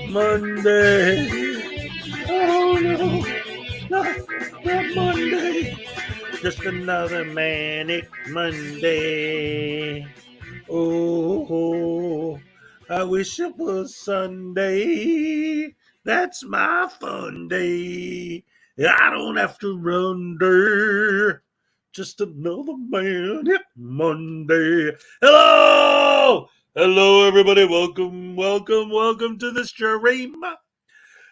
Monday. Oh no, not Monday. Just another manic Monday. Oh, I wish it was Sunday. That's my fun day. I don't have to run there. Just another manic Monday. Hello! Hello, everybody. Welcome to the stream.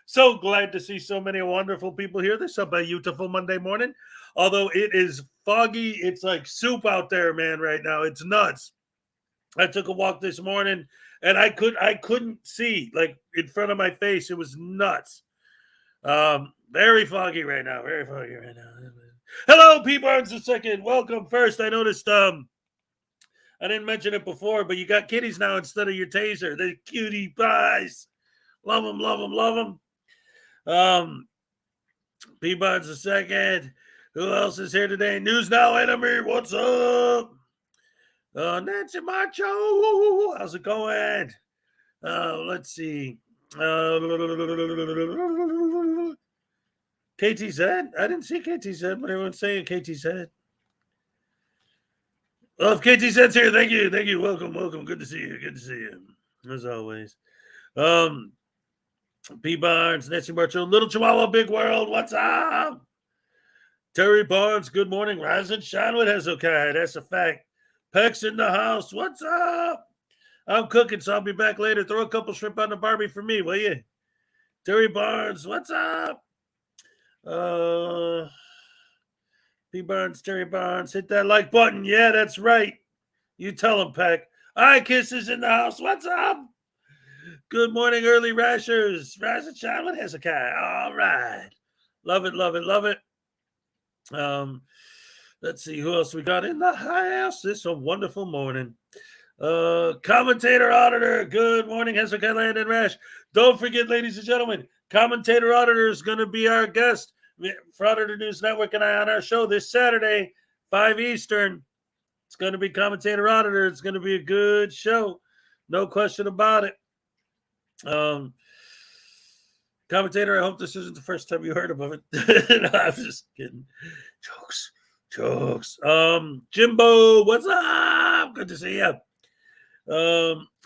So glad to see so many wonderful people here this a beautiful Monday morning. Although it is foggy, it's like soup out there, man, right now. It's nuts. I took a walk this morning and I couldn't see like in front of my face. It was nuts. Very foggy right now. Very foggy right now. Hello, P. Barnes II. Welcome. First, I noticed I didn't mention it before, but you got kitties now instead of your taser. They're cutie pies. Love them, love them, love them. P Buds the second. Who else is here today? News Now Enemy. What's up? Nancy Macho. How's it going? Let's see. KTZ? I didn't see KTZ, but everyone's saying KTZ. Well, if KTZ's here, thank you. Thank you. Welcome, welcome. Good to see you. Good to see you. As always. P Barnes, Nancy Marcho, Little Chihuahua, Big World, what's up? Terry Barnes, good morning. Rise and shine with Hezokuai. That's a fact. Peck's in the house. What's up? I'm cooking, so I'll be back later. Throw a couple shrimp on the Barbie for me, will you? Terry Barnes, what's up? P Barnes, Terry Barnes, hit that like button. Yeah, that's right. You tell him, Peck. Eye Kisses in the house. What's up? Good morning, early rashers. Rise and shine with Hezekiah. All right. Love it, love it, love it. Let's see who else we got in the house. This is a wonderful morning. Commentator Auditor. Good morning, Hezekiah Land and Rash. Don't forget, ladies and gentlemen, Commentator Auditor is going to be our guest. Frauditor News Network and I on our show this Saturday, 5 Eastern. It's going to be Commentator Auditor. It's going to be a good show. No question about it. Commentator, I hope this isn't the first time you heard about it. No, I'm just kidding. Jokes. Jimbo, what's up? Good to see you.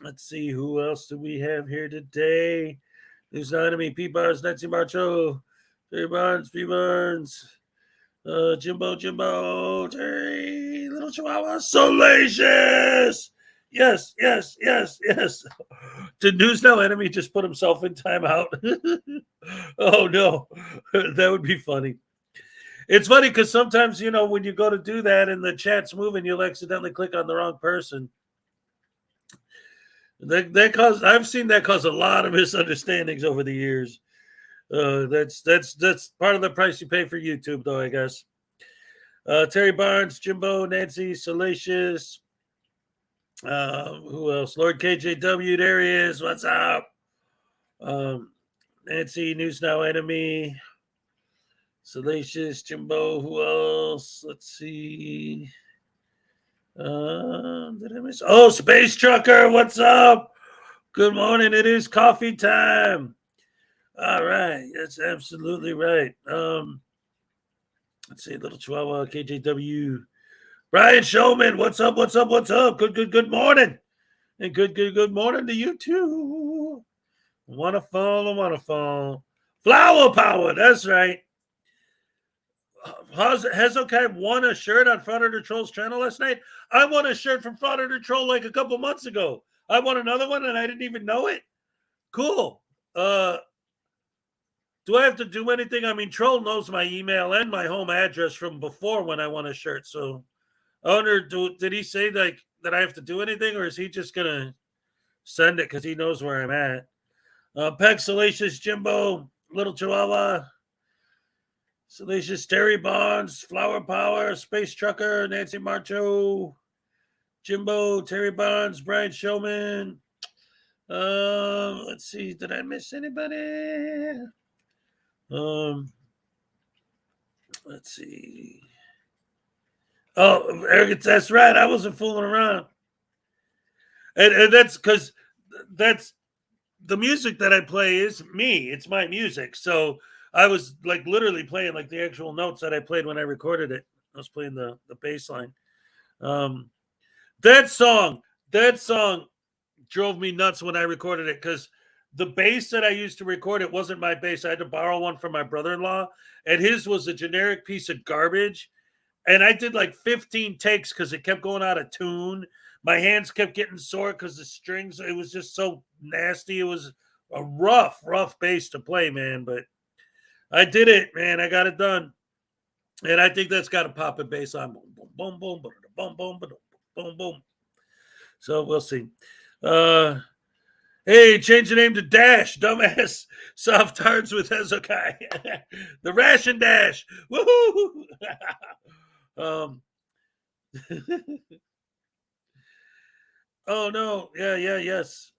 Let's see, who else do we have here today? News Enemy, P Barnes, Nancy Marcho, Terry Barnes, P Barnes, Jimbo, Terry, Little Chihuahua, Salacious. Yes. Did News Now Enemy just put himself in timeout? Oh, no. That would be funny. It's funny because sometimes, when you go to do that and the chat's moving, you'll accidentally click on the wrong person. I've seen that cause a lot of misunderstandings over the years. That's part of the price you pay for YouTube, though, I guess. Terry Barnes, Jimbo, Nancy, Salacious. Who else? Lord KJW, there he is. What's up? Nancy, News Now Enemy. Salacious, Jimbo, who else? Let's see. Did I miss? Oh, Space Trucker, what's up? Good morning. It is coffee time. All right. That's absolutely right. Let's see. Little Chihuahua, KJW. Brian Showman, what's up? Good morning. And good morning to you too. Wonderful. Flower power, that's right. Hezokuai won a shirt on Frauditor Troll's channel last night. I won a shirt from Frauditor Troll like a couple months ago. I won another one and I didn't even know it. Cool. Do I have to do anything? I mean, Troll knows my email and my home address from before when I won a shirt, so I wonder, did he say that I have to do anything, or is he just going to send it because he knows where I'm at? Peg, Salacious, Jimbo, Little Chihuahua, Salacious, Terry Barnes, Flower Power, Space Trucker, Nancy Marcho, Jimbo, Terry Barnes, Brian Showman. Let's see, did I miss anybody? Let's see. Oh, Eric, that's right. I wasn't fooling around. And that's because that's the music that I play is me. It's my music. So I was like literally playing like the actual notes that I played when I recorded it. I was playing the bass line. That song drove me nuts when I recorded it because the bass that I used to record it wasn't my bass. I had to borrow one from my brother-in-law, and his was a generic piece of garbage. And I did like 15 takes because it kept going out of tune. My hands kept getting sore because the strings, it was just so nasty. It was a rough bass to play, man. But I did it, man. I got it done. And I think that's got a poppin' bass on. Boom, boom, boom, boom, boom, boom, boom, boom, boom. So we'll see. Hey, change the name to Dash, dumbass. Soft tards with Hezokuai. The Ration Dash. Woohoo! Oh no, yes.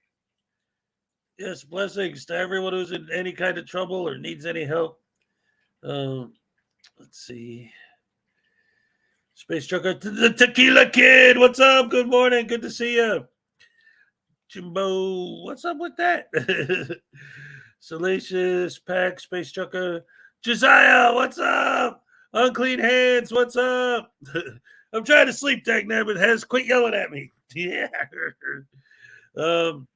Yes, blessings to everyone who's in any kind of trouble or needs any help. Um, let's see. Space Trucker, the Tequila Kid, what's up? Good morning, good to see you. Jimbo, what's up with that? Salacious, Pack, Space Trucker, Josiah, what's up? Unclean Hands, what's up? I'm trying to sleep, Tag but Hez, quit yelling at me. Yeah. Um,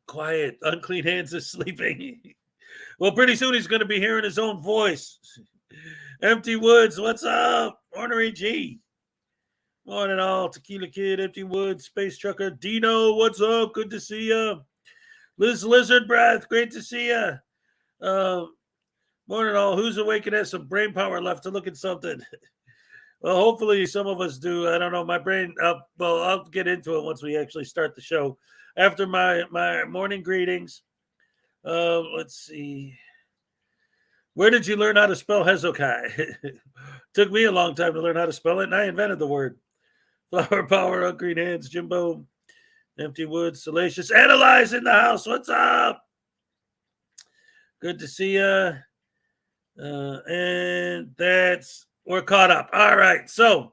quiet. Unclean Hands is sleeping. Well, pretty soon he's going to be hearing his own voice. Empty Woods, what's up? Ornery G. Morning all. Tequila Kid, Empty Woods, Space Trucker. Dino, what's up? Good to see you. Liz Lizard Breath, great to see you. Morning all. Who's awake and has some brain power left to look at something? Well, hopefully some of us do. I don't know. My brain, well, I'll get into it once we actually start the show. After my morning greetings, let's see. Where did you learn how to spell Hezokuai? Took me a long time to learn how to spell it, and I invented the word. Flower Power, Green Hands, Jimbo, Empty Woods, Salacious, Analyze in the house. What's up? Good to see you. And we're caught up. All right. So,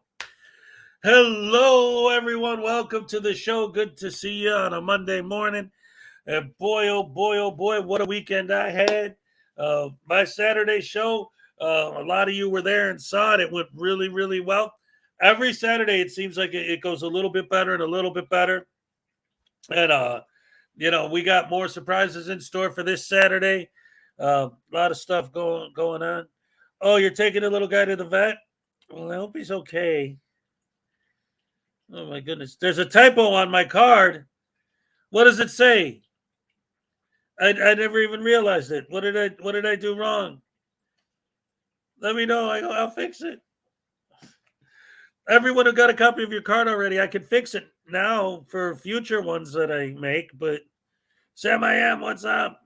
hello, everyone. Welcome to the show. Good to see you on a Monday morning. And boy, oh boy, what a weekend I had. My Saturday show, a lot of you were there and saw it. It went really, really well. Every Saturday, it seems like it goes a little bit better and a little bit better. And, we got more surprises in store for this Saturday. A lot of stuff going on. Oh, you're taking the little guy to the vet? Well, I hope he's okay. Oh, my goodness. There's a typo on my card. What does it say? I never even realized it. What did I do wrong? Let me know. I'll fix it. Everyone who got a copy of your card already, I can fix it now for future ones that I make. But Sam, I am. What's up?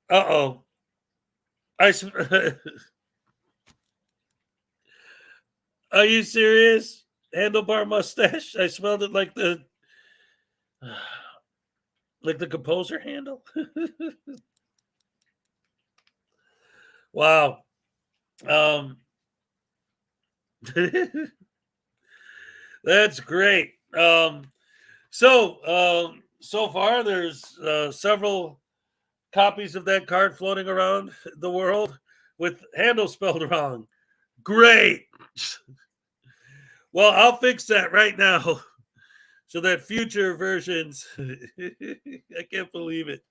Uh-oh. Are you serious? Handlebar mustache. I smelled it like the composer handle. Wow. That's great. So far there's several copies of that card floating around the world with handle spelled wrong. Great. Well, I'll fix that right now so that future versions. I can't believe it.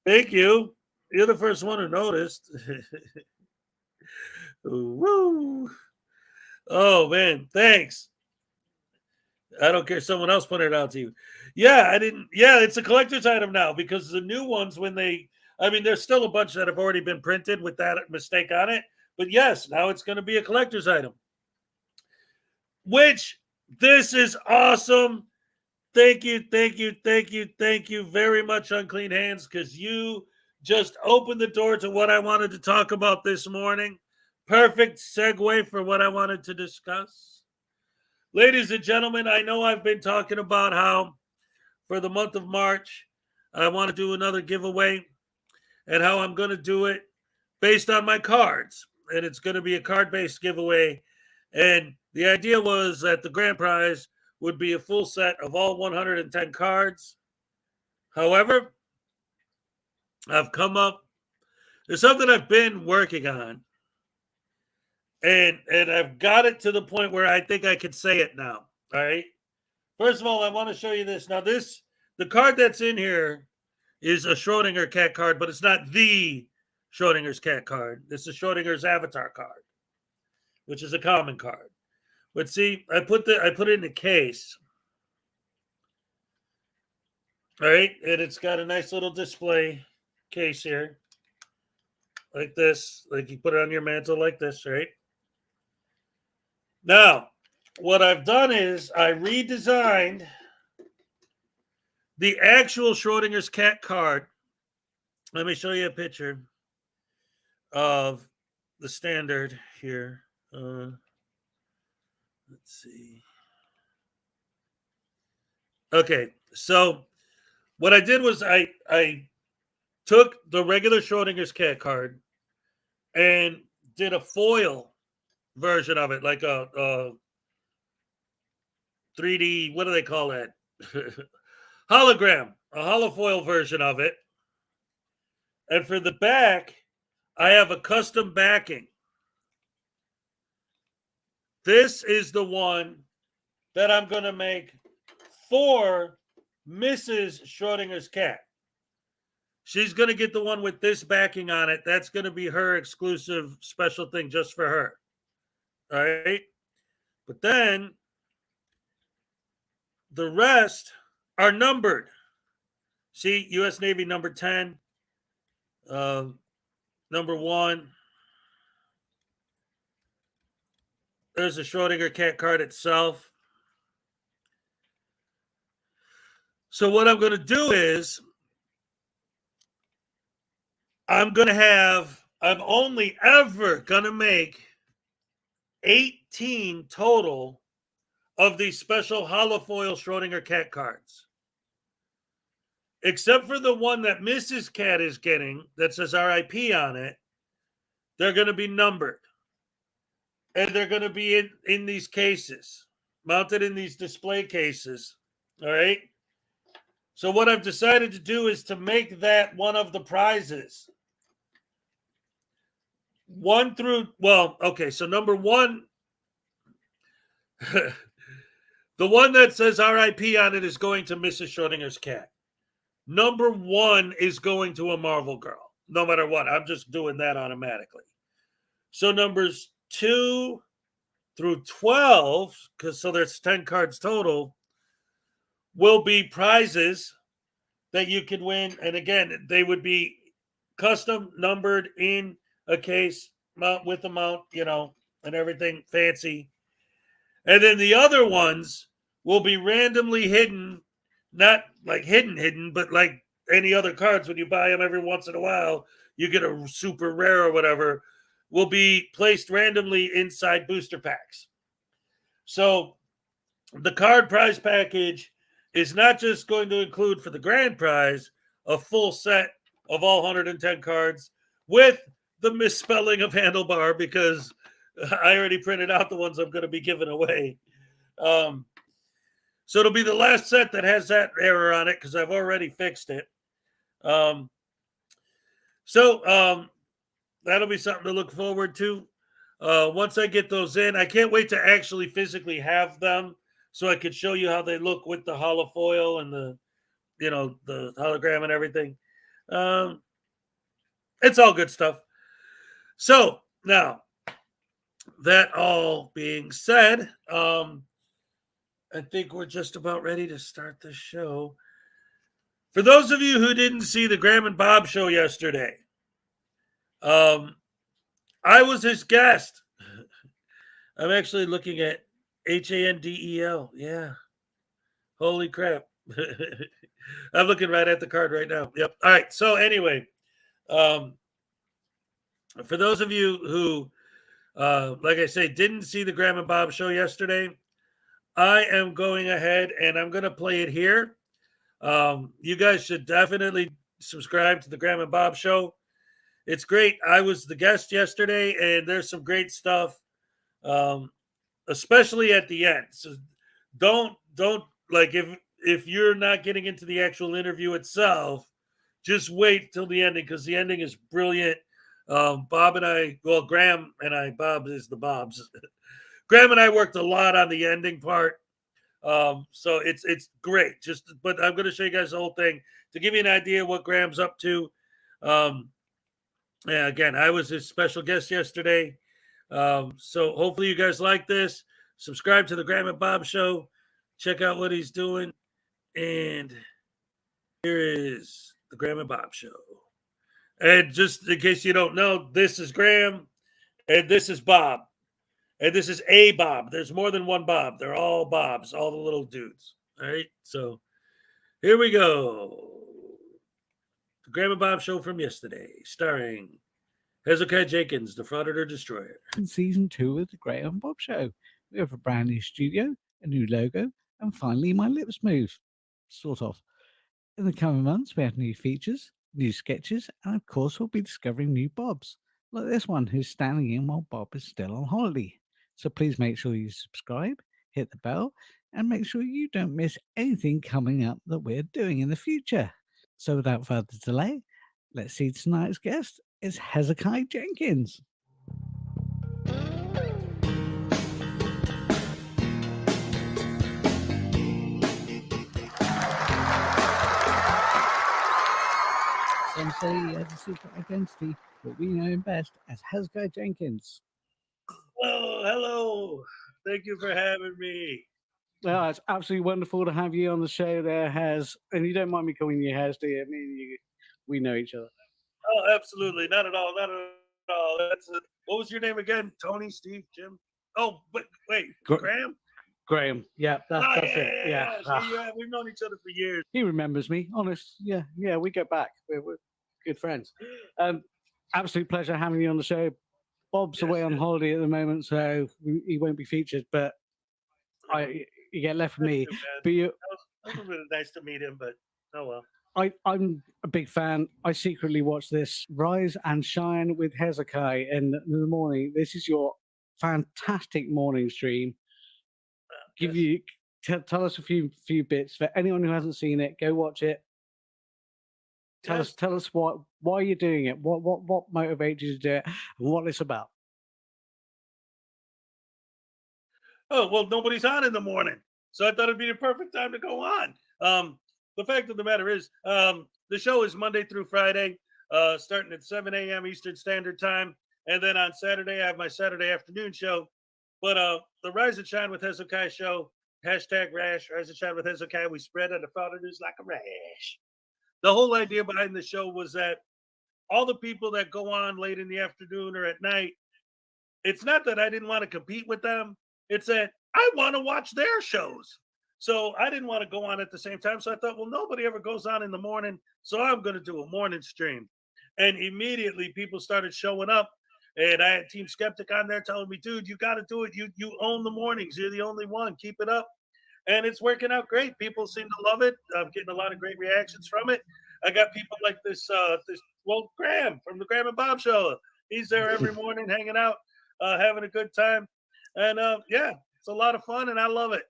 Thank you. You're the first one who noticed. Woo. Oh man, thanks. I don't care. Someone else pointed it out to you. Yeah, I didn't. Yeah, it's a collector's item now because the new ones, there's still a bunch that have already been printed with that mistake on it. But yes, now it's going to be a collector's item. Which, this is awesome. Thank you very much, Unclean Hands, because you just opened the door to what I wanted to talk about this morning. Perfect segue for what I wanted to discuss. Ladies and gentlemen, I know I've been talking about how for the month of March, I want to do another giveaway and how I'm going to do it based on my cards. And it's going to be a card-based giveaway. And the idea was that the grand prize would be a full set of all 110 cards. However, I've come up, there's something I've been working on. And I've got it to the point where I think I can say it now. All right. First of all, I want to show you this. Now, the card that's in here is a Schrodinger cat card, but it's not the Schrodinger's cat card. This is Schrodinger's avatar card, which is a common card. But see, I put it in a case. All right, and it's got a nice little display case here, like this. Like you put it on your mantle like this, right? Now, what I've done is I redesigned the actual Schrodinger's cat card. Let me show you a picture of the standard here. Let's see. Okay, so what I did was I took the regular Schrodinger's cat card and did a foil version of it, like a 3D. What do they call that? Hologram, a holofoil version of it. And for the back, I have a custom backing. This is the one that I'm going to make for Mrs. Schrodinger's cat. She's going to get the one with this backing on it. That's going to be her exclusive special thing just for her. All right. But then the rest are numbered. See, U.S. Navy number 10, number 1. There's the Schrodinger cat card itself. So what I'm going to do is I'm only ever going to make 18 total of these special holofoil Schrodinger cat cards. Except for the one that Mrs. Cat is getting that says RIP on it, they're going to be numbered. And they're going to be in these cases, mounted in these display cases. All right. So what I've decided to do is to make that one of the prizes. So number 1, the one that says RIP on it is going to Mrs. Schrodinger's cat. Number 1 is going to a Marvel girl, no matter what. I'm just doing that automatically. So numbers 2 through 12, so there's 10 cards total, will be prizes that you can win. And again, they would be custom numbered in a case with a mount, and everything fancy. And then the other ones will be randomly hidden, not like hidden, but like any other cards, when you buy them every once in a while, you get a super rare or whatever, will be placed randomly inside booster packs. So the card prize package is not just going to include for the grand prize a full set of all 110 cards with the misspelling of handlebar, because I already printed out the ones I'm going to be giving away. So it'll be the last set that has that error on it because I've already fixed it. That'll be something to look forward to. Once I get those in, I can't wait to actually physically have them so I could show you how they look with the holofoil and the hologram and everything. It's all good stuff. So now, that all being said, I think we're just about ready to start the show. For those of you who didn't see the Graham and Bob show yesterday, I was his guest. I'm actually looking at Handel. Yeah. Holy crap. I'm looking right at the card right now. Yep. All right. So anyway, for those of you who, like I say, didn't see the Graham and Bob show yesterday, I am going ahead and I'm going to play it here. You guys should definitely subscribe to the Graham and Bob show. It's great. I was the guest yesterday, and there's some great stuff, especially at the end. So don't like if you're not getting into the actual interview itself, just wait till the ending, because the ending is brilliant. Bob and I, well, Graham and I, Bob is the Bobs. Graham and I worked a lot on the ending part. So it's great. But I'm going to show you guys the whole thing to give you an idea what Graham's up to. Yeah, again, I was his special guest yesterday. So hopefully you guys like this. Subscribe to the Graham and Bob show. Check out what he's doing. And here is the Graham and Bob show. And just in case you don't know, this is Graham and this is Bob. And this is a Bob. There's more than one Bob. They're all Bobs, all the little dudes. All right. So here we go. The Graham and Bob show from yesterday, starring Hezokuai Jenkins, the Frauditor Destroyer. In season 2 of the Graham and Bob show, we have a brand new studio, a new logo, and finally my lips move. sort of. In the coming months, we have new features, new sketches, and of course, we'll be discovering new Bobs, like this one who's standing in while Bob is still on holiday. So please make sure you subscribe, hit the bell, and make sure you don't miss anything coming up that we're doing in the future. So without further delay, let's see tonight's guest is Hezokuai Jenkins. Some say he has a secret identity, but we know him best as Hezokuai Jenkins. Hello. Thank you for having me. Well, it's absolutely wonderful to have you on the show there, Hez. And you don't mind me calling you Hez, do you? Me and you, we know each other. Oh, absolutely. Not at all. Not at all. What was your name again? Tony, Steve, Jim? Oh, but wait, Graham? Graham. Yeah, that's it. Yeah. See, we've known each other for years. He remembers me, honest. Yeah, we go back. We're good friends. Absolute pleasure having you on the show. Bob's away on holiday at the moment, so he won't be featured, but you get left with me. But it was really nice to meet him, but oh well. I'm a big fan. I secretly watch this Rise and Shine with Hezokuai in the morning. This is your fantastic morning stream. Tell us a few bits for anyone who hasn't seen it. Go watch it. Tell us why you're doing it. What motivates you to do it, and what it's about. Oh well, nobody's on in the morning, so I thought it'd be the perfect time to go on. The fact of the matter is, the show is Monday through Friday, starting at 7 a.m. Eastern Standard Time. And then on Saturday, I have my Saturday afternoon show. But the Rise and Shine with Hezokuai show, hashtag rash, Rise and Shine with Hezokuai, we spread on the Frauditors like a rash. The whole idea behind the show was that all the people that go on late in the afternoon or at night, it's not that I didn't want to compete with them. It's that I want to watch their shows. So I didn't want to go on at the same time. So I thought, well, nobody ever goes on in the morning. So I'm going to do a morning stream. And immediately people started showing up. And I had Team Skeptic on there telling me, dude, you got to do it. You own the mornings. You're the only one. Keep it up. And it's working out great. People seem to love it. I'm getting a lot of great reactions from it. I got people like this Graham from the Graham and Bob show. He's there every morning hanging out, having a good time. And it's a lot of fun and I love it.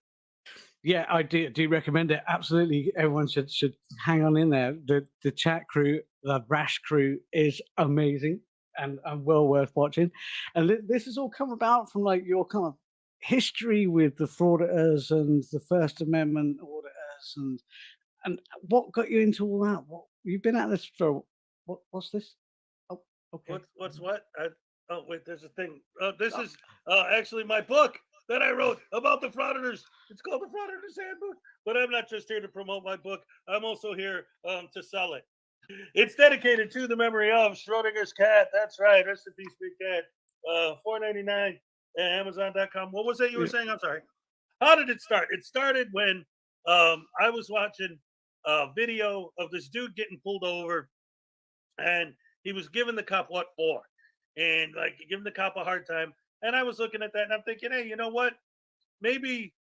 Yeah, I do recommend it. Absolutely. Everyone should hang on in there. The chat crew, the Rash crew is amazing and well worth watching. And this has all come about from like your kind of history with the Frauditors and the First Amendment auditors and what got you into all that? What you've been at this for what's this? Oh, okay. What's what? Oh wait, there's a thing. This is actually my book that I wrote about the Frauditors. It's called the Frauditors Handbook. But I'm not just here to promote my book. I'm also here to sell it. It's dedicated to the memory of Schrodinger's cat. That's right. Rest in peace, big cat. $4.99 at Amazon.com. What was that you were saying? I'm sorry. How did it start? It started when I was watching a video of this dude getting pulled over, and he was giving the cop what for, and like giving the cop a hard time. And I was looking at that, and I'm thinking, hey, you know what? Maybe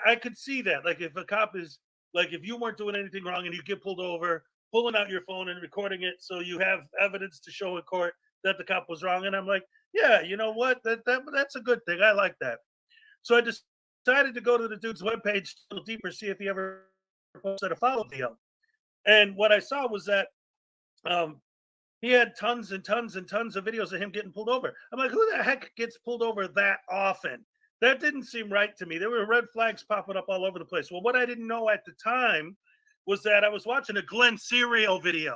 I could see that. Like if a cop is like, if you weren't doing anything wrong and you get pulled over, pulling out your phone and recording it so you have evidence to show in court that the cop was wrong. And I'm like, yeah, you know what? That's a good thing. I like that. So I decided to go to the dude's webpage a little deeper, see if he ever posted a follow video. And what I saw was that he had tons and tons and tons of videos of him getting pulled over. I'm like, who the heck gets pulled over that often? That didn't seem right to me. There were red flags popping up all over the place. Well, what I didn't know at the time was that I was watching a Glenn Serial video.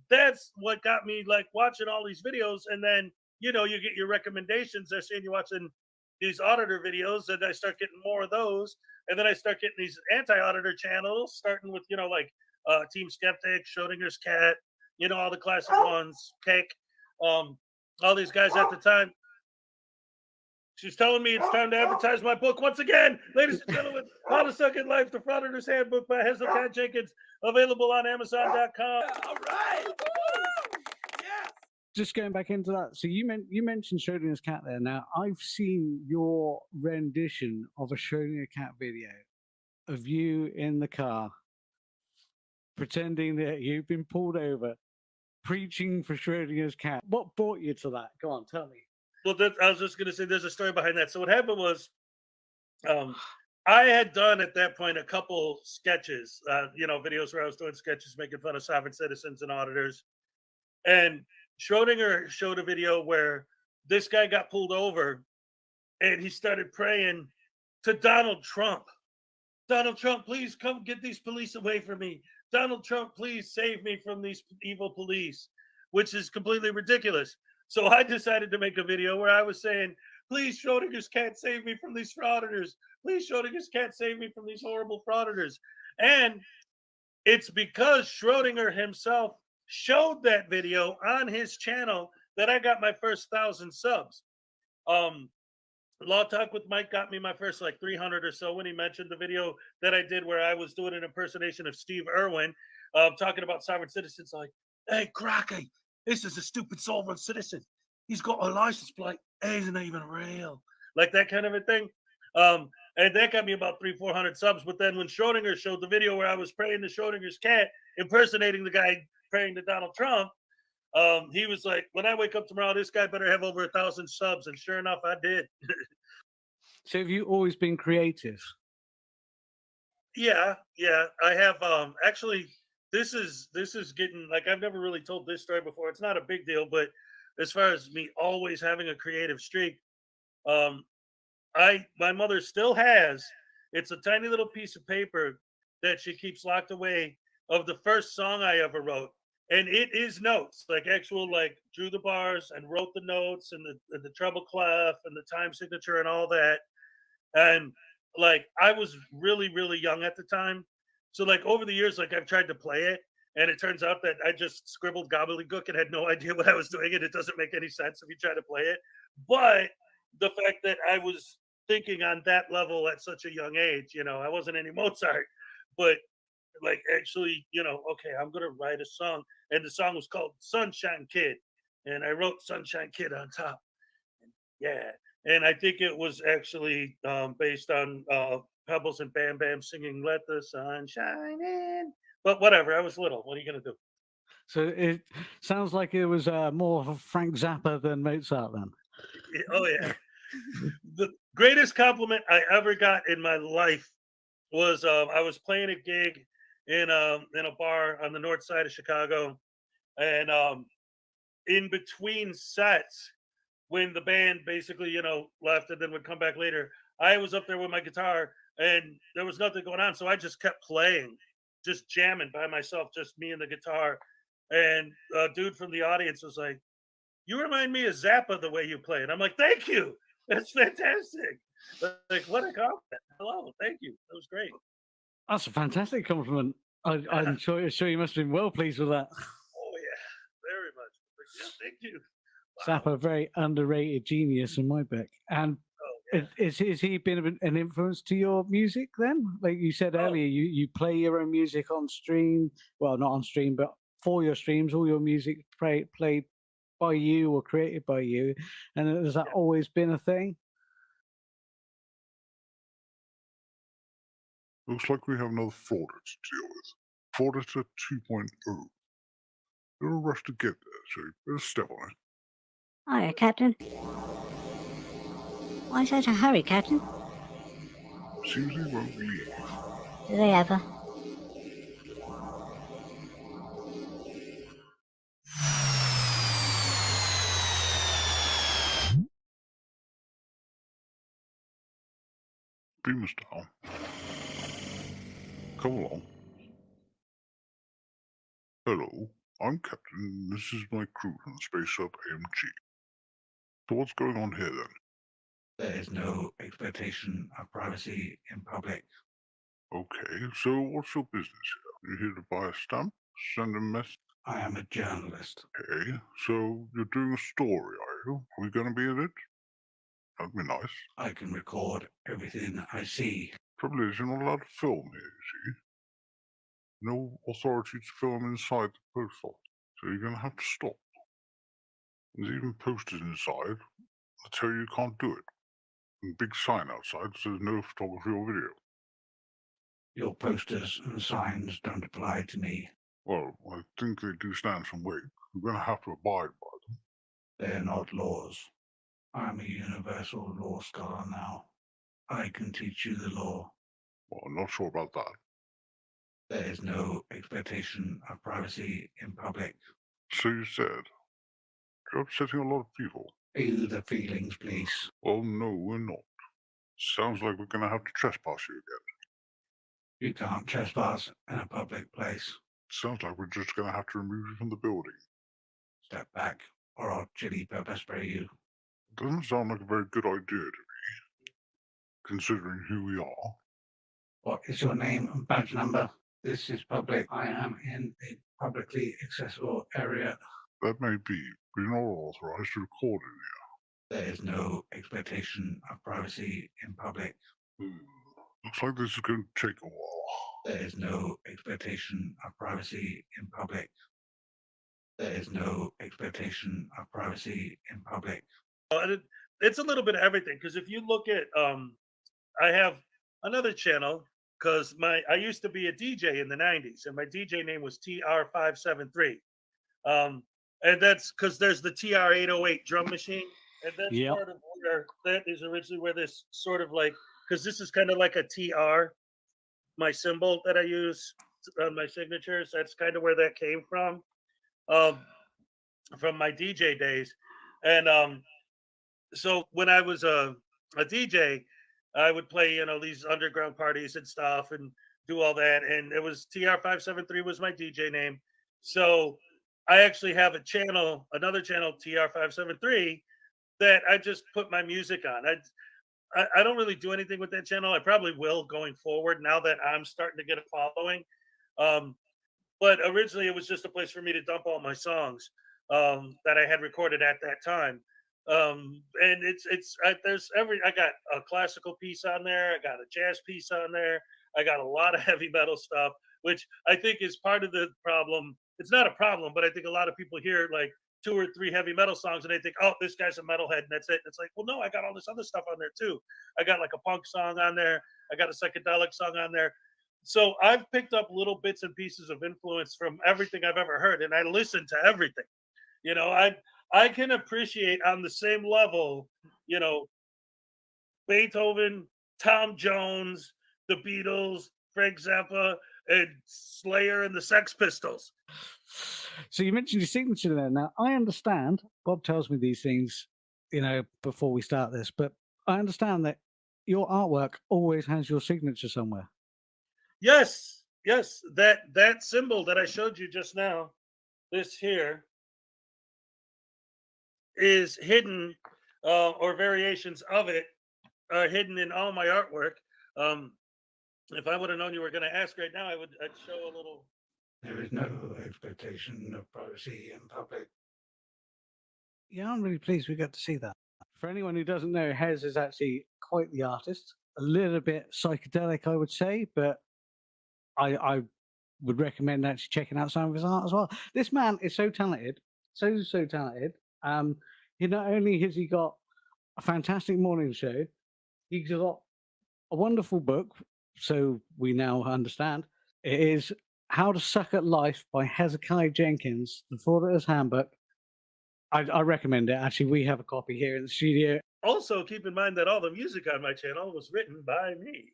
That's what got me like watching all these videos. And then, you get your recommendations. They're saying you're watching these auditor videos, and I start getting more of those. And then I start getting these anti-auditor channels, starting with, Team Skeptic, Schrodinger's cat, all the classic ones, Cake, all these guys at the time. She's telling me it's time to advertise my book once again. Ladies and gentlemen, How to Suck at Life, the Frauditors Handbook by Hezokuai Jenkins, available on Amazon.com. All right. Yeah. Just going back into that. So you mentioned Schrodinger's cat there. Now, I've seen your rendition of a Schrodinger cat video. of you in the car, pretending that you've been pulled over, preaching for Schrodinger's cat. What brought you to that? Go on, tell me. Well, I was just going to say there's a story behind that. So what happened was, I had done at that point a couple sketches, videos where I was doing sketches making fun of sovereign citizens and auditors. And Schrodinger showed a video where this guy got pulled over and he started praying to Donald Trump. Donald Trump, please come get these police away from me. Donald Trump, please save me from these evil police, which is completely ridiculous. So I decided to make a video where I was saying, please, Schrodinger's cat, save me from these frauditors. Please, Schrodinger's cat, save me from these horrible frauditors. And it's because Schrodinger himself showed that video on his channel that I got my first 1,000 subs. Law Talk with Mike got me my first like 300 or so when he mentioned the video that I did where I was doing an impersonation of Steve Irwin, talking about sovereign citizens. Like, hey, Crocky, this is a stupid sovereign citizen. He's got a license plate. Isn't even real. Like that kind of a thing. And that got me about 300-400 subs. But then when Schrodinger showed the video where I was praying to Schrodinger's cat, impersonating the guy praying to Donald Trump, he was like, when I wake up tomorrow, this guy better have over 1,000 subs. And sure enough, I did. So have you always been creative? Yeah. I have actually this is getting like I've never really told this story before. It's not a big deal, but as far as me always having a creative streak, um my mother still has, it's a tiny little piece of paper that she keeps locked away of the first song I ever wrote. And it is notes, like actual, like drew the bars and wrote the notes and the treble clef and the time signature and all that. And like I was really, really young at the time. So like over the years, like I've tried to play it. And it turns out that I just scribbled gobbledygook and had no idea what I was doing. And it doesn't make any sense if you try to play it. But the fact that I was thinking on that level at such a young age, I wasn't any Mozart, but like actually, okay, I'm gonna write a song. And the song was called Sunshine Kid. And I wrote Sunshine Kid on top. Yeah. And I think it was actually based on Pebbles and Bam Bam singing "Let the Sun Shine In." But whatever, I was little. What are you gonna do? So it sounds like it was more of Frank Zappa than Mozart then. Oh yeah. The greatest compliment I ever got in my life was I was playing a gig in a bar on the north side of Chicago, and in between sets, when the band basically left and then would come back later, I was up there with my guitar and there was nothing going on, so I just kept playing, just jamming by myself, just me and the guitar. And a dude from the audience was like, "You remind me of Zappa the way you play." And I'm like, "Thank you, that's fantastic." Like, what a compliment. Hello, thank you, that was great. That's a fantastic compliment. I'm sure you must have been well pleased with that. Oh yeah, very much. Yeah, thank you. Wow. Zappa, very underrated genius in my book. And Oh yeah. is he been an influence to your music then? Like you said Oh earlier, you play your own music on stream. Well, not on stream, but for your streams, all your music played by you or created by you. And has that yeah. always been a thing? Looks like we have another frauditor to deal with. Frauditor 2.0. You're in a rush to get there, so you better step on it. Hiya, Captain. Why such a hurry, Captain? Seems he won't leave. Do they ever? Beam us down. Come along. Hello, I'm Captain. This is my crew from the Space Sub AMG. So what's going on here then? There is no expectation of privacy in public. Okay, so what's your business here? You're here to buy a stamp? Send a message? I am a journalist. Okay, so you're doing a story, are you? Are we gonna be in it? That'd be nice. I can record everything I see. Trouble is, you're not allowed to film here, you see. No authority to film inside the post office, so you're gonna have to stop. There's even posters inside that tell you can't do it. And big sign outside says no photography or video. Your posters and signs don't apply to me. Well, I think they do stand some weight. We're going to have to abide by them. They're not laws. I'm a universal law scholar now. I can teach you the law. Well, I'm not sure about that. There is no expectation of privacy in public. So you said. You're upsetting a lot of people. Feel the feelings, please. Well, no, we're not. Sounds like we're going to have to trespass you again. You can't trespass in a public place. Sounds like we're just going to have to remove you from the building. Step back, or I'll chili pepper spray you. Doesn't sound like a very good idea to me, considering who we are. What is your name and badge number? This is public. I am in a publicly accessible area. That may be, but you're not authorized to record in There is no expectation of privacy in public. here. Looks like this is going to take a while. There is no expectation of privacy in public. There is no expectation of privacy in public. It's a little bit of everything, because if you look at I have another channel, because I used to be a DJ in the 90s, and my DJ name was TR573. And that's because there's the TR808 drum machine, and that's Yep. part of where that is originally where this sort of like, because this is kind of like a TR, my symbol that I use on my signatures. That's kind of where that came from my DJ days. And so when I was a DJ, I would play, these underground parties and stuff and do all that. And it was TR573 was my DJ name. So I actually have another channel, TR573, that I just put my music on. I don't really do anything with that channel. I probably will going forward now that I'm starting to get a following. But originally it was just a place for me to dump all my songs that I had recorded at that time. And I got a classical piece on there. I got a jazz piece on there. I got a lot of heavy metal stuff, which I think is part of the problem. It's not a problem, but I think a lot of people hear like 2 or 3 heavy metal songs and they think, oh, this guy's a metalhead and that's it. And it's like, well, no, I got all this other stuff on there too. I got like a punk song on there. I got a psychedelic song on there. So I've picked up little bits and pieces of influence from everything I've ever heard, and I listen to everything. I can appreciate on the same level, Beethoven, Tom Jones, the Beatles, Frank Zappa, and Slayer and the Sex Pistols. So you mentioned your signature there. Now, I understand, Bob tells me these things, before we start this, but I understand that your artwork always has your signature somewhere. Yes, that symbol that I showed you just now, this here, is hidden, or variations of it are hidden in all my artwork. If I would have known you were going to ask right now, I'd show a little. There is no expectation of privacy in public. Yeah, I'm really pleased we got to see that. For anyone who doesn't know, Hez is actually quite the artist. A little bit psychedelic, I would say, but I would recommend actually checking out some of his art as well. This man is so talented, so talented. Not only has he got a fantastic morning show, he's got a wonderful book, so we now understand. It is How to Suck at Life by Hezokuai Jenkins, the Frauditors Handbook. I recommend it. Actually, we have a copy here in the studio. Also, keep in mind that all the music on my channel was written by me.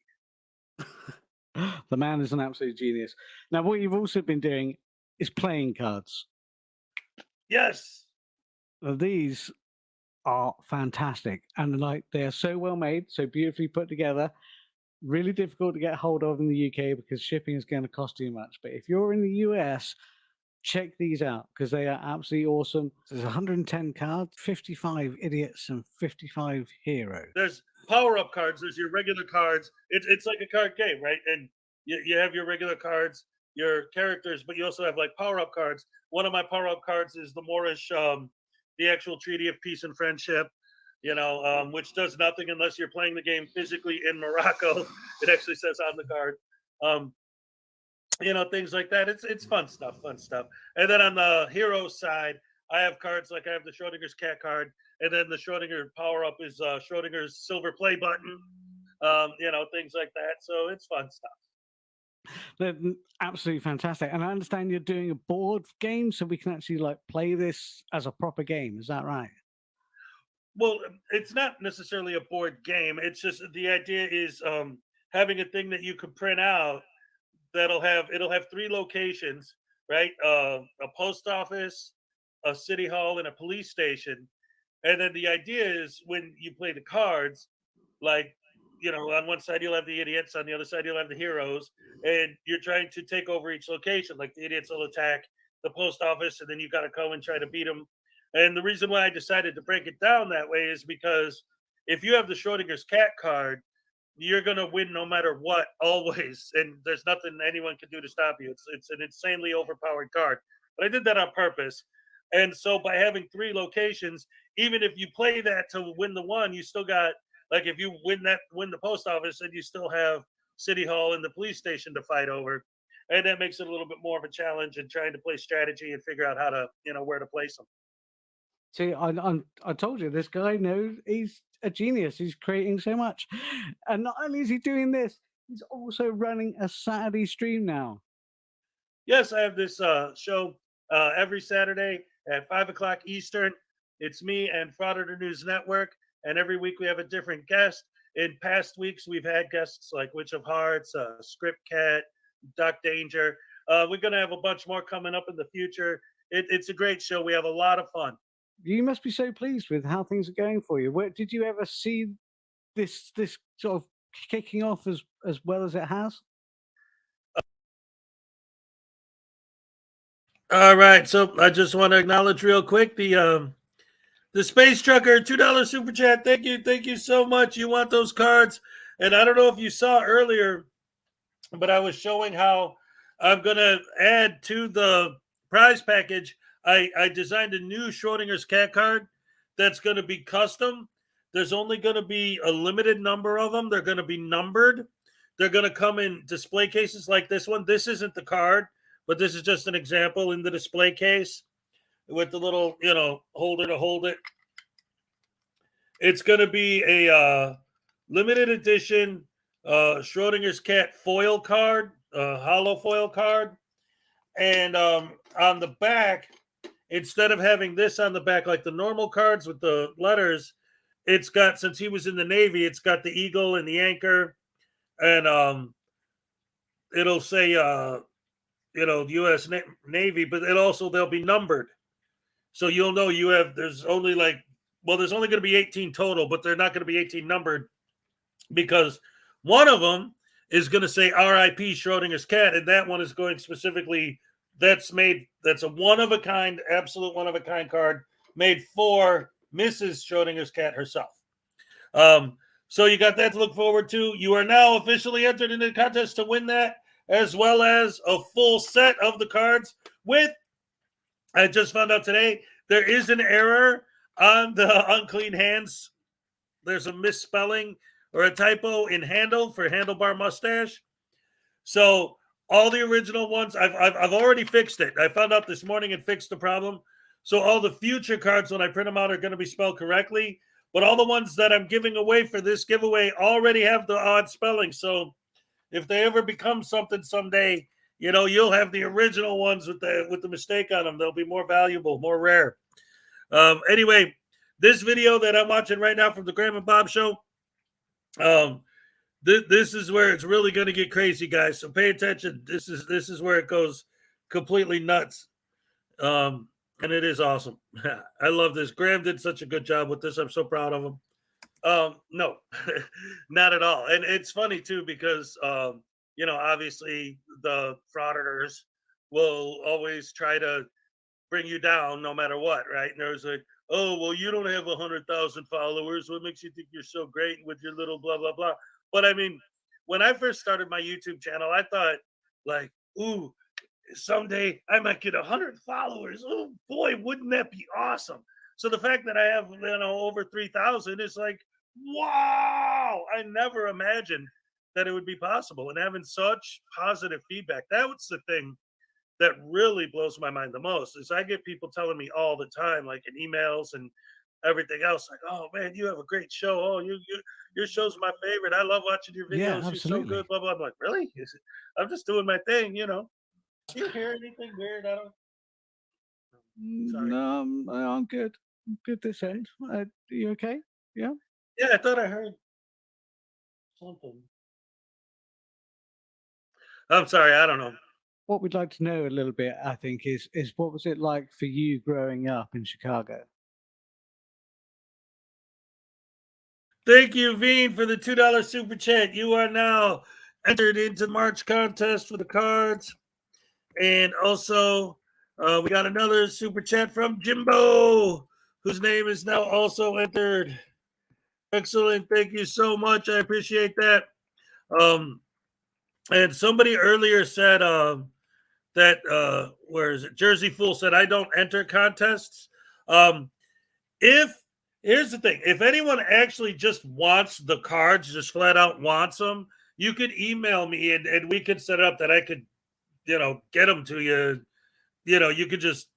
The man is an absolute genius. Now, what you've also been doing is playing cards. Yes. Now, these are fantastic, and they are so well made, so beautifully put together. Really difficult to get hold of in the UK because shipping is going to cost too much. But if you're in the US, check these out because they are absolutely awesome. There's 110 cards, 55 idiots, and 55 heroes. There's power-up cards. There's your regular cards. It's like a card game, right? And you have your regular cards, your characters, but you also have like power-up cards. One of my power-up cards is the Moorish, the actual Treaty of Peace and Friendship, which does nothing unless you're playing the game physically in Morocco. It actually says on the card. Things like that. It's fun stuff. And then on the hero side, I have cards like I have the Schrodinger's cat card, and then the Schrodinger power up is Schrodinger's silver play button. Things like that. So it's fun stuff. Absolutely fantastic. And I understand you're doing a board game, so we can actually like play this as a proper game. Is that right? Well, it's not necessarily a board game. It's just the idea is having a thing that you can print out it'll have three locations, right? A post office, a city hall, and a police station. And then the idea is when you play the cards, like, on one side you'll have the idiots, on the other side you'll have the heroes, and you're trying to take over each location. Like the idiots will attack the post office, and then you've got to go and try to beat them. And the reason why I decided to break it down that way is because if you have the Schrodinger's cat card, you're gonna win no matter what, always, and there's nothing anyone can do to stop you. It's an insanely overpowered card, but I did that on purpose. And so by having three locations, even if you play that to win the one, you still got, like, if you win the post office, then you still have city hall and the police station to fight over, and that makes it a little bit more of a challenge in trying to play strategy and figure out how to where to place them. See, I told you this guy knows he's a genius. He's creating so much, and not only is he doing this, he's also running a Saturday stream now. Yes, I have this show every Saturday at 5 o'clock Eastern. It's me and Frauditor News Network, and every week we have a different guest. In past weeks, we've had guests like Witch of Hearts, Script Cat, Duck Danger. We're going to have a bunch more coming up in the future. It's a great show. We have a lot of fun. You must be so pleased with how things are going for you. Where did you ever see this sort of kicking off as well as it has? All right, so I just want to acknowledge real quick the Space Trucker $2 super chat. Thank you so much. You want those cards? And I don't know if you saw earlier, but I was showing how I'm gonna add to the prize package. I designed a new Schrodinger's cat card that's going to be custom. There's only going to be a limited number of them. They're going to be numbered. They're going to come in display cases like this one. This isn't the card, but this is just an example in the display case with the little, holder to hold it. It's going to be a limited edition Schrodinger's cat foil card, hollow foil card. And on the back, instead of having this on the back like the normal cards with the letters, it's got, since he was in the Navy, it's got the eagle and the anchor, and it'll say U.S. Navy, but they'll be numbered, so you'll know there's only there's only going to be 18 total, but they're not going to be 18 numbered because one of them is going to say R.I.P. Schrodinger's cat, and that one is going specifically. That's a one-of-a-kind, absolute one-of-a-kind card made for Mrs. Schrodinger's cat herself. So you got that to look forward to. You are now officially entered into the contest to win that, as well as a full set of the cards I just found out today, there is an error on the Unclean Hands. There's a misspelling or a typo in handle for handlebar mustache. So all the original ones, I've already fixed it. I found out this morning and fixed the problem. So all the future cards, when I print them out, are going to be spelled correctly. But all the ones that I'm giving away for this giveaway already have the odd spelling. So if they ever become something someday, you'll have the original ones with the mistake on them. They'll be more valuable, more rare. Anyway, this video that I'm watching right now from the Graham and Bob Show, this is where it's really going to get crazy, guys. So pay attention. This is where it goes completely nuts. And it is awesome. I love this. Graham did such a good job with this. I'm so proud of him. No, not at all. And it's funny too, because, obviously the frauditors will always try to bring you down no matter what. Right. And there's like, oh, well, you don't have 100,000 followers. What makes you think you're so great with your little blah, blah, blah. But I mean, when I first started my YouTube channel, I thought like, ooh, someday I might get 100 followers. Oh boy, wouldn't that be awesome? So the fact that I have over 3,000 is like, wow! I never imagined that it would be possible, and having such positive feedback. That's the thing that really blows my mind the most. Is I get people telling me all the time, like in emails and everything else. Like, oh man, you have a great show. Oh, your show's my favorite. I love watching your Yeah, videos. You're so absolutely. good. Blah blah. I'm like, really? I'm just doing my thing. Do you hear anything weird? I don't. Sorry. No, I'm good. I'm good this end. Are you okay? Yeah. Yeah, I thought I heard something. I'm sorry. I don't know. What we'd like to know a little bit, I think, is what was it like for you growing up in Chicago? Thank you, Veen, for the $2 super chat. You are now entered into the March contest for the cards. And also, we got another super chat from Jimbo, whose name is now also entered. Excellent. Thank you so much. I appreciate that. And somebody earlier said that, where is it? Jersey Fool said, I don't enter contests. If Here's the thing, if anyone actually just wants the cards, just flat out wants them, you could email me and we could set up that I could, get them to you. You could just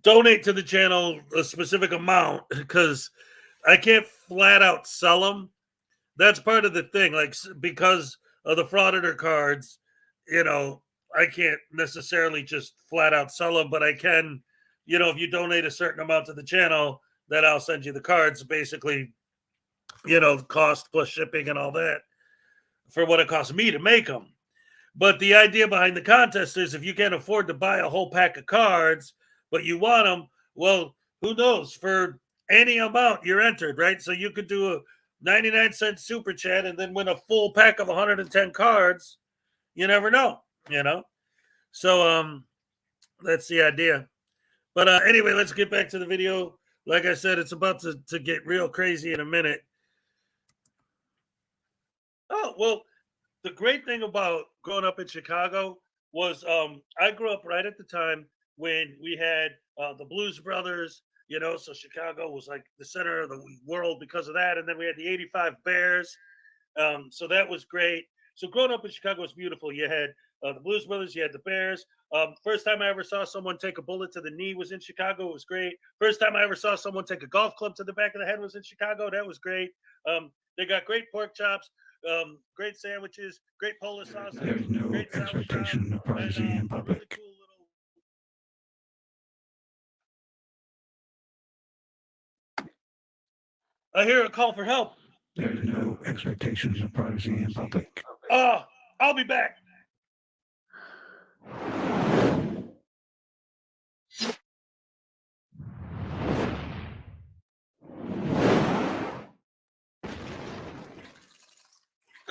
donate to the channel a specific amount because I can't flat out sell them. That's part of the thing. Like, because of the Frauditor cards, I can't necessarily just flat out sell them, but I can, if you donate a certain amount to the channel, then I'll send you the cards, basically, cost plus shipping and all that for what it costs me to make them. But the idea behind the contest is if you can't afford to buy a whole pack of cards, but you want them, well, who knows? For any amount, you're entered, right? So you could do a 99-cent super chat and then win a full pack of 110 cards. You never know, So that's the idea. But anyway, let's get back to the video. Like I said, it's about to get real crazy in a minute. Oh, well, the great thing about growing up in Chicago was I grew up right at the time when we had the Blues Brothers, so Chicago was like the center of the world because of that. And then we had the 85 Bears. So that was great. So growing up in Chicago was beautiful. You had the Blues Brothers, you had the Bears. First time I ever saw someone take a bullet to the knee was in Chicago. It was great. First time I ever saw someone take a golf club to the back of the head was in Chicago. That was great. They got great pork chops, great sandwiches, great Polish sausage. There is no great expectation of privacy in really public. cool little. I hear a call for help. There is no expectation of privacy in public. I'll be back.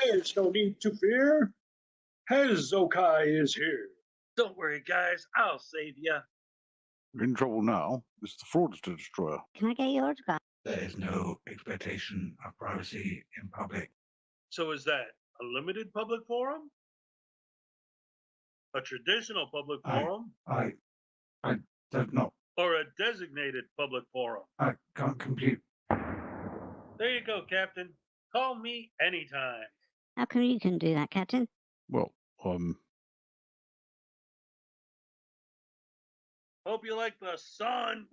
There's no need to fear. Hezokuai is here. Don't worry, guys. I'll save you. You're in trouble now. It's the Frauditor Destroyer. Can I get your autograph? There is no expectation of privacy in public. So is that a limited public forum? A traditional public forum? I don't know. Or a designated public forum? I can't compute. There you go, Captain. Call me anytime. How come you can do that, Captain? Well, Hope you like the sun.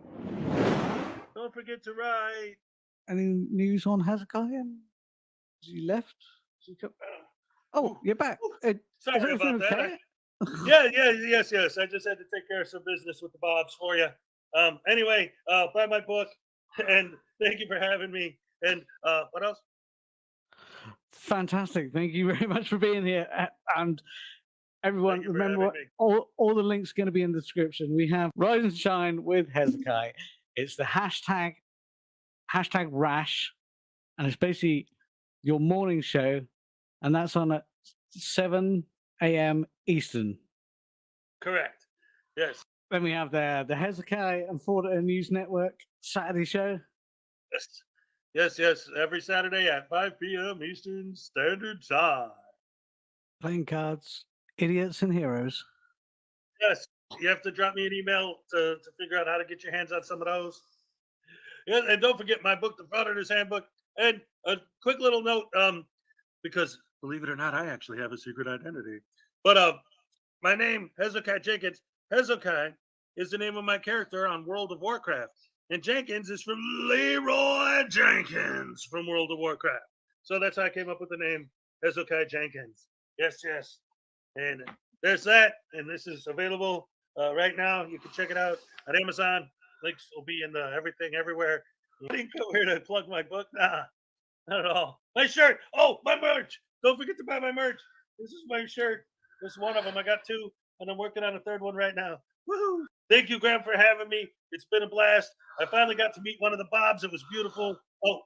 Don't forget to write. Any news on Hezekiah? Has he left? Has he come? Oh, you're back. Sorry is everything about that. okay? Yes. I just had to take care of some business with the Bobs for you. Anyway, buy my book, and thank you for having me. And what else? Fantastic. Thank you very much for being here. And everyone, Thank you for remember, having me. all the links are going to be in the description. We have Rise and Shine with Hezekiah. It's the hashtag Rash, and it's basically your morning show, and that's on at 7 a.m. Eastern. Correct. Yes. Then we have the Hezekiah and Frauditors News Network Saturday show. Yes. Every Saturday at 5 p.m. Eastern Standard Time. Playing cards, idiots and heroes. Yes. You have to drop me an email to figure out how to get your hands on some of those. Yeah, and don't forget my book, The Frauditors Handbook. And a quick little note, because believe it or not, I actually have a secret identity. But my name, Hezokuai Jenkins. Hezokuai is the name of my character on World of Warcraft. And Jenkins is from Leroy Jenkins from World of Warcraft. So that's how I came up with the name Hezokuai Jenkins. Yes, yes. And there's that. And this is available right now. You can check it out at Amazon. Links will be in the everything everywhere. I didn't go here to plug my book. Nah, not at all. My shirt. Oh, my merch. Don't forget to buy my merch. This is my shirt. This is one of them. I got two, and I'm working on a third one right now. Woohoo! Thank you, Graham, for having me. It's been a blast. I finally got to meet one of the Bobs. It was beautiful. Oh,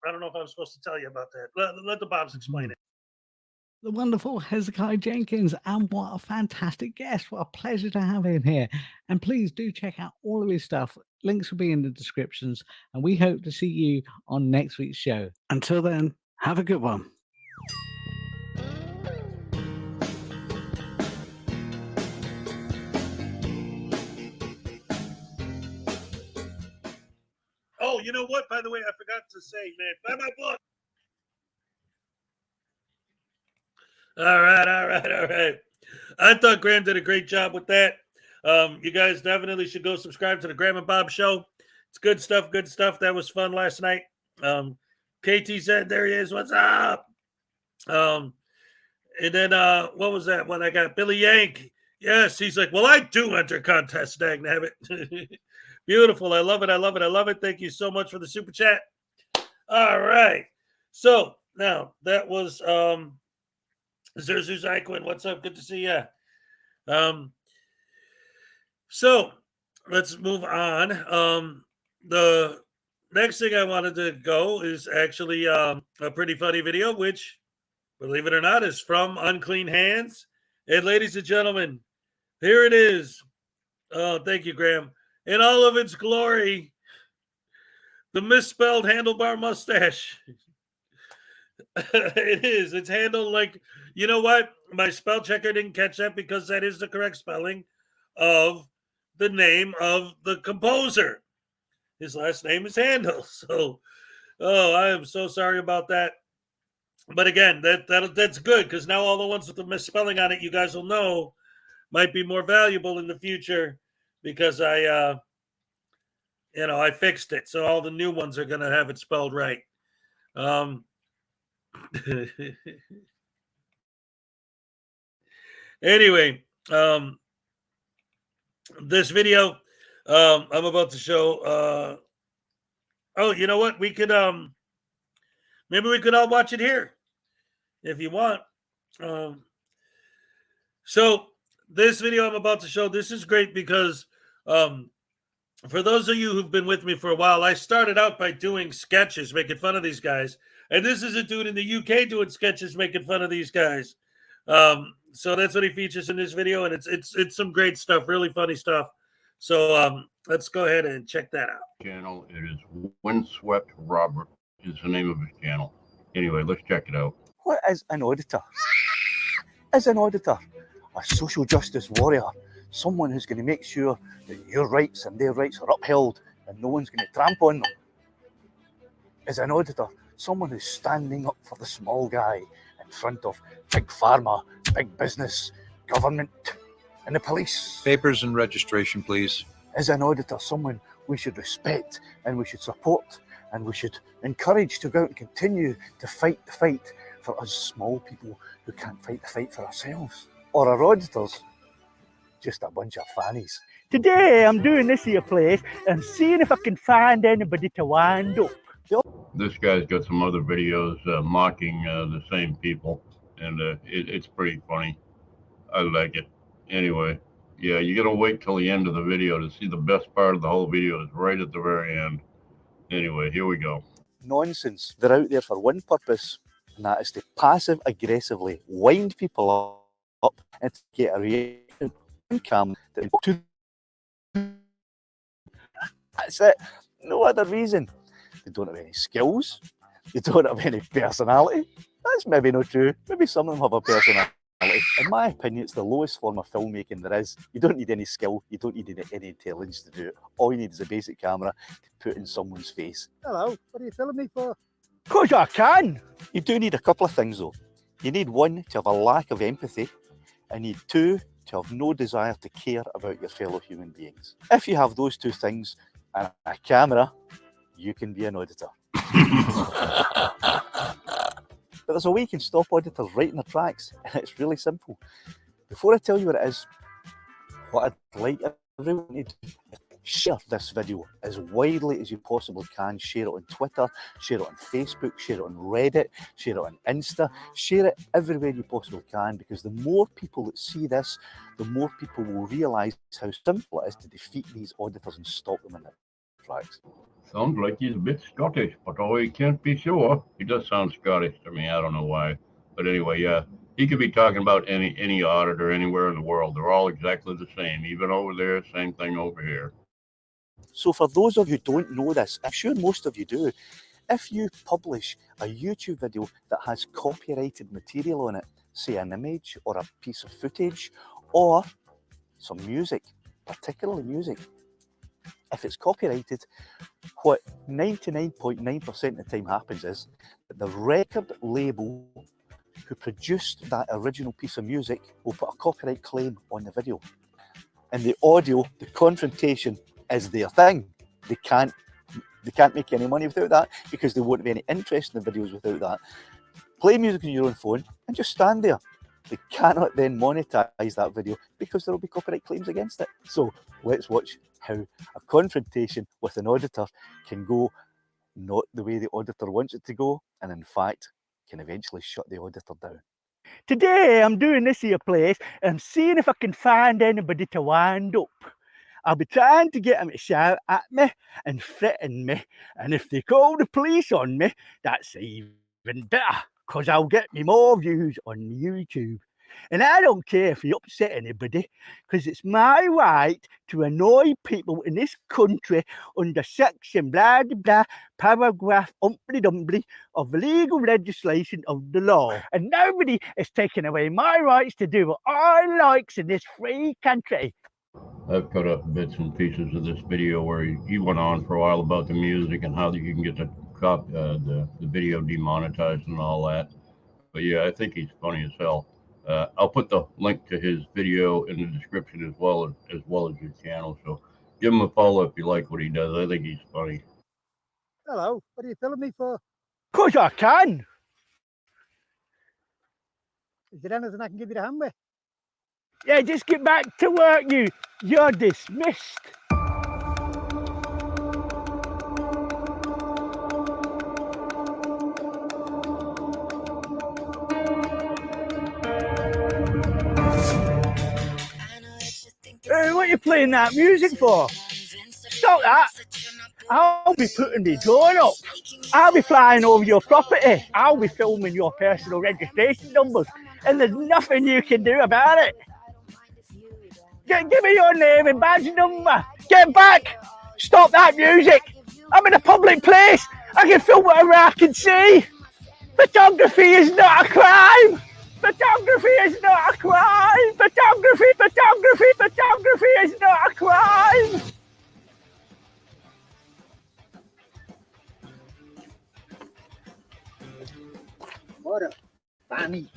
I don't know if I'm supposed to tell you about that. Let the Bobs explain it. The wonderful Hezekiah Jenkins, and what a fantastic guest. What a pleasure to have him here. And please do check out all of his stuff. Links will be in the descriptions, and we hope to see you on next week's show. Until then, have a good one. Oh, you know what? By the way, I forgot to say, man, buy my book. All right. I thought Graham did a great job with that. You guys definitely should go subscribe to the Graham and Bob Show. It's good stuff. That was fun last night. KT said, there he is. What's up? And then what was that one? I got Billy Yank. Yes, he's like, well, I do enter contests, dag nabbit. Beautiful. I love it. Thank you so much for the super chat. All right. So now that was Zerzu Zyquin. What's up? Good to see you. So let's move on. The next thing I wanted to go is actually a pretty funny video, which, believe it or not, is from Unclean Hands. And ladies and gentlemen, here it is. Oh, thank you, Graham. In all of its glory, the misspelled handlebar mustache. It is. It's handled like, you know what? My spell checker didn't catch that because that is the correct spelling of the name of the composer. His last name is Handel. So, I am so sorry about that. But again, that's good because now all the ones with the misspelling on it, you guys will know, might be more valuable in the future because I fixed it. So all the new ones are going to have it spelled right. Anyway, this video I'm about to show. Oh, you know what? We could maybe we could all watch it here if you want. So this video I'm about to show, this is great because for those of you who've been with me for a while, I started out by doing sketches, making fun of these guys. And this is a dude in the UK doing sketches, making fun of these guys. So that's what he features in this video. And it's some great stuff, really funny stuff. So let's go ahead and check that out. Channel. It is Windswept Robert is the name of his channel. Anyway, let's check it out. What is an auditor? Is an auditor a social justice warrior? Someone who's going to make sure that your rights and their rights are upheld and no one's going to trample on them? Is an auditor someone who's standing up for the small guy in front of big pharma, big business, government, and the police? Papers and registration, please. Is an auditor someone we should respect and we should support and we should encourage to go out and continue to fight the fight for us small people who can't fight the fight for ourselves? Or are auditors just a bunch of fannies? Today I'm doing this here place and seeing if I can find anybody to wind up. This guy's got some other videos mocking the same people, and it's pretty funny. I like it. Anyway, yeah, you gotta wait till the end of the video to see the best part of the whole video is right at the very end. Anyway, here we go. Nonsense. They're out there for one purpose, and that is to passive aggressively wind people up and to get a reaction cam. That's it. No other reason. They don't have any skills. They don't have any personality. That's maybe not true. Maybe some of them have a personality. In my opinion, it's the lowest form of filmmaking there is. You don't need any skill. You don't need any intelligence to do it. All you need is a basic camera to put in someone's face. Hello, what are you filming me for? Because I can. You do need a couple of things though. You need one, to have a lack of empathy, and you need two, to have no desire to care about your fellow human beings. If you have those two things, and a camera, you can be an auditor. But there's a way you can stop auditors right in their tracks, and it's really simple. Before I tell you what it is, what I'd like everyone to do is share this video as widely as you possibly can. Share it on Twitter, share it on Facebook, share it on Reddit, share it on Insta, share it everywhere you possibly can, because the more people that see this, the more people will realise how simple it is to defeat these auditors and stop them in their tracks. Sounds like he's a bit Scottish, but I can't be sure. He does sound Scottish to me. I don't know why. But anyway, yeah, he could be talking about any auditor anywhere in the world. They're all exactly the same. Even over there, same thing over here. So for those of you who don't know this, I'm sure most of you do, if you publish a YouTube video that has copyrighted material on it, say an image or a piece of footage or some music, particularly music, if it's copyrighted, what 99.9% of the time happens is that the record label who produced that original piece of music will put a copyright claim on the video. And the audio, the confrontation is their thing. They can't make any money without that, because there won't be any interest in the videos without that. Play music on your own phone and just stand there. They cannot then monetize that video because there will be copyright claims against it. So let's watch how a confrontation with an auditor can go not the way the auditor wants it to go, and in fact can eventually shut the auditor down. Today I'm doing this here place and I'm seeing if I can find anybody to wind up. I'll be trying to get them to shout at me and threaten me, and if they call the police on me, that's even better, because I'll get me more views on YouTube. And I don't care if you upset anybody, because it's my right to annoy people in this country under section blah blah blah, paragraph umpty dumpty of the legal legislation of the law. And nobody is taking away my rights to do what I likes in this free country. I've cut up bits and pieces of this video where he went on for a while about the music and how you can get the video demonetized and all that. But yeah, I think he's funny as hell. I'll put the link to his video in the description as well as your channel. So give him a follow if you like what he does. I think he's funny. Hello, what are you filming me for? Because I can. Is there anything I can give you a hand with? Yeah, just get back to work, you're dismissed. What are you playing that music for? Stop that! I'll be putting the door up. I'll be flying over your property. I'll be filming your personal registration numbers, and there's nothing you can do about it. Give me your name and badge number. Get back! Stop that music! I'm in a public place. I can film whatever I can see. Photography is not a crime. Photography is not a crime. Photography is not a crime. What a funny.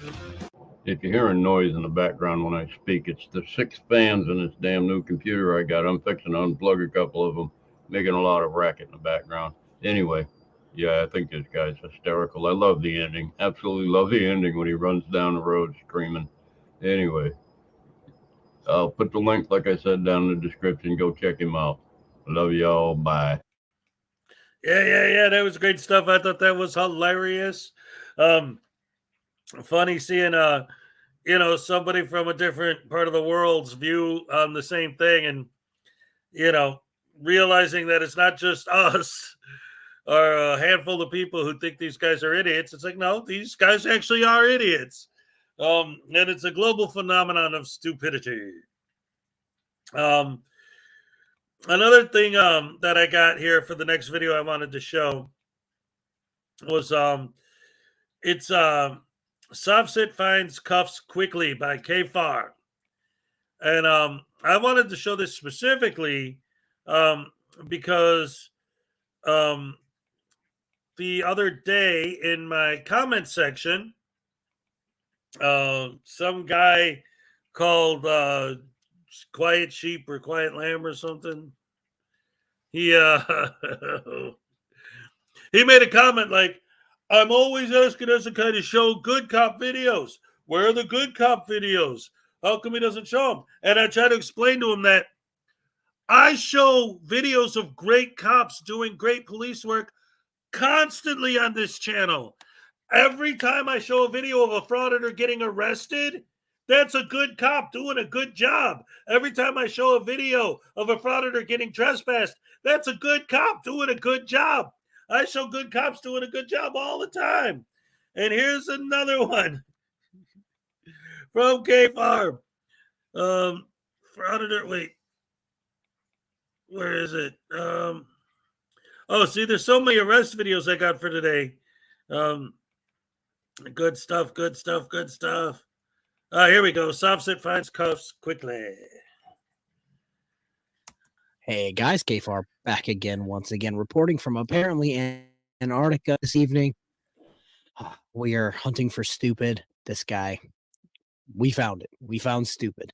If you're hearing noise in the background when I speak, it's the 6 fans in this damn new computer I got. I'm fixing to unplug a couple of them, making a lot of racket in the background. Anyway, yeah, I think this guy's hysterical. I love the ending. Absolutely love the ending when he runs down the road screaming. Anyway, I'll put the link, like I said, down in the description. Go check him out. Love y'all. Bye. Yeah. That was great stuff. I thought that was hilarious. Funny seeing somebody from a different part of the world's view on the same thing, and realizing that it's not just us or a handful of people who think these guys are idiots. It's like, no, these guys actually are idiots. And it's a global phenomenon of stupidity. Another thing that I got here for the next video I wanted to show was it's Sofsit Finds Cuffs Quickly by K-Far. And I wanted to show this specifically because the other day in my comment section, some guy called Quiet Sheep or Quiet Lamb or something he he made a comment like, I'm always asking Hezokuai to show good cop videos. Where are the good cop videos? How come he doesn't show them? And I try to explain to him that I show videos of great cops doing great police work constantly on this channel. Every time I show a video of a frauditor getting arrested, that's a good cop doing a good job. Every time I show a video of a frauditor getting trespassed, that's a good cop doing a good job. I show good cops doing a good job all the time. And here's another one from K Farm. Frauditor, wait, where is it? Oh, see, there's so many arrest videos I got for today. Good stuff, good stuff, good stuff. Here we go. Soft-sit finds cuffs quickly. Hey guys, KFAR back again, once again, reporting from apparently Antarctica this evening. We are hunting for Stupid. This guy, we found it. We found Stupid.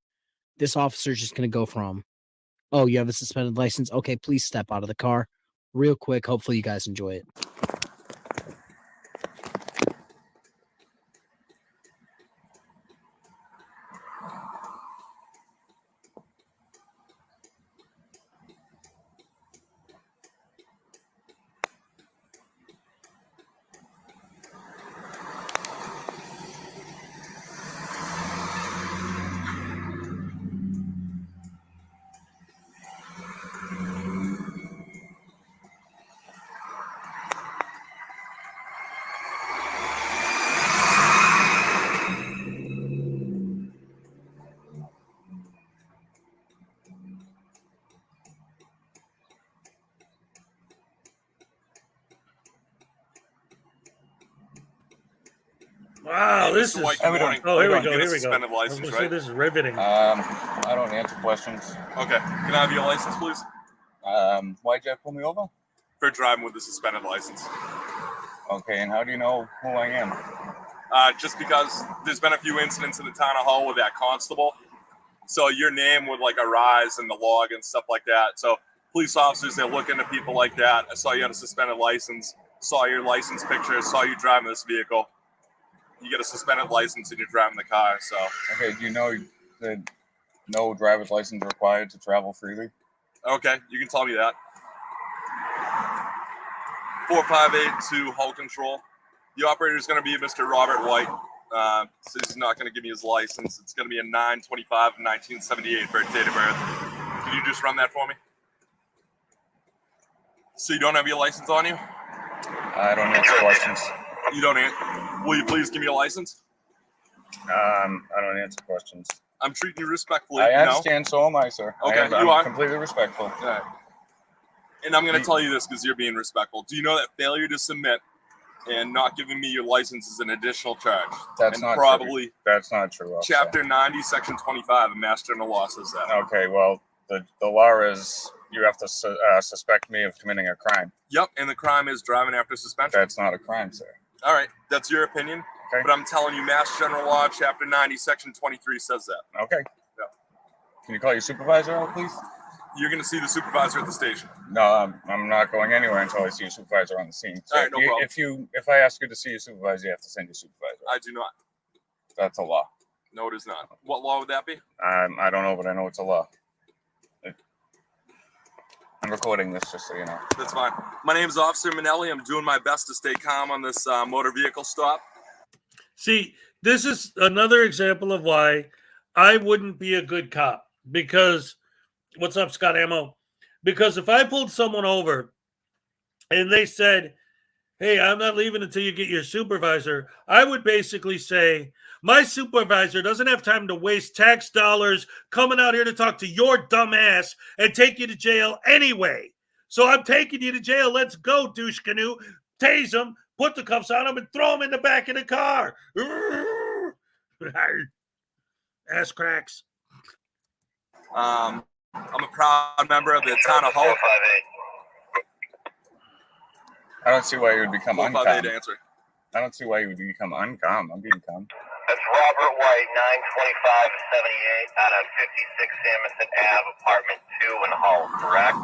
This officer's just going to go from, oh, you have a suspended license? Okay, please step out of the car real quick. Hopefully you guys enjoy it. Wow, this is. White, good morning. Oh, here we go. You get a Here we go. suspended license, right? This is riveting. I don't answer questions. Okay. Can I have your license, please? Why'd you pull me over? For driving with a suspended license. Okay, and how do you know who I am? Just because there's been a few incidents in the town of Hull with that constable. So your name would like arise in the log and stuff like that. So police officers, they look into people like that. I saw you had a suspended license, saw your license picture, saw you driving this vehicle. You get a suspended license and you're driving the car, so. Okay, do you know that no driver's license required to travel freely? Okay, you can tell me that. 4582 Hull Control. The operator is going to be Mr. Robert White. So he's not going to give me his license. It's going to be a 9/25 1978 for a date of birth. Can you just run that for me? So you don't have your license on you? I don't answer questions. You don't answer? Will you please give me a license? I don't answer questions. I'm treating you respectfully. I understand, so am I, sir. Okay, I'm completely respectful. All right. And I'm going to tell you this because you're being respectful. Do you know that failure to submit and not giving me your license is an additional charge? That's not probably true. That's not true. Also. Chapter 90, Section 25 of Master General Law says that. Okay, well, the law is you have to suspect me of committing a crime. Yep, and the crime is driving after suspension. That's not a crime, sir. All right, that's your opinion. Okay. But I'm telling you, Mass General Law, Chapter 90, Section 23 says that. Okay. Yeah. Can you call your supervisor out, please? You're going to see the supervisor at the station. No, I'm not going anywhere until I see a supervisor on the scene. So all right, no problem. If I ask you to see your supervisor, you have to send your supervisor. I do not. That's a law. No, it is not. What law would that be? I don't know, but I know it's a law. I'm recording this just so you know. That's fine. My name is Officer Manelli. I'm doing my best to stay calm on this motor vehicle stop. See, this is another example of why I wouldn't be a good cop. Because, what's up, Scott Ammo? Because if I pulled someone over and they said, hey, I'm not leaving until you get your supervisor, I would basically say, my supervisor doesn't have time to waste tax dollars coming out here to talk to your dumb ass and take you to jail anyway. So I'm taking you to jail. Let's go, douche canoe. Tase him, put the cuffs on him, and throw him in the back of the car. Ass cracks. I'm a proud member of the town of Hull. I don't see why you would become uncalm. I don't see why you would become uncalm. I'm being calm. That's Robert White, 925-78 out of 56 Samuelson Ave, apartment 2 in Hull, correct?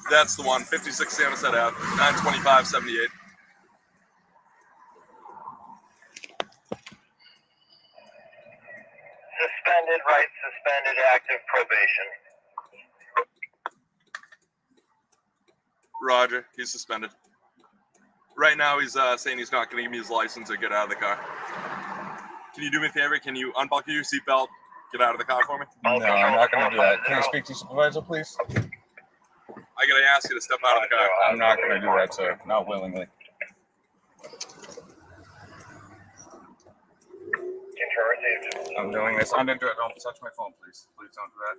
That's the one. 56 Samoset Ave, 92578. Suspended rights, suspended active probation. Roger, he's suspended. Right now, he's saying he's not going to give me his license or get out of the car. Can you do me a favor? Can you unbuckle your seatbelt, get out of the car for me? No, I'm not going to do that. Can I speak to your supervisor, please? I got to ask you to step out of the car. I'm not going to do that, sir. Not willingly. I'm doing this. Don't touch my phone, please. Please don't do that.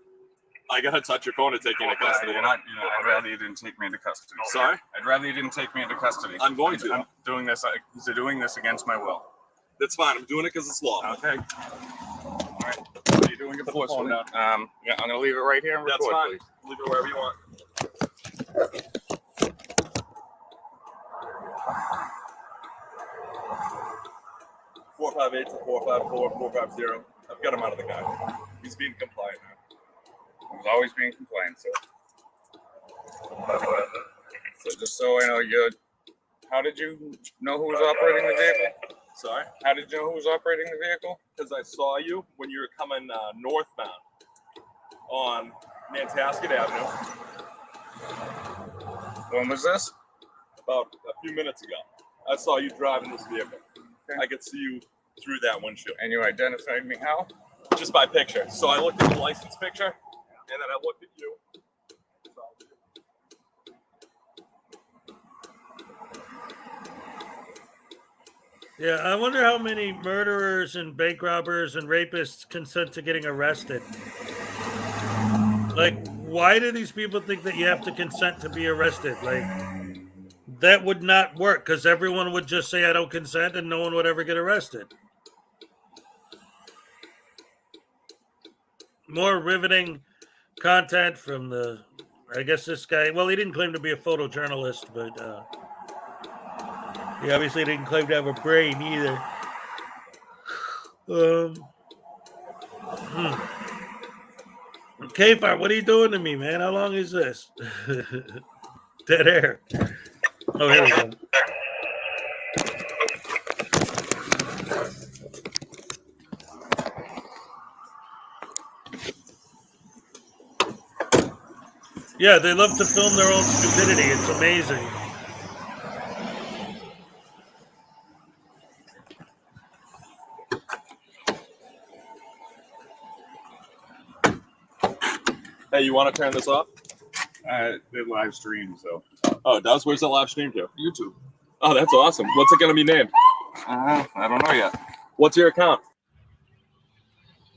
I gotta touch your phone to take you into custody. I'd rather you didn't take me into custody. Sorry? I'd rather you didn't take me into custody. I'm going to. I'm doing this. You're doing this against my will. That's fine. I'm doing it because it's law. Okay. All right. What are you doing it forcefully? Yeah, I'm gonna leave it right here and record. That's fine. Please. Leave it wherever you want. Four 5 8 to 454 450. I've got him out of the car. He's being compliant now. He's always being compliant, sir. So just so I know, how did you know who was operating the vehicle? Sorry? How did you know who was operating the vehicle? Because I saw you when you were coming northbound on Nantasket Avenue. When was this? About a few minutes ago. I saw you driving this vehicle. Okay. I could see you through that windshield. And you identified me how? Just by picture. So I looked at the license picture, and then I looked at you. Yeah, I wonder how many murderers and bank robbers and rapists consent to getting arrested. Like, why do these people think that you have to consent to be arrested? Like, that would not work because everyone would just say, I don't consent, and no one would ever get arrested. More riveting content from I guess this guy, well, he didn't claim to be a photojournalist, but he obviously didn't claim to have a brain either. K-Far, what are you doing to me, man? How long is this? Dead air. Oh, here we go. Yeah, they love to film their own stupidity. It's amazing. Hey, you want to turn this off? It live streams, so. Oh, it does? Where's the live stream to? YouTube. Oh, that's awesome. What's it going to be named? I don't know yet. What's your account?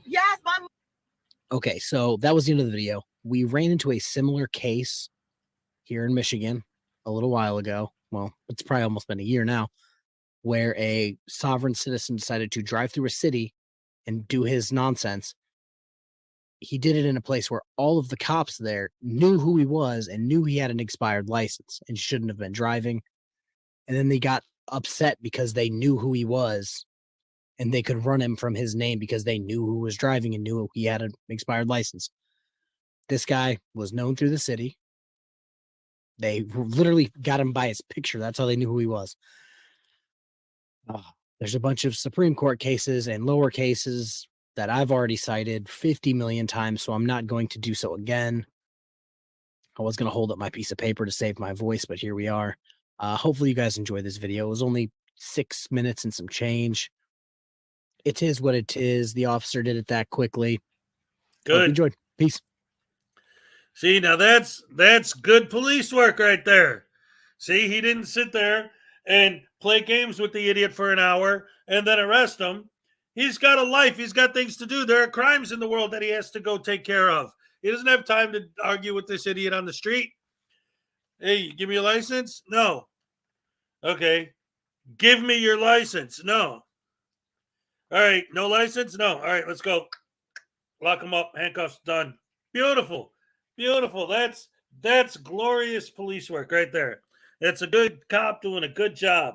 Yes, Mom. Okay, so that was the end of the video. We ran into a similar case here in Michigan a little while ago. Well, it's probably almost been a year now, where a sovereign citizen decided to drive through a city and do his nonsense. He did it in a place where all of the cops there knew who he was and knew he had an expired license and shouldn't have been driving. And then they got upset because they knew who he was and they could run him from his name because they knew who was driving and knew he had an expired license. This guy was known through the city. They literally got him by his picture. That's how they knew who he was. There's a bunch of Supreme Court cases and lower cases that I've already cited 50 million times, so I'm not going to do so again. I was going to hold up my piece of paper to save my voice, but here we are. Hopefully you guys enjoyed this video. It was only 6 minutes and some change. It is what it is. The officer did it that quickly. Good. Hope you enjoyed. Peace. See, now that's good police work right there. See, he didn't sit there and play games with the idiot for an hour and then arrest him. He's got a life. He's got things to do. There are crimes in the world that he has to go take care of. He doesn't have time to argue with this idiot on the street. Hey, give me your license? No. Okay. Give me your license. No. All right. No license? No. All right. Let's go. Lock him up. Handcuffs done. Beautiful. Beautiful. That's glorious police work right there. That's a good cop doing a good job.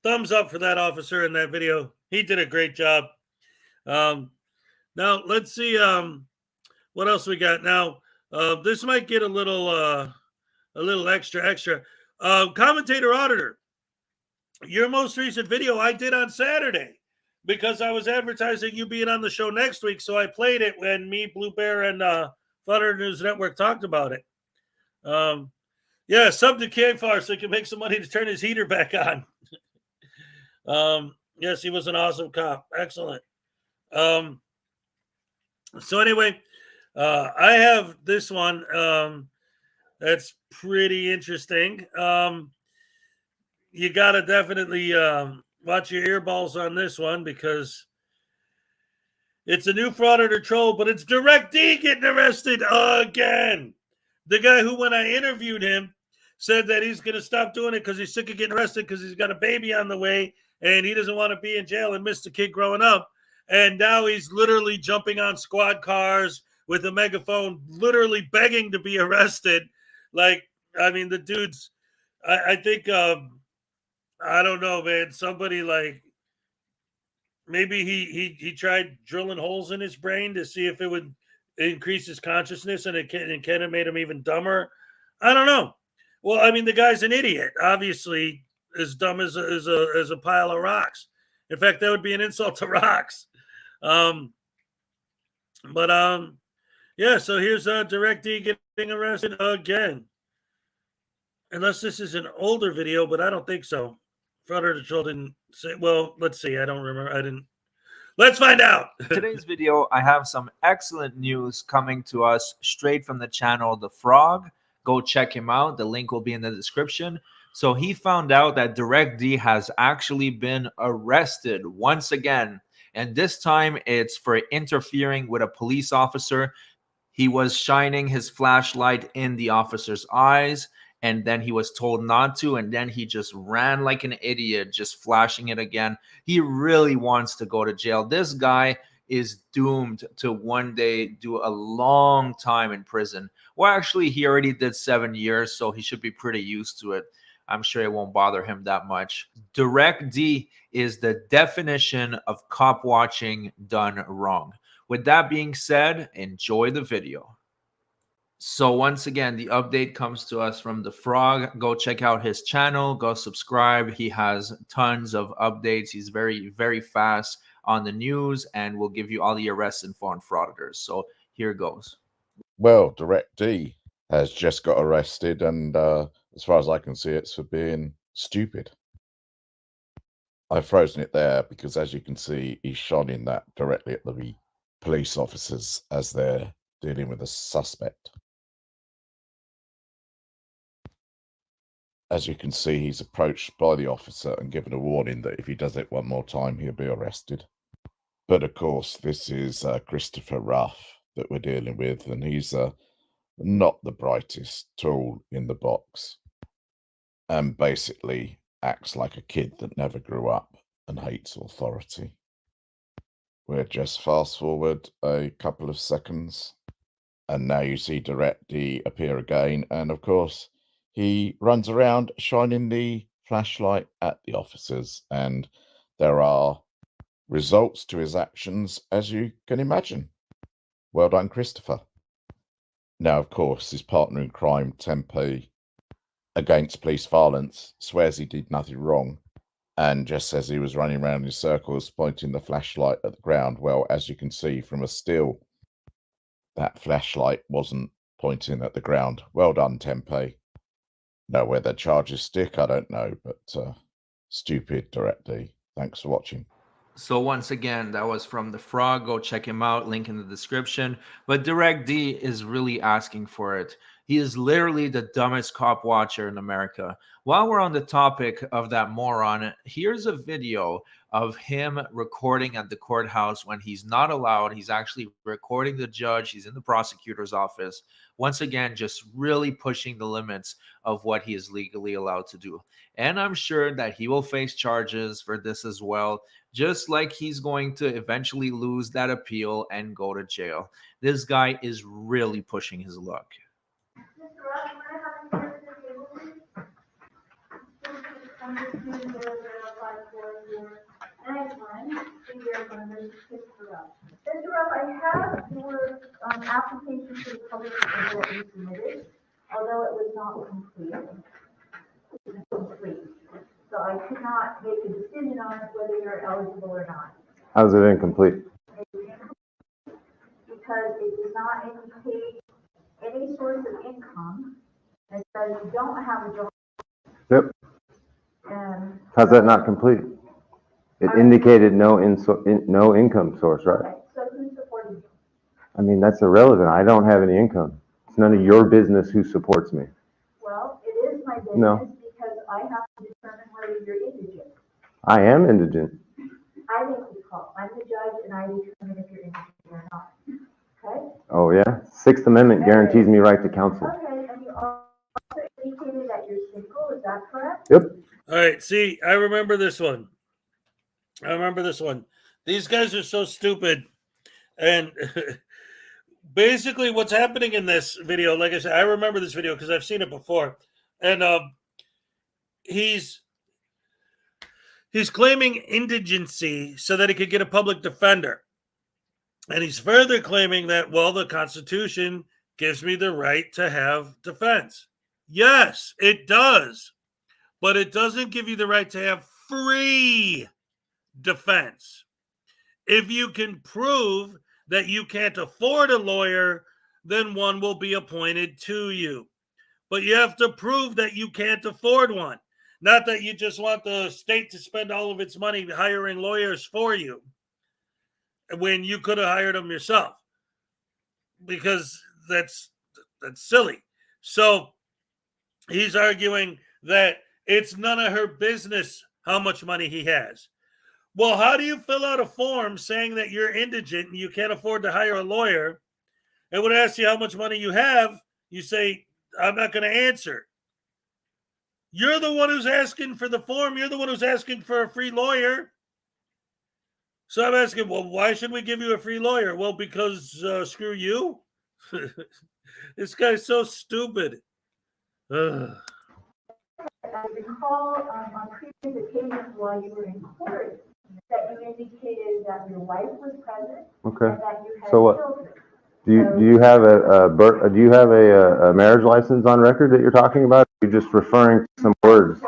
Thumbs up for that officer in that video. He did a great job. Now let's see what else we got. Now, This might get a little extra. Commentator Auditor, your most recent video I did on Saturday because I was advertising you being on the show next week, so I played it when me, Blue Bear, and Flutter News Network talked about it. Yeah, sub to Kfar so he can make some money to turn his heater back on. Yes, he was an awesome cop. Excellent. So anyway, I have this one that's pretty interesting. You got to definitely watch your earballs on this one because it's a new Frauditor troll, but it's Direct D getting arrested again. The guy who, when I interviewed him, said that he's going to stop doing it because he's sick of getting arrested because he's got a baby on the way and he doesn't want to be in jail and miss the kid growing up. And now he's literally jumping on squad cars with a megaphone, literally begging to be arrested. Like, I mean, the dude's, I think, I don't know, man. Somebody like, maybe he tried drilling holes in his brain to see if it would increase his consciousness and it kind of made him even dumber. I don't know. Well, I mean, the guy's an idiot. Obviously, as dumb as a pile of rocks. In fact, that would be an insult to rocks. Yeah. So here's Direct D getting arrested again. Unless this is an older video, but I don't think so. Frauditor troll didn't say. Well, let's see. I don't remember. I didn't. Let's find out. Today's video, I have some excellent news coming to us straight from the channel The Frog. Go check him out. The link will be in the description. So he found out that Direct D has actually been arrested once again. And this time it's for interfering with a police officer. He was shining his flashlight in the officer's eyes, and then he was told not to, and then he just ran like an idiot, just flashing it again. He really wants to go to jail. This guy is doomed to one day do a long time in prison. Well, actually, he already did 7 years, so he should be pretty used to it. I'm sure it won't bother him that much. Direct D is the definition of cop watching done wrong. With that being said, enjoy the video. So once again, the update comes to us from The Frog. Go check out his channel. Go subscribe. He has tons of updates. He's very, very fast on the news and will give you all the arrest info on frauditors. So here goes. Well, Direct D has just got arrested, and as far as I can see, it's for being stupid. I've frozen it there because, as you can see, he's shining that directly at the police officers as they're dealing with a suspect. As you can see, he's approached by the officer and given a warning that if he does it one more time, he'll be arrested. But of course, this is Christopher Ruff that we're dealing with, and he's not the brightest tool in the box, and basically acts like a kid that never grew up and hates authority. We'll just fast forward a couple of seconds, and now you see Direct D appear again, and of course he runs around shining the flashlight at the officers, and there are results to his actions, as you can imagine. Well done, Christopher. Now, of course, his partner in crime, Tempe, against police violence, swears he did nothing wrong and just says he was running around in circles pointing the flashlight at the ground. Well, as you can see from a still, that flashlight wasn't pointing at the ground. Well done, Tempe. Now, where the charges stick, I don't know, but stupid, Direct D. Thanks for watching. So once again, that was from The Frog. Go check him out. Link in the description. But Direct D is really asking for it. He is literally the dumbest cop watcher in America. While we're on the topic of that moron, here's a video of him recording at the courthouse when he's not allowed. He's actually recording the judge. He's in the prosecutor's office. Once again, just really pushing the limits of what he is legally allowed to do. And I'm sure that he will face charges for this as well, just like he's going to eventually lose that appeal and go to jail. This guy is really pushing his luck. Mr. Ruff, I have your application for the public approval that you submitted, although it was not complete. It was complete. So I could not make a decision on whether you're eligible or not. How's it incomplete? Because it does not indicate any source of income. It says you don't have a job. Yep. How's that not complete? It indicated no income source, right? Okay, so who supported you? I mean, that's irrelevant. I don't have any income. It's none of your business who supports me. Well, it is my business because I have to determine whether you're indigent. I am indigent. I make the call. I'm the judge and I determine if you're indigent or not. Okay? Oh, yeah? Sixth Amendment guarantees me right to counsel. Okay, and you also indicated that you're single, is that correct? Yep. All right, see, I remember this one. These guys are so stupid. And basically what's happening in this video, like I said, I remember this video because I've seen it before. And he's claiming indigency so that he could get a public defender. And he's further claiming that, well, the Constitution gives me the right to have defense. Yes, it does. But it doesn't give you the right to have free defense. If you can prove that you can't afford a lawyer, then one will be appointed to you. But you have to prove that you can't afford one. Not that you just want the state to spend all of its money hiring lawyers for you when you could have hired them yourself. Because that's silly. So he's arguing that it's none of her business how much money he has. Well, how do you fill out a form saying that you're indigent and you can't afford to hire a lawyer? And when it asks you how much money you have, you say, I'm not going to answer. You're the one who's asking for the form. You're the one who's asking for a free lawyer. So I'm asking, well, why should we give you a free lawyer? Well, because screw you. This guy's so stupid. Ugh. I recall on previous occasions while you were in court that you indicated that your wife was present Okay. and that you had So what? children. Do you have a marriage license on record that you're talking about? You're just referring to some words.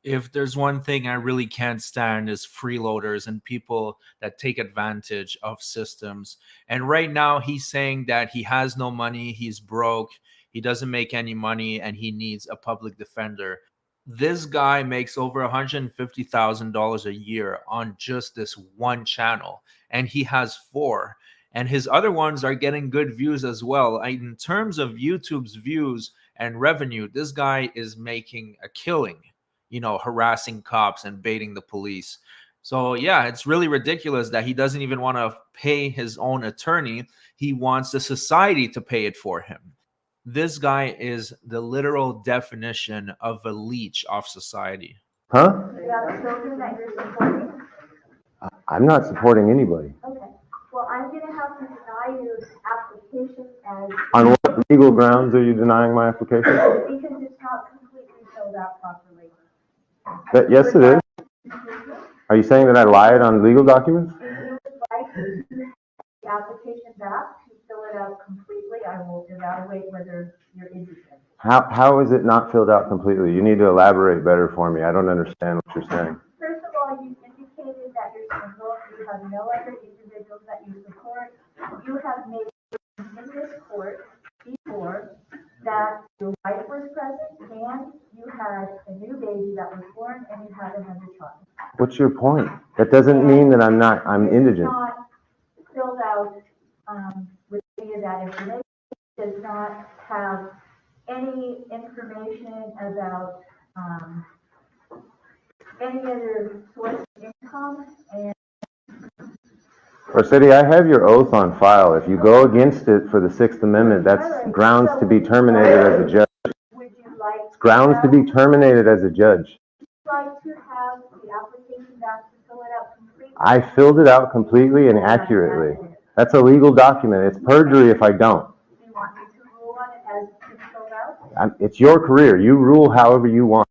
If there's one thing I really can't stand is freeloaders and people that take advantage of systems. And right now he's saying that he has no money, he's broke, he doesn't make any money, and he needs a public defender. This guy makes over $150,000 a year on just this one channel, and he has 4. And his other ones are getting good views as well. In terms of YouTube's views and revenue, this guy is making a killing, harassing cops and baiting the police. So yeah, it's really ridiculous that he doesn't even want to pay his own attorney. He wants the society to pay it for him. This guy is the literal definition of a leech of society. Huh? You have children that you're supporting? I'm not supporting anybody. Okay. Well, I'm going to have to deny your application as... On what legal grounds are you denying my application? Because it's not completely filled out properly. Yes, it is. Are you saying that I lied on legal documents? If you would like the application back to fill it out completely, I will evaluate whether you're indigent. How is it not filled out completely? You need to elaborate better for me. I don't understand what you're saying. First of all, you indicated that you're single. You have no other individuals that you support. You have made in this court before that your wife was present and you had a new baby that was born and you had another child. What's your point? That doesn't mean that I'm indigent. It's not filled out with any of that information. It does not have any information about any other source of income. And Rossetti, I have your oath on file. If you go against it for the Sixth Amendment, that's grounds to be terminated as a judge. would you like It's grounds to be terminated as a judge. like to have the application back to fill it out completely? I filled it out completely and accurately. That's a legal document. It's perjury if I don't. Do you want me to rule on it as it's filled out? It's your career. You rule however you want.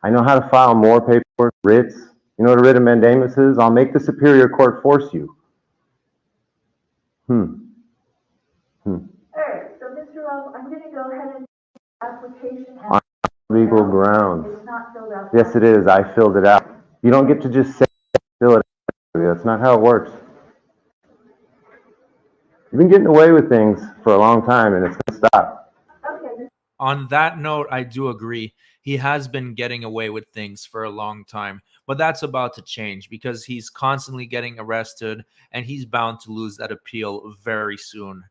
I know how to file more paperwork, writs. You know what a writ of mandamus is? I'll make the superior court force you. All right, so Mr. Ralph, I'm going to go ahead and application On legal grounds. It's not filled out. Yes, it is. I filled it out. You don't get to just say fill it out. That's not how it works. You've been getting away with things for a long time, and it's going to stop. Okay. On that note, I do agree. He has been getting away with things for a long time, but that's about to change because he's constantly getting arrested and he's bound to lose that appeal very soon.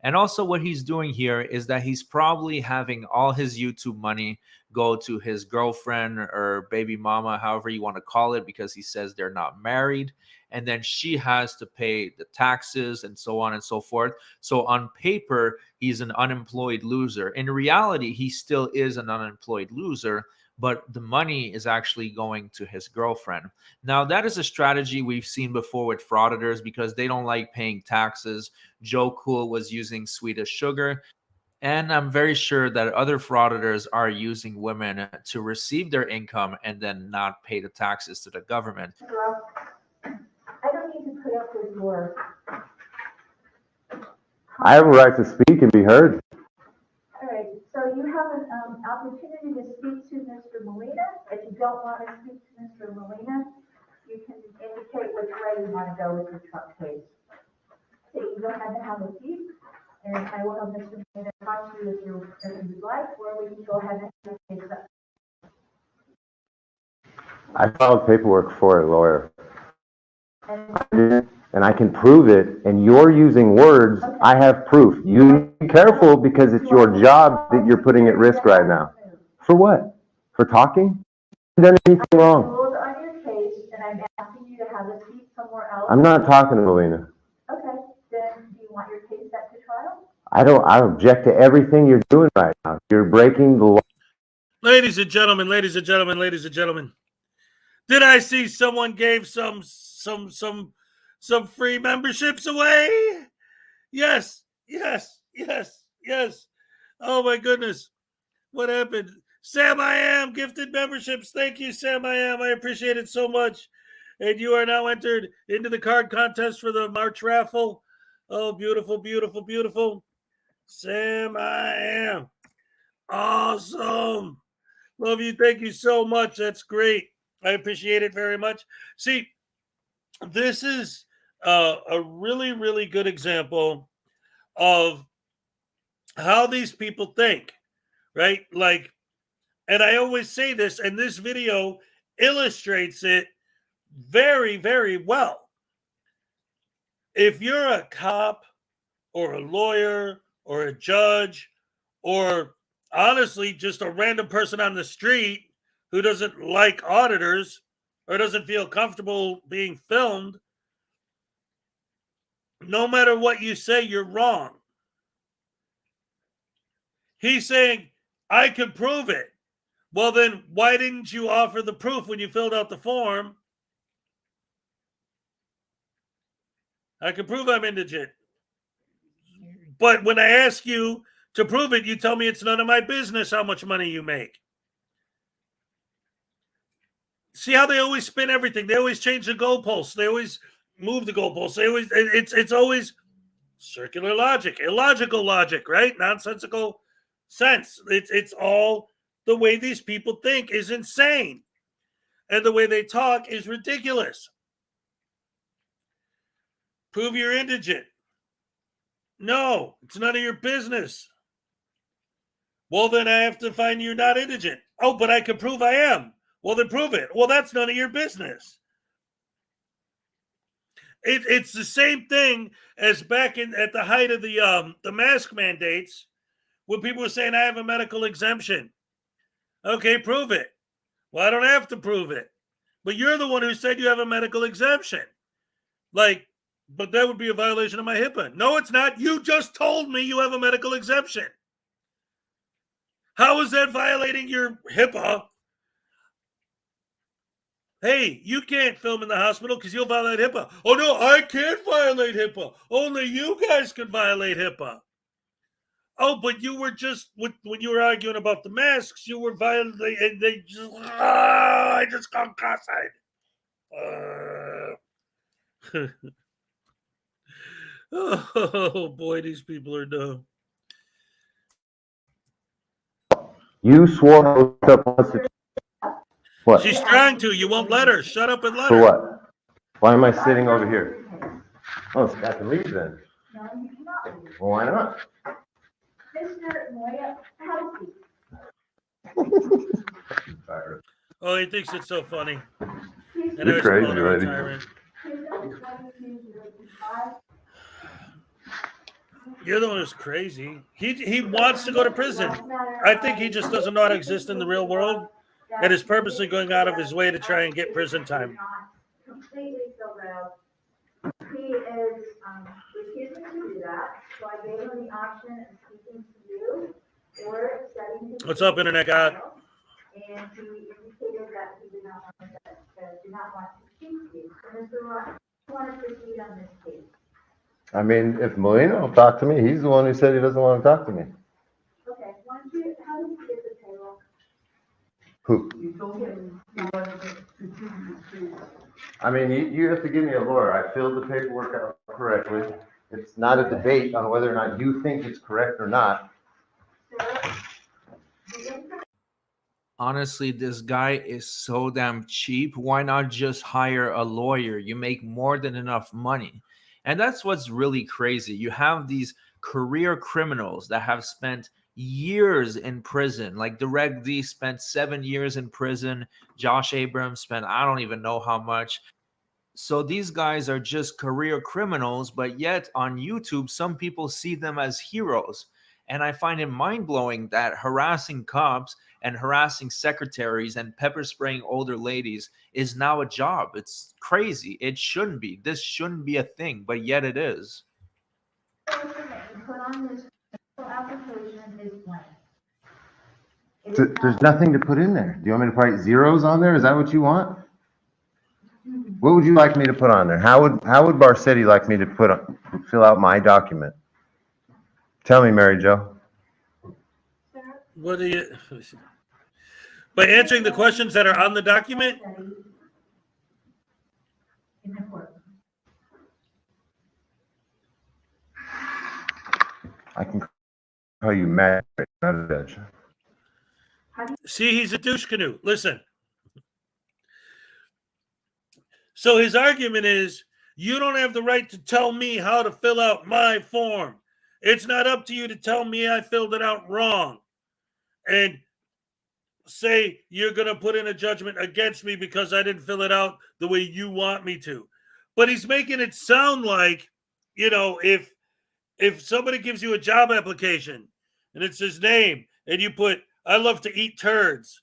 And also, what he's doing here is that he's probably having all his YouTube money go to his girlfriend or baby mama, however you want to call it, because he says they're not married. And then she has to pay the taxes and so on and so forth. So on paper, he's an unemployed loser. In reality, he still is an unemployed loser, but the money is actually going to his girlfriend. Now, that is a strategy we've seen before with frauditors because they don't like paying taxes. Joe Cool was using Swedish sugar. And I'm very sure that other frauditors are using women to receive their income and then not pay the taxes to the government. I don't need to put up with your. I have a right to speak and be heard. All right, so you have an opportunity to speak to Mr. Molina. If you don't want to speak to Mr. Molina, you can indicate which way you want to go with your truck case. So you go ahead and have a seat, and I will have Mr. Molina talk to you if you'd like, or we can go ahead and have a case up. I filed paperwork for a lawyer. And I can prove it, and you're using words, I have proof. You be careful because it's your job that you're putting at risk right now. For what? For talking? I haven't done anything wrong. Rules on your case, and I'm asking you to have a seat somewhere else. I'm not talking to Melina. Okay, then do you want your case set to trial? I object to everything you're doing right now. You're breaking the law. Ladies and gentlemen, ladies and gentlemen, ladies and gentlemen. Did I see someone gave some free memberships away? Yes. Oh my goodness. What happened? Sam I Am gifted memberships. Thank you, Sam I Am. I appreciate it so much. And you are now entered into the card contest for the March raffle. Oh, beautiful, beautiful, beautiful. Sam I Am. Awesome. Love you. Thank you so much. That's great. I appreciate it very much. See, this is a really, really good example of how these people think, right? Like, and I always say this, and this video illustrates it very, very well. If you're a cop or a lawyer or a judge or honestly just a random person on the street who doesn't like auditors or doesn't feel comfortable being filmed, no matter what you say, you're wrong. He's saying, I can prove it. Well, then why didn't you offer the proof when you filled out the form? I can prove I'm indigent. But when I ask you to prove it, you tell me it's none of my business how much money you make. See how they always spin everything? They always change the goalposts. They always move the goalposts. It's always circular logic, illogical logic, right? Nonsensical sense. It's all the way these people think is insane. And the way they talk is ridiculous. Prove you're indigent. No, it's none of your business. Well, then I have to find you're not indigent. Oh, but I can prove I am. Well, then prove it. Well, that's none of your business. It's the same thing as back at the height of the mask mandates when people were saying I have a medical exemption. Okay, prove it. Well, I don't have to prove it. But you're the one who said you have a medical exemption. Like, but that would be a violation of my HIPAA. No, it's not. You just told me you have a medical exemption. How is that violating your HIPAA? Hey, you can't film in the hospital because you'll violate HIPAA. Oh, no, I can't violate HIPAA. Only you guys can violate HIPAA. Oh, but you were just, when you were arguing about the masks, you were violating, and they just, I just got cross-eyed. Oh boy, these people are dumb. You swore up once to what? She's trying to. You won't let her. Shut up and let For her. what? Why am I sitting over here? Oh, so I can leave then. No, you cannot leave. Well, why not? Mr. Moya, have a seat. Oh, he thinks it's so funny. And I You're was crazy, calling her a lady. tyrant. You're the one who's crazy. He wants to go to prison. I think he just doesn't know how to exist in the real world and is purposely going out of his way to try and get prison time. Completely filled out. He is refusing to do that, so I gave him the option of speaking to you or setting his. What's up, Internet God? And he indicated that he did not want to speak to you. So Mr. Ross, I want to proceed on this case. I mean, if Molina will talk to me, he's the one who said he doesn't want to talk to me. Okay, why don't you, how did you get the payroll? Who? You told him you wanted to. I mean, you have to give me a lawyer. I filled the paperwork out correctly. It's not a debate on whether or not you think it's correct or not. Honestly, this guy is so damn cheap. Why not just hire a lawyer? You make more than enough money. And that's what's really crazy. You have these career criminals that have spent years in prison. Like Direct D spent 7 years in prison. Josh Abrams spent I don't even know how much. So these guys are just career criminals, but yet on YouTube, some people see them as heroes. And I find it mind-blowing that harassing cops and harassing secretaries and pepper spraying older ladies is now a job. It's crazy. It shouldn't be. This shouldn't be a thing, but yet it is. Put on this application is blank. There's nothing to put in there. Do you want me to write zeros on there? Is that what you want? What would you like me to put on there? How would Barsetti like me to fill out my document? Tell me, Mary Jo. What do you? By answering the questions that are on the document. I can call you Mary, not a judge. See, he's a douche canoe. Listen. So his argument is, you don't have the right to tell me how to fill out my form. It's not up to you to tell me I filled it out wrong. And say you're going to put in a judgment against me because I didn't fill it out the way you want me to. But he's making it sound like, if somebody gives you a job application and it's his name and you put, I love to eat turds,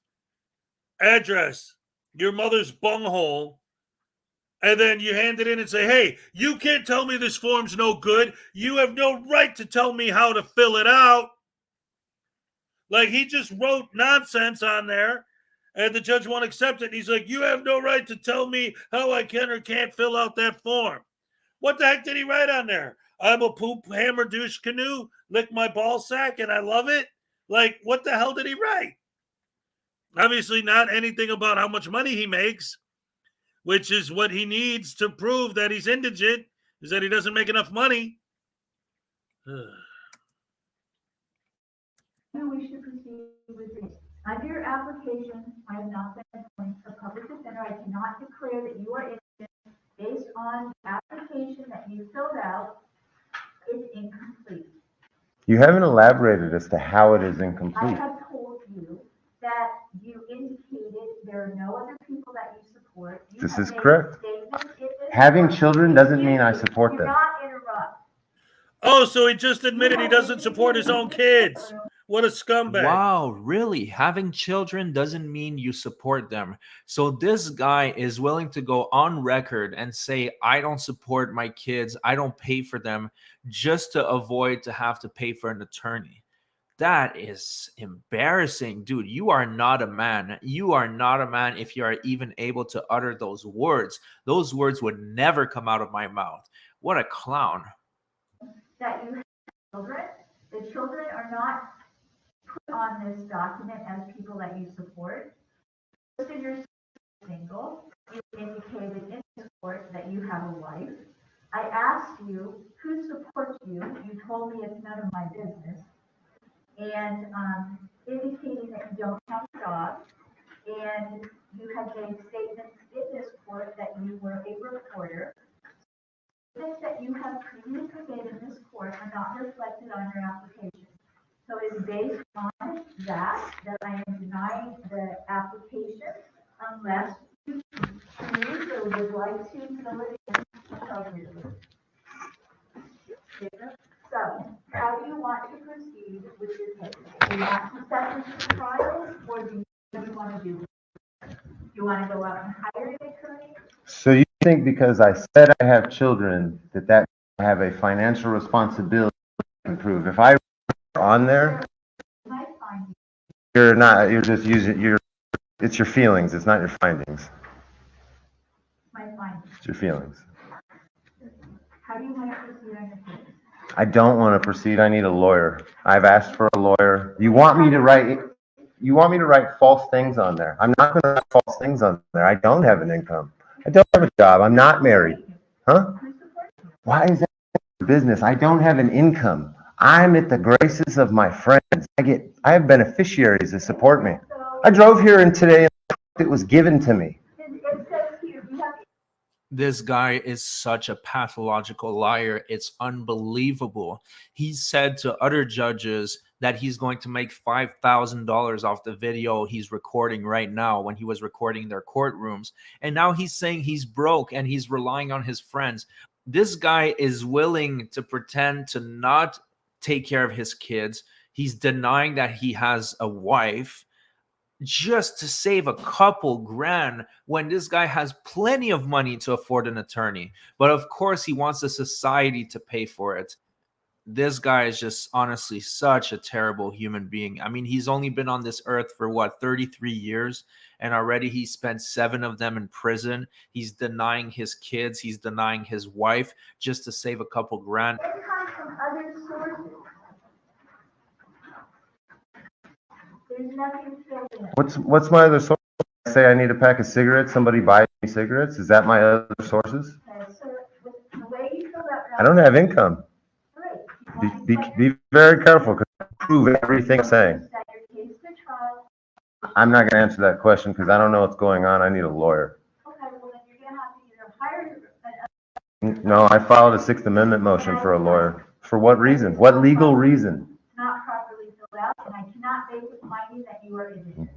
address, your mother's bunghole, and then you hand it in and say, hey, you can't tell me this form's no good. You have no right to tell me how to fill it out. Like he just wrote nonsense on there and the judge won't accept it. And he's like, you have no right to tell me how I can or can't fill out that form. What the heck did he write on there? I'm a poop hammer douche canoe, lick my ball sack, and I love it. Like, what the hell did he write? Obviously not anything about how much money he makes, which is what he needs to prove that he's indigent, is that he doesn't make enough money. We should proceed with this. Under your application, I have not been appointed a public defender. I cannot declare that you are innocent based on the application that you filled out. It's incomplete. You haven't elaborated as to how it is I incomplete. have told you that you indicated there are no other people that you support. You This have is made correct. statements in this Having form. children doesn't mean I support Do them. not interrupt. Oh, so he just admitted he doesn't support his own kids. What a scumbag. Wow, really? Having children doesn't mean you support them. So this guy is willing to go on record and say, I don't support my kids. I don't pay for them, just to avoid to have to pay for an attorney. That is embarrassing. Dude, you are not a man. You are not a man if you are even able to utter those words. Those words would never come out of my mouth. What a clown. That you have children. The children are not put on this document as people that you support. Listed you're single. You indicated in this report that you have a wife. I asked you who told me it's none of my business. And indicating that you don't have a job, and you have made statements in this court that you were a reporter. Statements that you have previously made in this court are not reflected on your application. So it is based on that I am denying the application unless you choose or would like to fill it in appropriately. So, how do you want to proceed with your case? Do you want to set this to trial, or do you want to do? Do you want to go out and hire an attorney? So you think because I said I have children that I have a financial responsibility to prove? If I on there, you're not. You're just using it's your feelings. It's not your findings. My findings. It's your feelings. How do you want to proceed on your case? I don't want to proceed. I need a lawyer. I've asked for a lawyer. You want me to write false things on there? I'm not going to write false things on there. I don't have an income. I don't have a job. I'm not married. Huh? Why is that your business? I don't have an income. I'm at the graces of my friends. I have beneficiaries that support me. I drove here and today it was given to me. This guy is such a pathological liar. It's unbelievable. He said to other judges that he's going to make $5,000 off the video he's recording right now when he was recording their courtrooms. And now he's saying he's broke and he's relying on his friends. This guy is willing to pretend to not take care of his kids. He's denying that he has a wife just to save a couple grand when this guy has plenty of money to afford an attorney. But of course, he wants the society to pay for it. This guy is just honestly such a terrible human being. I mean, he's only been on this earth for what, 33 years? And already he spent 7 of them in prison. He's denying his kids. He's denying his wife just to save a couple grand. It comes from other sources. There's nothing filled in. What's my other source? I say I need a pack of cigarettes. Somebody buys me cigarettes. Is that my other sources? Okay, so with the way you fill out I don't have income. Be very careful because I prove everything I'm saying. I'm not going to answer that question because I don't know what's going on. I need a lawyer. Okay, well then you're going to have to either hire No, I filed a Sixth Amendment motion for a lawyer. For what reason? What legal reason? not properly filled out, and I cannot make the finding that you are innocent.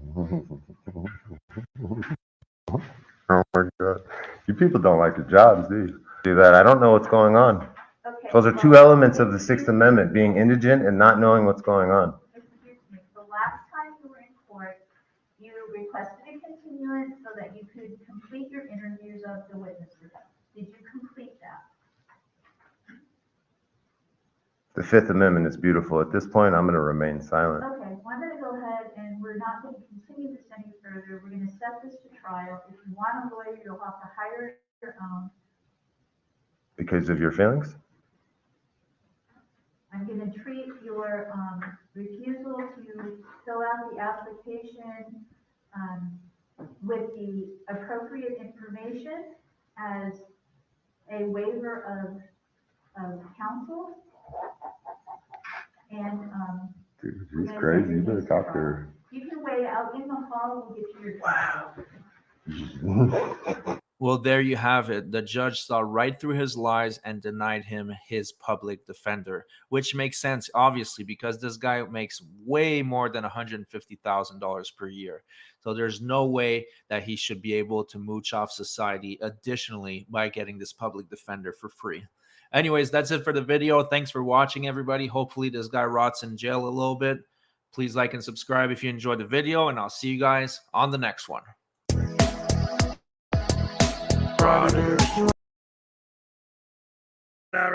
Oh my God. You people don't like your jobs, do you? Do that. I don't know what's going on. Okay. Those are 2 elements of the Sixth Amendment, being indigent and not knowing what's going on. The last time you were in court, you requested a continuance so that you could complete your interviews of the witnesses. Did you complete that? The Fifth Amendment is beautiful. At this point, I'm going to remain silent. Okay, well, I'm going to go ahead and we're not going to continue this any further. We're going to set this to trial. If you want a lawyer, you'll have to hire your own. Because of your feelings? I'm going to treat your refusal to fill out the application with the appropriate information as a waiver of counsel. And Dude, she's crazy. You better talk to her. you can wait out in the hall. We'll get to your trial. Well, there you have it. The judge saw right through his lies and denied him his public defender, which makes sense, obviously, because this guy makes way more than $150,000 per year. So there's no way that he should be able to mooch off society additionally by getting this public defender for free. Anyways, that's it for the video. Thanks for watching, everybody. Hopefully this guy rots in jail a little bit. Please like and subscribe if you enjoyed the video, and I'll see you guys on the next one. Frauditors. All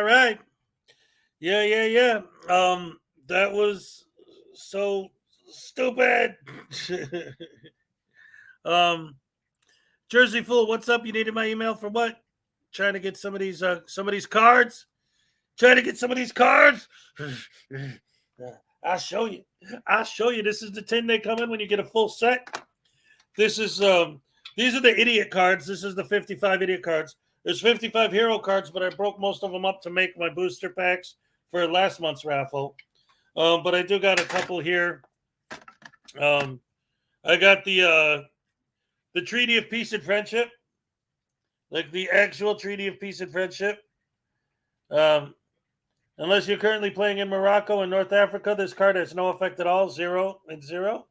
right. Yeah. That was so stupid. Jersey Fool, what's up? You needed my email for what? Trying to get some of these cards. Trying to get some of these cards. I'll show you. This is the 10 they come in when you get a full set. This is these are the idiot cards. This is the 55 idiot cards. There's 55 hero cards, but I broke most of them up to make my booster packs for last month's raffle. But I do got a couple here. I got the Treaty of Peace and Friendship, like the actual Treaty of Peace and Friendship. Unless you're currently playing in Morocco and North Africa, this card has no effect at all. 0 and 0.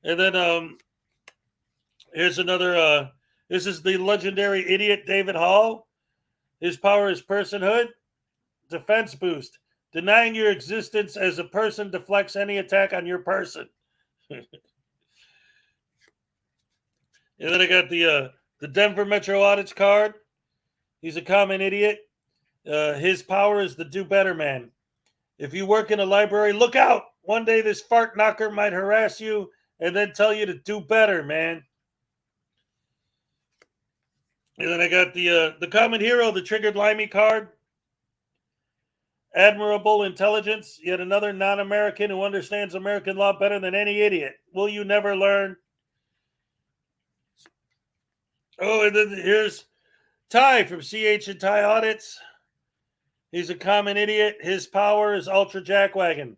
And then here's another. This is the legendary idiot David Hall. His power is personhood, defense boost. Denying your existence as a person deflects any attack on your person. And then I got the Denver Metro Audits card. He's a common idiot. His power is the do better man. If you work in a library, look out. One day this fart knocker might harass you and then tell you to do better, man. And then I got the common hero, the Triggered Limey card. Admirable intelligence, yet another non-American who understands American law better than any idiot. Will you never learn? Oh, and then here's Ty from CH and Ty Audits. He's a common idiot. His power is Ultra Jackwagon.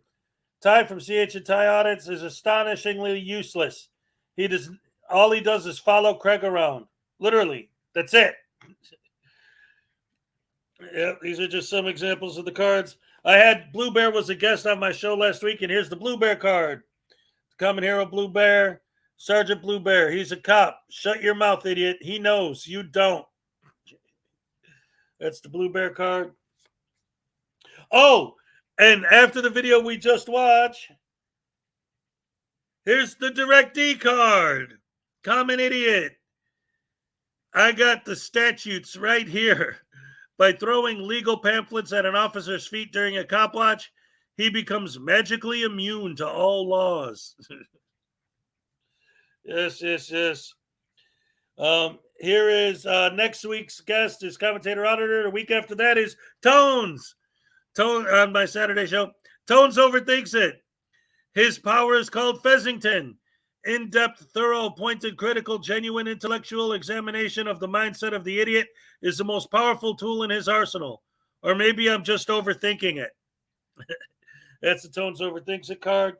Ty from CH and Ty Audits is astonishingly useless. All he does is follow Craig around. Literally. That's it. Yeah, these are just some examples of the cards. I had Blue Bear was a guest on my show last week, and here's the Blue Bear card. Common hero Blue Bear, Sergeant Blue Bear. He's a cop. Shut your mouth, idiot. He knows. You don't. That's the Blue Bear card. Oh, and after the video we just watched, here's the Direct D card. Common idiot. I got the statutes right here. By throwing legal pamphlets at an officer's feet during a cop watch, he becomes magically immune to all laws. Yes. Here is next week's guest is commentator auditor. The week after that is Tones. Tone on my Saturday show. Tones overthinks it. His power is called Fezzington. In-depth, thorough, pointed, critical, genuine intellectual examination of the mindset of the idiot is the most powerful tool in his arsenal. Or maybe I'm just overthinking it. That's the Tones Overthinks It card.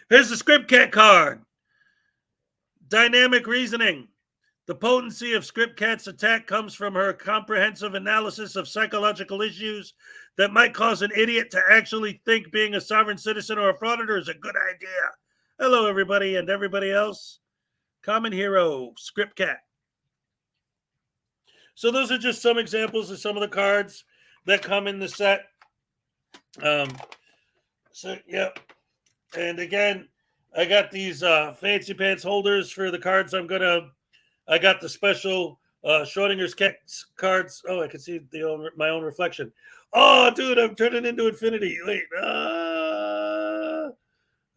Here's the Script Cat card. Dynamic reasoning. The potency of Script Cat's attack comes from her comprehensive analysis of psychological issues that might cause an idiot to actually think being a sovereign citizen or a frauditor is a good idea. Hello, everybody, and everybody else. Common hero, Script Cat. So those are just some examples of some of the cards that come in the set. Yep. And again, I got these fancy pants holders for the cards I got the special Schrodinger's cat cards. Oh, I can see my own reflection. Oh, dude, I'm turning into infinity. Wait.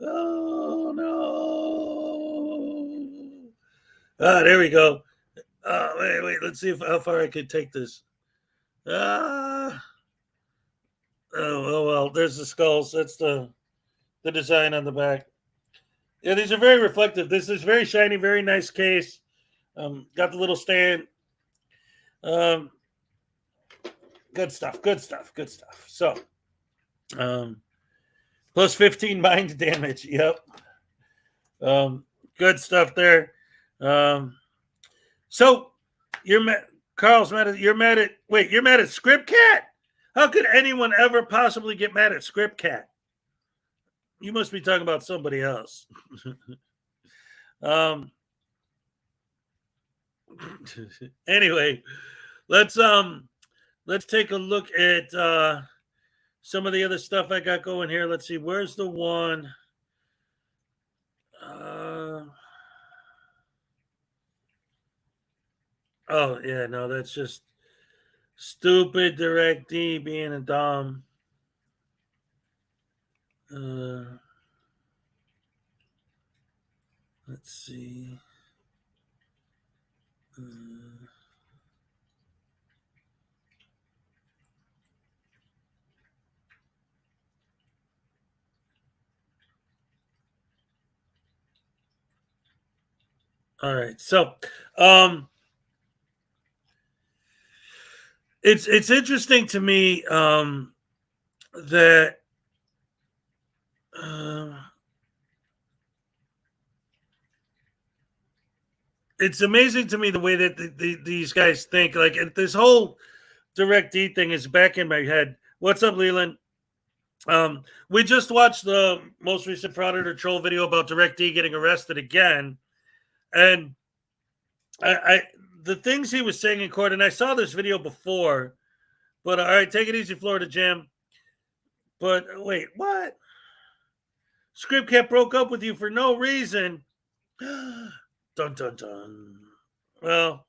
Oh, no. There we go. Wait. Let's see how far I can take this. Oh, well, there's the skulls. That's the design on the back. Yeah, these are very reflective. This is very shiny, very nice case. Got the little stand. Good stuff. So, plus 15 mind damage. Yep. Good stuff there. So you're mad at Script Cat? How could anyone ever possibly get mad at Script Cat? You must be talking about somebody else. Anyway, let's take a look at some of the other stuff I got going here. Let's see, where's the one? Oh yeah, no, that's just stupid Direct D being a dom. Let's see. All right, so it's interesting to me that it's amazing to me the way that these guys think. Like this whole DirectD thing is back in my head. What's up, Leland? We just watched the most recent Frauditor troll video about DirectD getting arrested again, and I the things he was saying in court, and I saw this video before, but all right, take it easy, Florida Jam. But wait, what? Script Cat broke up with you for no reason. Dun dun dun. Well,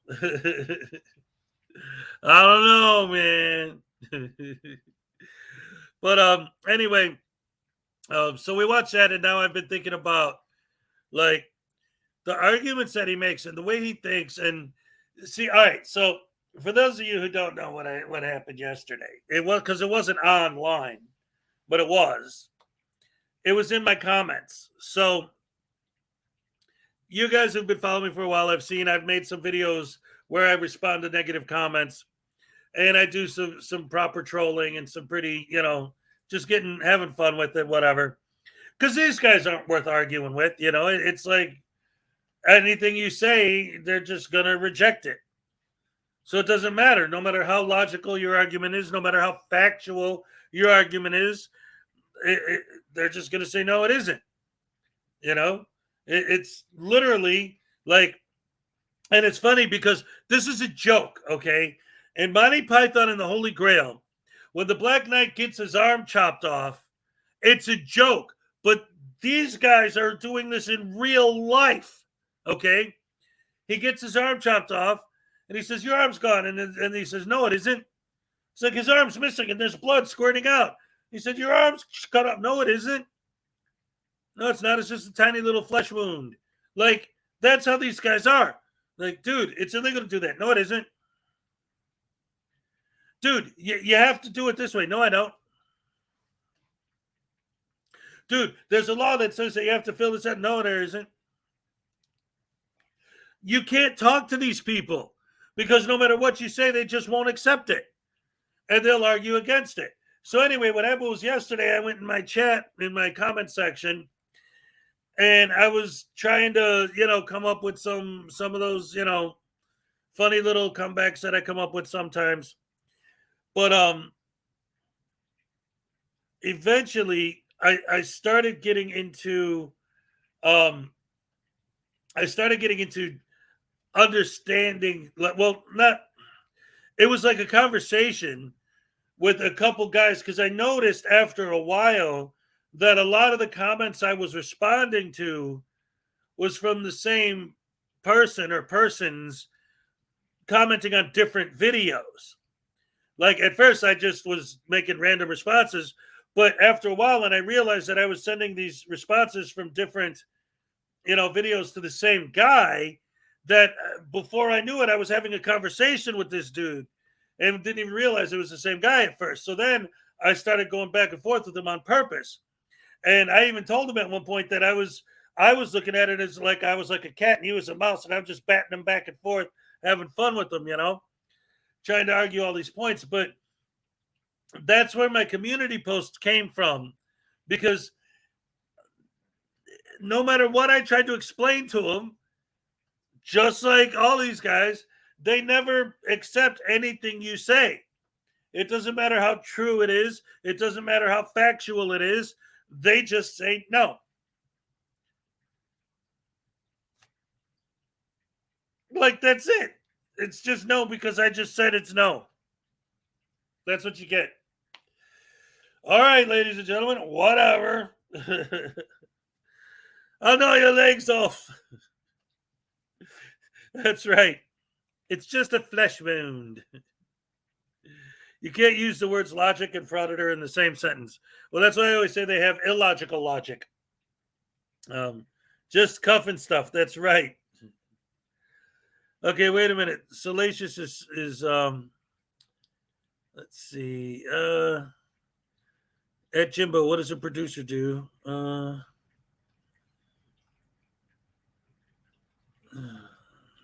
I don't know, man. But anyway, so we watched that, and now I've been thinking about like the arguments that he makes and the way he thinks. And see, all right, so for those of you who don't know what happened yesterday, it was because it wasn't online, but it was in my comments. So you guys who've been following me for a while, I've made some videos where I respond to negative comments, and I do some proper trolling and some pretty, just having fun with it, whatever. Because these guys aren't worth arguing with, It's like anything you say, they're just gonna reject it. So it doesn't matter, no matter how logical your argument is, no matter how factual your argument is, they're just gonna say no, it isn't. It's literally like, and it's funny because this is a joke, okay? In Monty Python and the Holy Grail, when the Black Knight gets his arm chopped off, it's a joke. But these guys are doing this in real life, okay? He gets his arm chopped off, and he says, your arm's gone. And he says, no, it isn't. It's like his arm's missing, and there's blood squirting out. He said, your arm's cut up. No, it isn't. No, it's not. It's just a tiny little flesh wound. Like, that's how these guys are. Like, dude, it's illegal to do that. No, it isn't. Dude, you have to do it this way. No, I don't. Dude, there's a law that says that you have to fill this out. No, there isn't. You can't talk to these people because no matter what you say, they just won't accept it. And they'll argue against it. So anyway, what happened was yesterday, I went in my chat, in my comment section, and I was trying to, come up with some of those, funny little comebacks that I come up with sometimes. But eventually I started getting into understanding, it was like a conversation with a couple guys, because I noticed after a while that a lot of the comments I was responding to was from the same person or persons commenting on different videos. Like at first I just was making random responses, but after a while, and I realized that I was sending these responses from different, videos to the same guy, that before I knew it, I was having a conversation with this dude and didn't even realize it was the same guy at first. So then I started going back and forth with him on purpose. And I even told him at one point that I was looking at it as like I was like a cat and he was a mouse, and I'm just batting him back and forth, having fun with him, trying to argue all these points. But that's where my community post came from, because no matter what I tried to explain to them, just like all these guys, they never accept anything you say. It doesn't matter how true it is. It doesn't matter how factual it is. They just say no. Like, that's it. It's just no because I just said it's no. That's what you get. All right, ladies and gentlemen, whatever. I'll gnaw your legs off. That's right. It's just a flesh wound. You can't use the words logic and frauditor in the same sentence. Well, that's why I always say they have illogical logic. Just cuffing stuff. That's right. Okay, wait a minute. Salacious is let's see. At Jimbo, what does a producer do?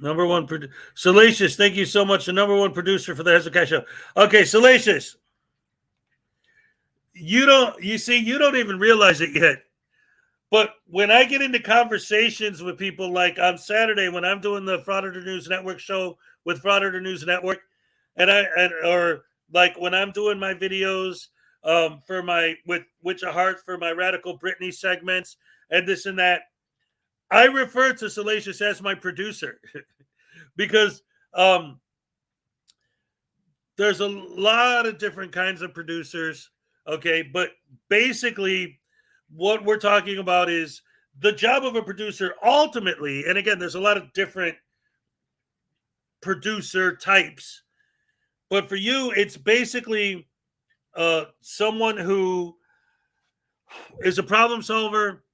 Number one, Salacious, thank you so much. The number one producer for the Hezokuai show. Okay, Salacious, you don't even realize it yet. But when I get into conversations with people, like on Saturday when I'm doing the Frauditor News Network show with Frauditor News Network, or like when I'm doing my videos for my with Witch of Heart for my Radical Britney segments and this and that, I refer to Salacious as my producer because there's a lot of different kinds of producers. Okay, but basically what we're talking about is the job of a producer ultimately, and again, there's a lot of different producer types, but for you, it's basically someone who is a problem solver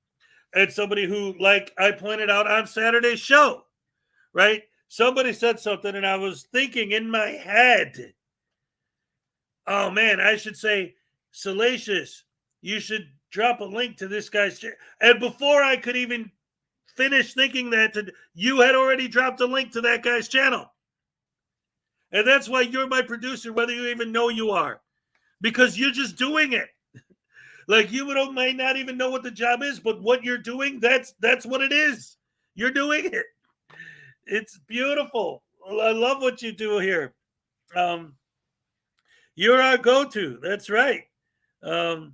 and somebody who, like I pointed out on Saturday's show, right? Somebody said something and I was thinking in my head, oh man, I should say, Salacious, you should drop a link to this guy's channel. And before I could even finish thinking that, you had already dropped a link to that guy's channel. And that's why you're my producer, whether you even know you are, because you're just doing it. Like you might not even know what the job is, but what you're doing, that's what it is. You're doing it. It's beautiful. I love what you do here. You're our go-to. That's right. I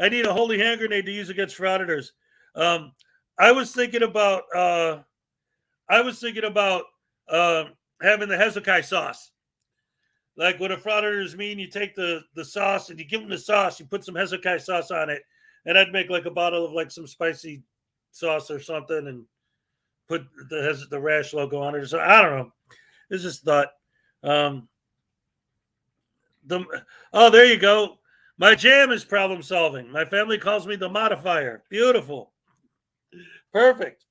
need a holy hand grenade to use against frauditors. I was thinking about having the Hezokuai sauce. Like when a frauditors mean, you take the sauce and you give them the sauce, you put some Hezokuai sauce on it, and I'd make like a bottle of like some spicy sauce or something and put the Rash logo on it or something. I don't know. It's just thought. There you go. My jam is problem solving. My family calls me the modifier. Beautiful. Perfect.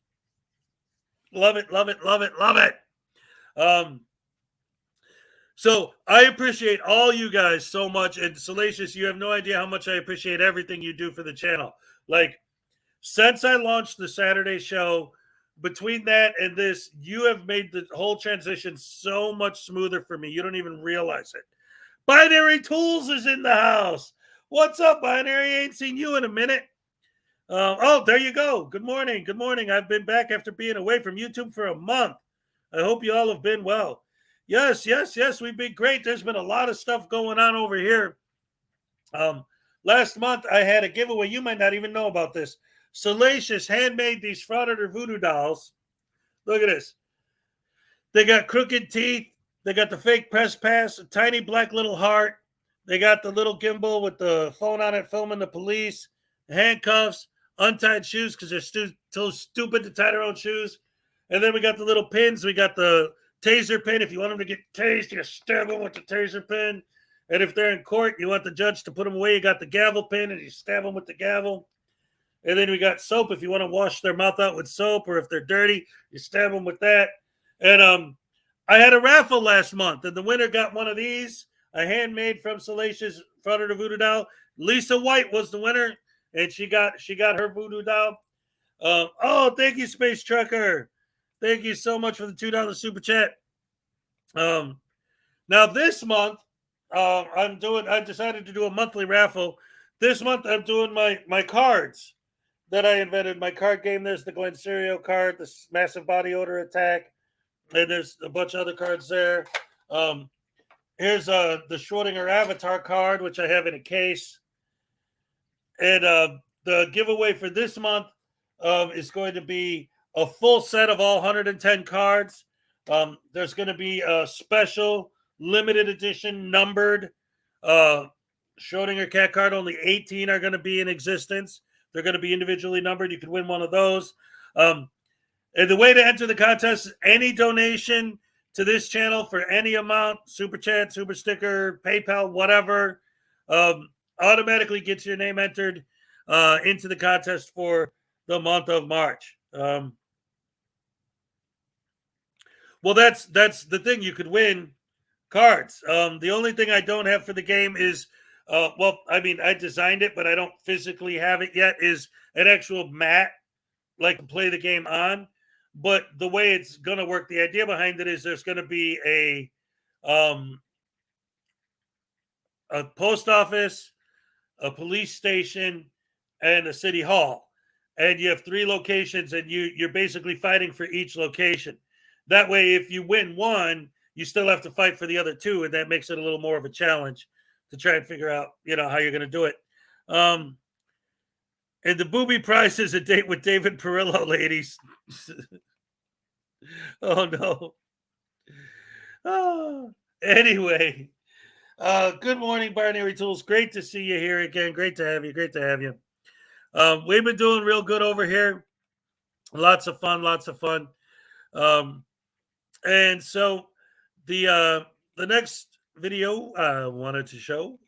Love it, love it, love it, love it. So I appreciate all you guys so much. And Salacious, you have no idea how much I appreciate everything you do for the channel. Like, since I launched the Saturday show, between that and this, you have made the whole transition so much smoother for me. You don't even realize it. Binary Tools is in the house. What's up, Binary? Ain't seen you in a minute. There you go. Good morning. Good morning. I've been back after being away from YouTube for a month. I hope you all have been well. Yes. We've been great. There's been a lot of stuff going on over here. Last month, I had a giveaway. You might not even know about this. Salacious handmade these Frauditor voodoo dolls. Look at this. They got crooked teeth. They got the fake press pass, a tiny black little heart. They got the little gimbal with the phone on it filming the police, handcuffs, untied shoes because they're too stupid to tie their own shoes. And then we got the little pins. We got the taser pin. If you want them to get tased, you stab them with the taser pin. And if they're in court, you want the judge to put them away, you got the gavel pin and you stab them with the gavel. And then we got soap. If you want to wash their mouth out with soap, or if they're dirty, you stab them with that. And I had a raffle last month, and the winner got one of these, a handmade from Salacious Frauditor voodoo doll. Lisa White was the winner, and she got her voodoo doll. Thank you, Space Trucker. Thank you so much for the $2 super chat. Now this month, I decided to do a monthly raffle. This month I'm doing my cards that I invented. My card game. There's the Glen Serio card, the massive body odor attack, and there's a bunch of other cards there. Here's the Schrodinger Avatar card, which I have in a case. And the giveaway for this month is going to be a full set of all 110 cards. There's going to be a special limited edition numbered Schrodinger cat card. Only 18 are going to be in existence. They're going to be individually numbered. You can win one of those. And the way to enter the contest is any donation to this channel for any amount, super chat, super sticker, PayPal, whatever, automatically gets your name entered into the contest for the month of March. Well, that's the thing. You could win cards. The only thing I don't have for the game is, I designed it, but I don't physically have it yet, is an actual mat, like to play the game on. but the way it's going to work, the idea behind it is there's going to be a post office, a police station, and a city hall. And you have 3 locations, and you're basically fighting for each location. That way, if you win one, you still have to fight for the other 2, and that makes it a little more of a challenge to try and figure out, how you're going to do it. And the booby prize is a date with David Perillo, ladies. Oh, no. Oh, anyway. Good morning, Binary Tools. Great to see you here again. Great to have you. Great to have you. We've been doing real good over here. Lots of fun. And so the next video I wanted to show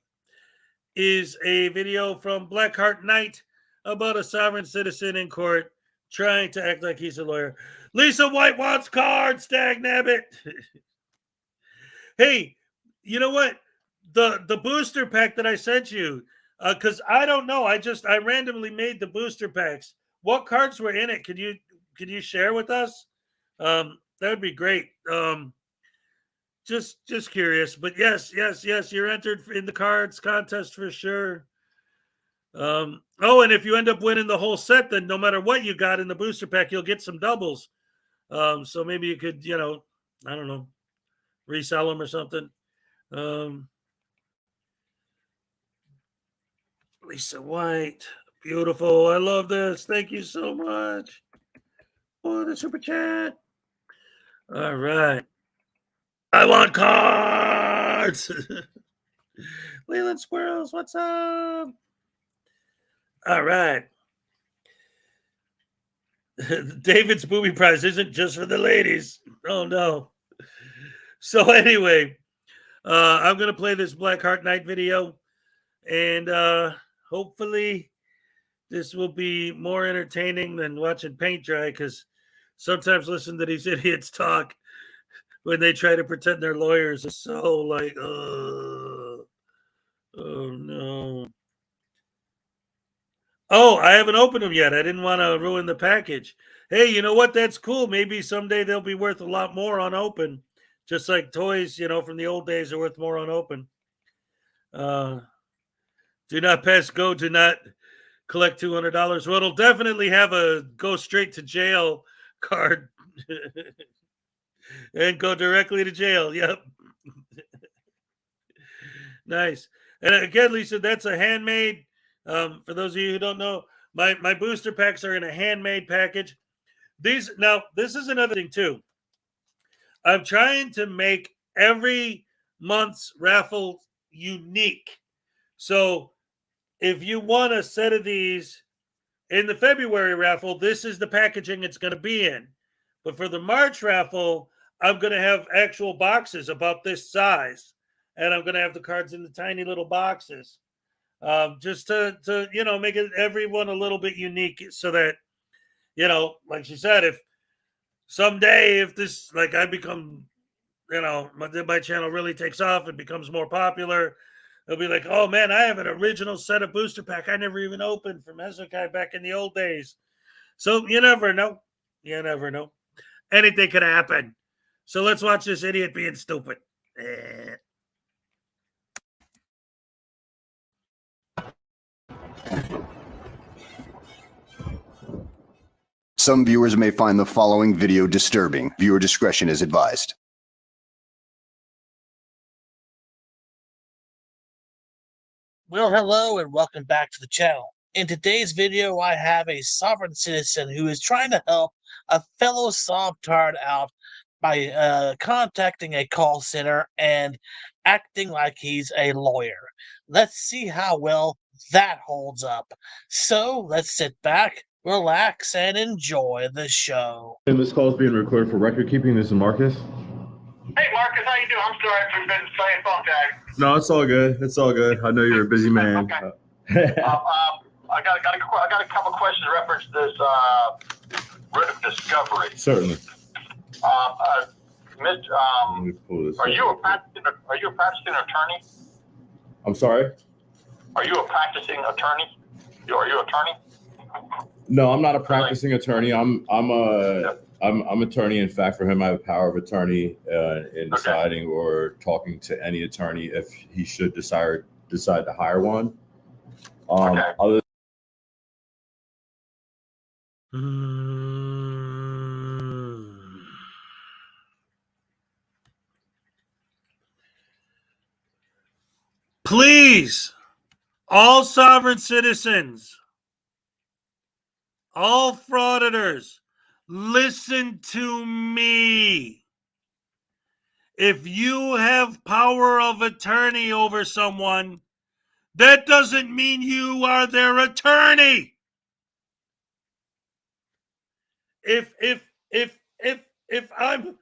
is a video from Blackheart Knight about a sovereign citizen in court trying to act like he's a lawyer. Lisa White wants cards, dag nabbit. Hey, you know what? The booster pack that I sent you, because I don't know. I randomly made the booster packs. What cards were in it? Can you share with us? That would be great. Just curious. But yes, you're entered in the cards contest for sure. And if you end up winning the whole set, then no matter what you got in the booster pack, you'll get some doubles. So maybe you could, I don't know, resell them or something. Lisa White, beautiful. I love this. Thank you so much for the super chat. All right. I want cards. Leland Squirrels, what's up? All right. David's booby prize isn't just for the ladies. Oh, no. So anyway, I'm going to play this Blackheart Knight video. And hopefully this will be more entertaining than watching paint dry, because sometimes listening to these idiots talk when they try to pretend they're lawyers is so like, oh no. Oh, I haven't opened them yet. I didn't want to ruin the package. Hey, you know what? That's cool. Maybe someday they'll be worth a lot more unopened. Just like toys, from the old days are worth more unopened. Do not pass go. Do not collect $200. Well, it'll definitely have a go straight to jail card and go directly to jail. Yep. Nice. And again, Lisa, that's a handmade. For those of you who don't know, my booster packs are in a handmade package. This is another thing too. I'm trying to make every month's raffle unique. So if you want a set of these in the February raffle, this is the packaging it's going to be in. But for the March raffle, I'm going to have actual boxes about this size. And I'm going to have the cards in the tiny little boxes. Just to make it everyone a little bit unique so that, like she said, if someday, if this, like I become, my channel really takes off and becomes more popular, they'll be like, oh man, I have an original set of booster pack I never even opened from Hezokuai back in the old days. So you never know. Anything could happen. So let's watch this idiot being stupid. Some viewers may find the following video disturbing. Viewer discretion is advised. Well, hello and welcome back to the channel. In today's video, I have a sovereign citizen who is trying to help a fellow Sovtard out by contacting a call center and acting like he's a lawyer. Let's see how well that holds up. So let's sit back, relax, and enjoy the show. And this call is being recorded for record keeping. This is Marcus. Hey Marcus, how you doing? I'm sorry I've been playing phone tag. No, it's all good. It's all good. I know you're a busy man. Okay. I got a couple questions reference this writ of discovery. Certainly. Are you a practicing attorney? I'm sorry? Are you a practicing attorney? Are you an attorney? No, I'm not a practicing attorney. I'm a I'm attorney. In fact, for him, I have power of attorney in deciding or talking to any attorney if he should decide to hire one. Other Please, all sovereign citizens, all frauditors, listen to me. If you have power of attorney over someone, that doesn't mean you are their attorney. If I'm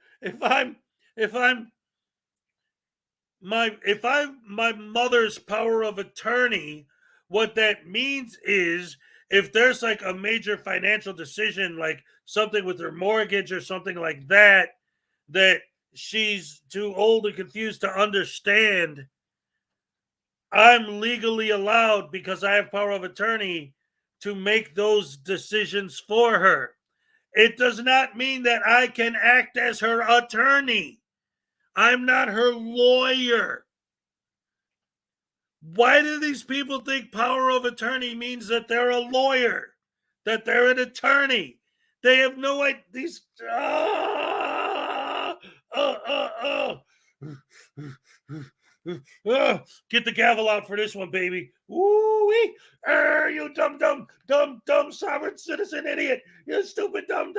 my mother's power of attorney, what that means is if there's like a major financial decision, like something with her mortgage or something like that, that she's too old and confused to understand, I'm legally allowed, because I have power of attorney, to make those decisions for her. It does not mean that I can act as her attorney. I'm not her lawyer. Why do these people think power of attorney means that they're a lawyer, that they're an attorney? They have no idea. These. Get the gavel out for this one, baby. Woo-wee. You dumb sovereign citizen idiot. You stupid dumb.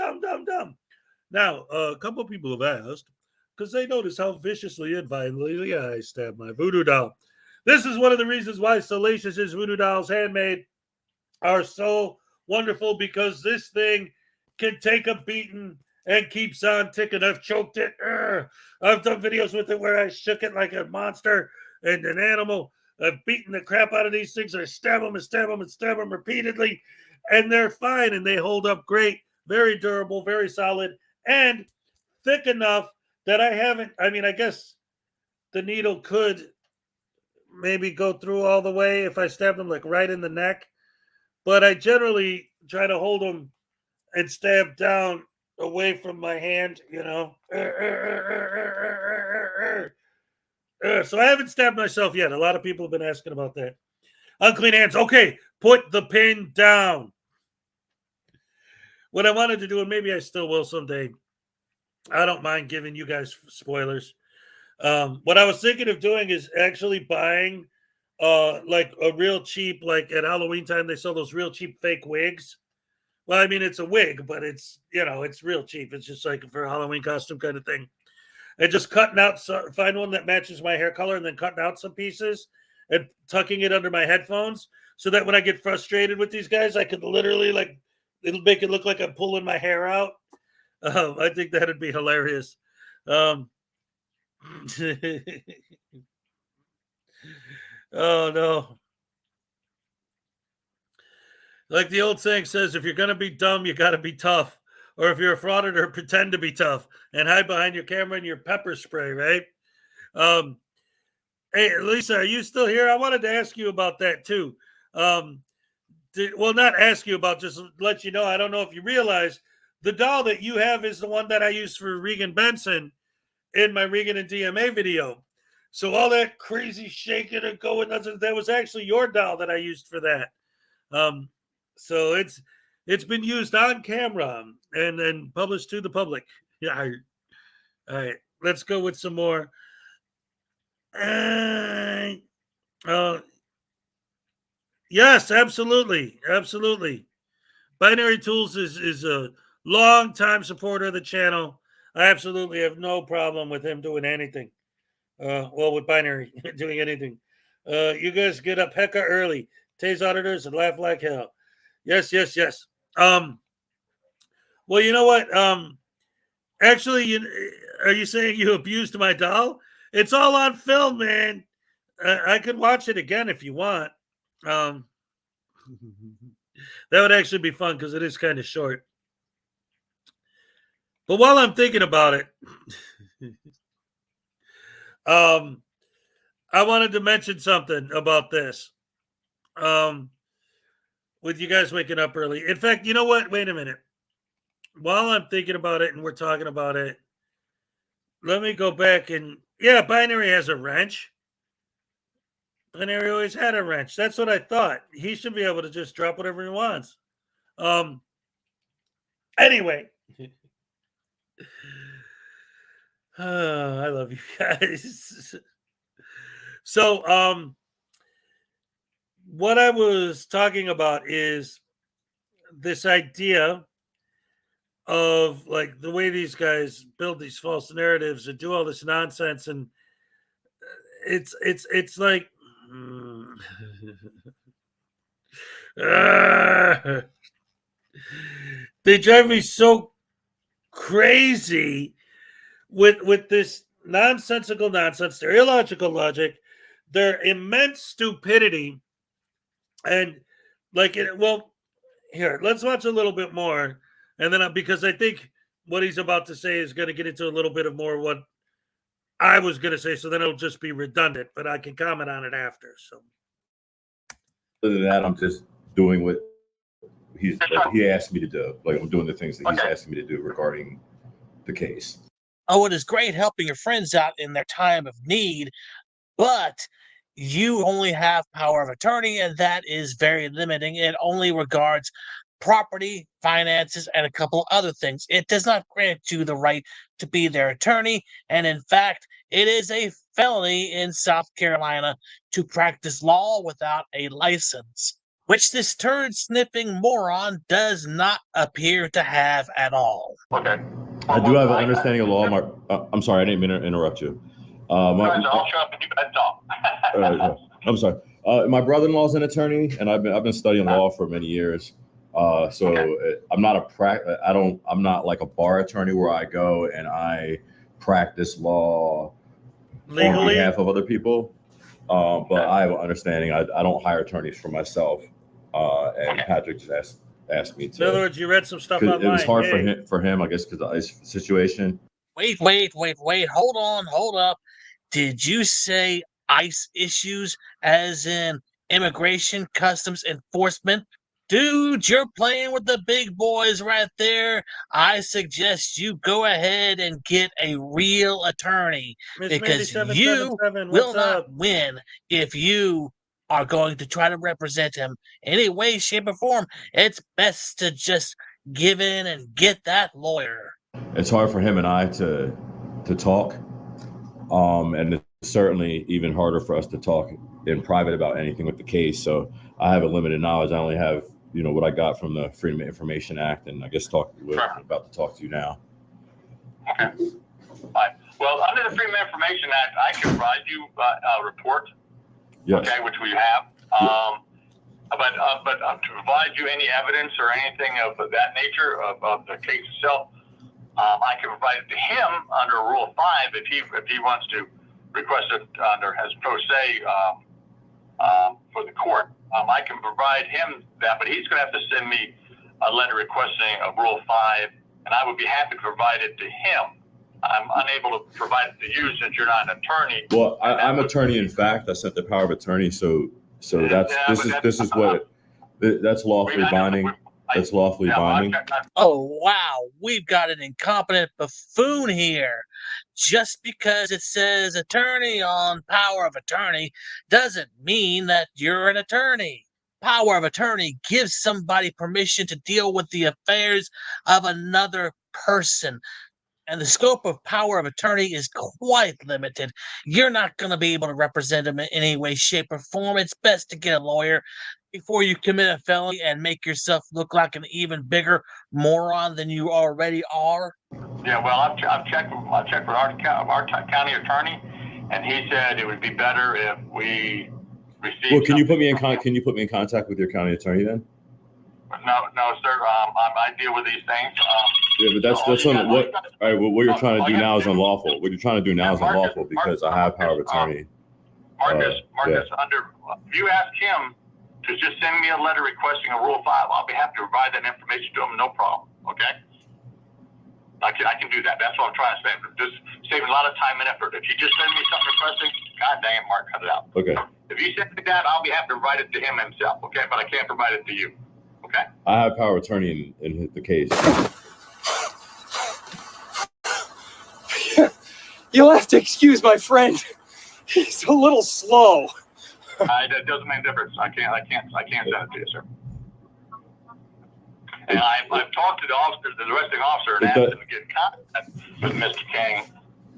Now, a couple people have asked, because they notice how viciously and violently I stab my voodoo doll. This is one of the reasons why Salacious's voodoo dolls handmade are so wonderful, because this thing can take a beating and keeps on ticking. I've choked it. I've done videos with it where I shook it like a monster and an animal. I've beaten the crap out of these things. I stab them and stab them and stab them repeatedly, and they're fine and they hold up great. Very durable, very solid, and thick enough that I guess the needle could maybe go through all the way if I stab them like right in the neck. But I generally try to hold them and stab down away from my hand, So I haven't stabbed myself yet. A lot of people have been asking about that. Unclean hands. Okay, put the pin down. What I wanted to do, and maybe I still will someday, I don't mind giving you guys spoilers. What I was thinking of doing is actually buying like a real cheap, like at Halloween time, they sell those real cheap fake wigs. Well, I mean, it's a wig, but it's real cheap. It's just like for a Halloween costume kind of thing. And just cutting out, find one that matches my hair color, and then cutting out some pieces and tucking it under my headphones, so that when I get frustrated with these guys, I could literally it'll make it look like I'm pulling my hair out. I think that'd be hilarious. Oh no. Like the old saying says, if you're going to be dumb, you got to be tough. Or if you're a frauditor, pretend to be tough and hide behind your camera and your pepper spray, right? Hey, Lisa, are you still here? I wanted to ask you about that too. Well, not ask you about, just let you know. I don't know if you realize the doll that you have is the one that I used for Regan Benson in my Regan and DMA video. So all that crazy shaking and going, that was actually your doll that I used for that. So it's been used on camera and published to the public. Yeah. All right. Let's go with some more. Yes, absolutely. Binary Tools is a long time supporter of the channel. I absolutely have no problem with him doing anything. With Binary doing anything. You guys get up hecka early. Tase auditors and laugh like hell. Yes. Well, you know what? Actually, are you saying you abused my doll? It's all on film, man. I could watch it again if you want. That would actually be fun because it is kind of short. But while I'm thinking about it, I wanted to mention something about this. With you guys waking up early. In fact, you know what? Wait a minute. while I'm thinking about it and we're talking about it, let me go back and yeah, Binary has a wrench. Binary always had a wrench. That's what I thought. He should be able to just drop whatever he wants. Anyway. I love you guys. So, what I was talking about is this idea of like the way these guys build these false narratives and do all this nonsense, and it's like they drive me so crazy with this nonsensical nonsense, their illogical logic, their immense stupidity, and like well, here, let's watch a little bit more, and then because I think what he's about to say is going to get into a little bit of more what I was going to say, so then it'll just be redundant, but I can comment on it after. So, other than that, I'm just doing what he asked me to do. Like I'm doing the things that he's asking me to do regarding the case. Oh, it is great helping your friends out in their time of need, but you only have power of attorney, and that is very limiting. It only regards property, finances, and a couple other things. It does not grant you the right to be their attorney, and in fact, it is a felony in South Carolina to practice law without a license, which this turd-sniffing moron does not appear to have at all. Okay. I do have an understanding of law. I'm sorry, I didn't mean to interrupt you. I'll shut up and you guys talk. I'm sorry. My brother-in-law is an attorney, and I've been studying law for many years. I'm not I'm not like a bar attorney where I go and I practice law legally on behalf of other people. But I have an understanding. I don't hire attorneys for myself. And Patrick just asked me to. In other words, you read some stuff online. It was hard for him, I guess, because of his situation. Wait. Hold up. Did you say ICE issues as in immigration, customs enforcement? Dude, you're playing with the big boys right there. I suggest you go ahead and get a real attorney because you will not win if you are going to try to represent him any way, shape, or form. It's best to just give in and get that lawyer. It's hard for him and I to talk. And it's certainly even harder for us to talk in private about anything with the case. So I have a limited knowledge. I only have, what I got from the Freedom of Information Act, and I guess I'm about to talk to you now. Okay. All right. Well, under the Freedom of Information Act, I can provide you a report. Yes. Okay, which we have. But to provide you any evidence or anything of that nature of the case itself, I can provide it to him under Rule 5 if he wants to request it under his pro se for the court. I can provide him that, but he's going to have to send me a letter requesting a Rule 5, and I would be happy to provide it to him. I'm unable to provide it to you since you're not an attorney. Well, I'm attorney in fact. I sent the power of attorney, so that's lawfully binding. That's lawfully binding. Oh, wow. We've got an incompetent buffoon here. Just because it says attorney on power of attorney doesn't mean that you're an attorney. Power of attorney gives somebody permission to deal with the affairs of another person. And the scope of power of attorney is quite limited. You're not going to be able to represent him in any way, shape, or form. It's best to get a lawyer before you commit a felony and make yourself look like an even bigger moron than you already are. Yeah, well, I've checked with our county attorney, and he said it would be better if we received. Well, can you put me in contact with your county attorney then? No, sir. I deal with these things. Yeah, but that's on what. All right, well, what you're trying to do now is unlawful. What you're trying to do now is unlawful because I have power of attorney. Marcus, if you ask him to just send me a letter requesting a Rule 5, I'll be happy to provide that information to him. No problem. Okay. I can do that. That's what I'm trying to say. Just saving a lot of time and effort. If you just send me something requesting, God dang it, Mark, cut it out. Okay. If you send me that, I'll be happy to provide it to him himself. Okay, but I can't provide it to you. Okay. I have power of attorney in the case. You'll have to excuse my friend. He's a little slow. That doesn't make a difference. I can't send it to you, sir. And I've talked to the officer, the arresting officer, and asked him to get in contact with Mr. King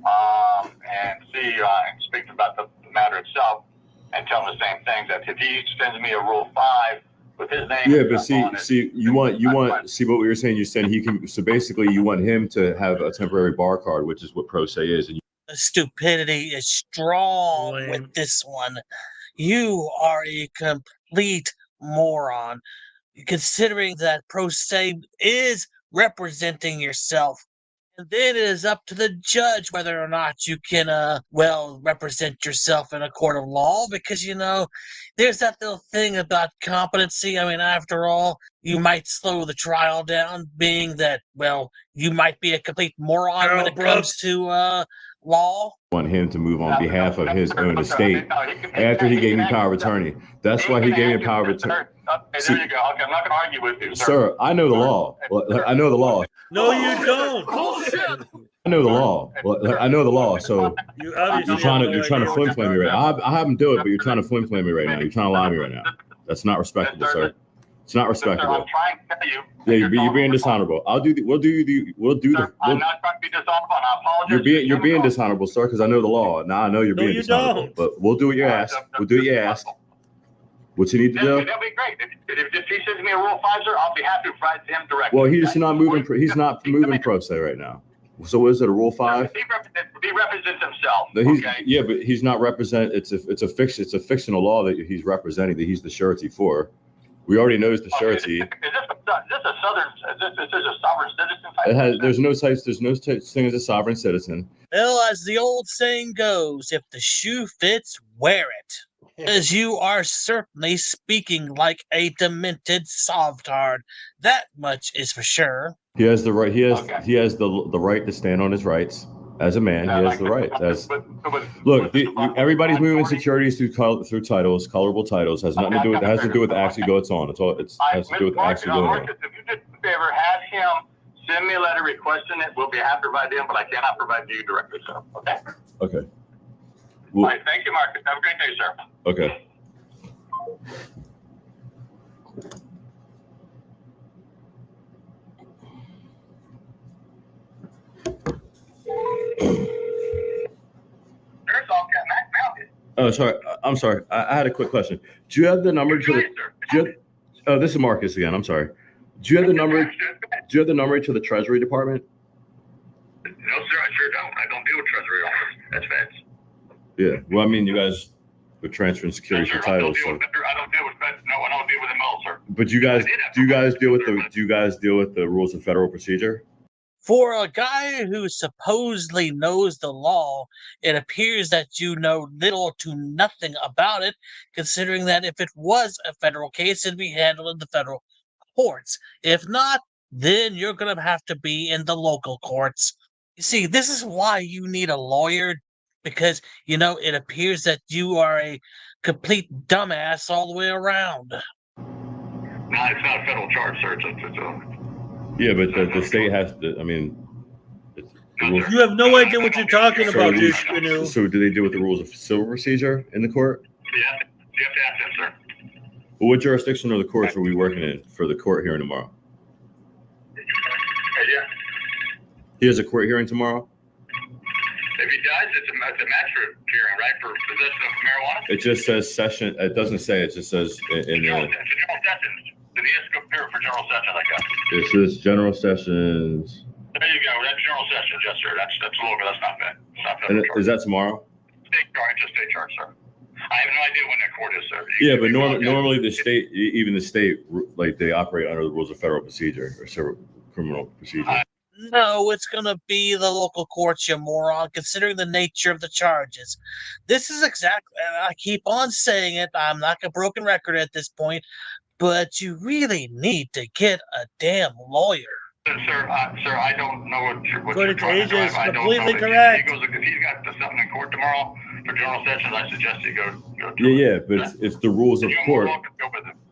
and speak about the matter itself, and tell him the same thing, that if he sends me a Rule 5 with his name. Yeah, but you want see what we were saying. You said he can. So basically, you want him to have a temporary bar card, which is what pro se is. And The stupidity is strong with this one. You are a complete moron, considering that pro se is representing yourself. And then it is up to the judge whether or not you can, represent yourself in a court of law, because, there's that little thing about competency. I mean, after all, you might slow the trial down, being that, you might be a complete moron when it comes to, law. want him to move on behalf of his own estate after he gave me power of attorney. That's why he gave me power of attorney. There you go. Okay, I'm not going to argue with you, Sir, I know the law. I know the law. No, you don't. I know the law. I know the law. So you're trying to flim flame me right now. I haven't do it, but you're trying to flim flame me right now. You're trying to lie to me right now. That's not respectable, sir. It's not respectable. I'm trying to tell you. Yeah, you're being dishonorable. We'll do the. I'm not trying to be dishonorable, and I apologize. You're being dishonorable, sir, because I know the law. Now I know you're being dishonorable. But we'll do what you ask. We'll do what you ask. What you need to do? That'll be great. If he sends me a Rule 5, sir, I'll be happy to provide to him directly. Well, he's not moving. He's not moving pro se right now. So what is it? A Rule 5? He represents himself. Okay? Yeah, but he's not represent. It's a fictional law that he's representing. That he's the surety for. We already know the surety. Is this a southern? Is this a sovereign citizen type? It has. There's no such thing as a sovereign citizen. Well, as the old saying goes, if the shoe fits, wear it. As you are certainly speaking like a demented sovtard. That much is for sure. He has the right. He has the right to stand on his rights as a man. He has the right. Look, everybody's moving securities through titles, colorable titles. Has nothing to do with. It has to do with actually goes on. It's all. It has to do with actually going on. Marcus, if you did a favor, have him send me a letter requesting it. We'll be happy to provide him, but I cannot provide to you directly, sir. Okay. Okay. All right. Thank you, Marcus. Have a great day, sir. Okay. Oh, sorry. I'm sorry. I had a quick question. Do you have the number to the? Oh, this is Marcus again. I'm sorry. Do you have the number? Do you have the number to the Treasury Department? No, sir. I sure don't. I don't deal with Treasury office. That's feds. Yeah. Well, I mean, you guys were transferring securities for titles. So. I don't deal with feds. No, I don't deal with them all, sir. But do you guys deal with the rules of federal procedure? For a guy who supposedly knows the law, it appears that you know little to nothing about it, considering that if it was a federal case, it'd be handled in the federal courts. If not, then you're going to have to be in the local courts. You see, this is why you need a lawyer, because, it appears that you are a complete dumbass all the way around. No, it's not a federal charge, sir. Yeah, but the state has to. I mean, you have no idea what you're talking about, dude. So, do they deal with the rules of civil procedure in the court? You have to ask them, sir. Well, what jurisdiction are the courts are we working in for the court hearing tomorrow? Yeah. He has a court hearing tomorrow. If he does, it's a magistrate hearing, right, for possession of marijuana? It just says session. It doesn't say. It just says in general sessions. Then he has to go appear for general session, I guess. It says general sessions. There you go. That's general sessions, yes, sir. That's local. That's not bad. It's not And federal charge. is that tomorrow? State charge, just state charge, sir. I have no idea when that court is, sir. Yeah, but normally the state, even the state, like they operate under the rules of federal procedure or civil criminal procedure. No, it's going to be the local courts, you moron, considering the nature of the charges. This is exactly, and I keep on saying it, I'm not a broken record at this point, but you really need to get a damn lawyer. Sir, I don't know what you're trying to do. I don't know. Completely correct. If he's got something in court tomorrow for general sessions, I suggest you go. Yeah, but it's the rules of court.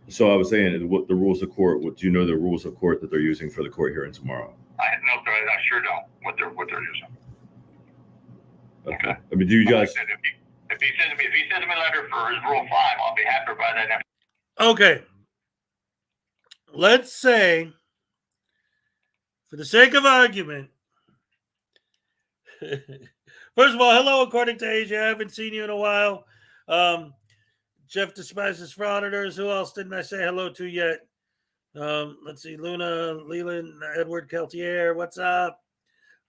So I was saying, what the rules of court? What do you know the rules of court that they're using for the court hearing tomorrow? No, sir, I sure don't. What they're using. Okay. I mean, do you guys? If he sends me a letter for his Rule 5, I'll be happy to provide that next. Okay. Let's say, for the sake of argument, first of all, hello, according to Asia. I haven't seen you in a while. Jeff despises frauditors. Who else didn't I say hello to yet? Let's see, Luna, Leland, Edward Keltier. What's up?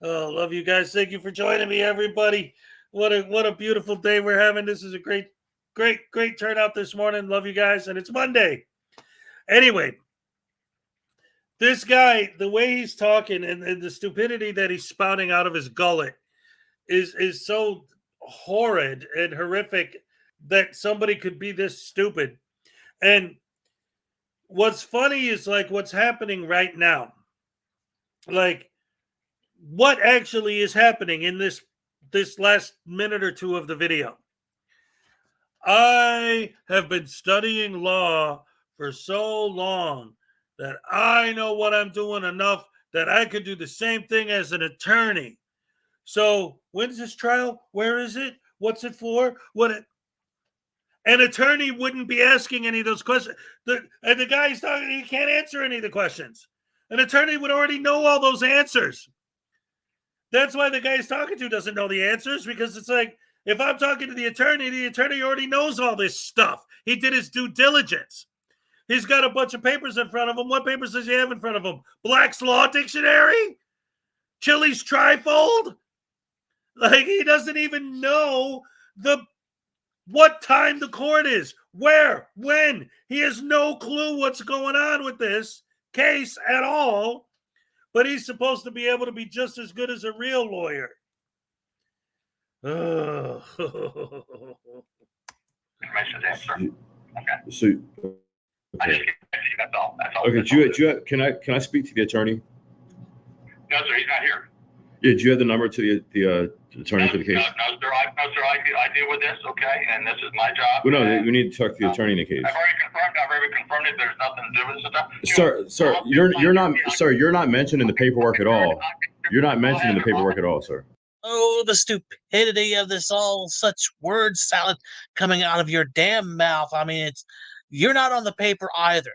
Oh, love you guys. Thank you for joining me, everybody. What a beautiful day we're having. This is a great turnout this morning. Love you guys, and it's Monday. Anyway, this guy, the way he's talking and the stupidity that he's spouting out of his gullet is so horrid and horrific that somebody could be this stupid. And what's funny is like what's happening right now. Like what actually is happening in this last minute or two of the video. I have been studying law for so long that I know what I'm doing enough that I could do the same thing as an attorney. So when's this trial? Where is it? What's it for? An attorney wouldn't be asking any of those questions. The guy he's talking, he can't answer any of the questions. An attorney would already know all those answers. That's why the guy he's talking to doesn't know the answers, because it's like, if I'm talking to the attorney already knows all this stuff. He did his due diligence. He's got a bunch of papers in front of him. What papers does he have in front of him? Black's Law Dictionary? Chili's Trifold? Like, he doesn't even know what time the court is, where, when. He has no clue what's going on with this case at all, but he's supposed to be able to be just as good as a real lawyer. Oh. So, okay. Okay. Do you have, can I speak to the attorney? No, sir, he's not here. Yeah. Do you have the number to the attorney for the case? No, sir, I deal with this, okay, and this is my job. Well, no, we need to talk to the attorney in the case. I've already confirmed it. There's nothing to do with this stuff. Sir, you're not mentioned in the paperwork at all. You're not mentioned in the paperwork at all, sir. Oh, the stupidity of this all, such word salad coming out of your damn mouth. I mean, you're not on the paper either.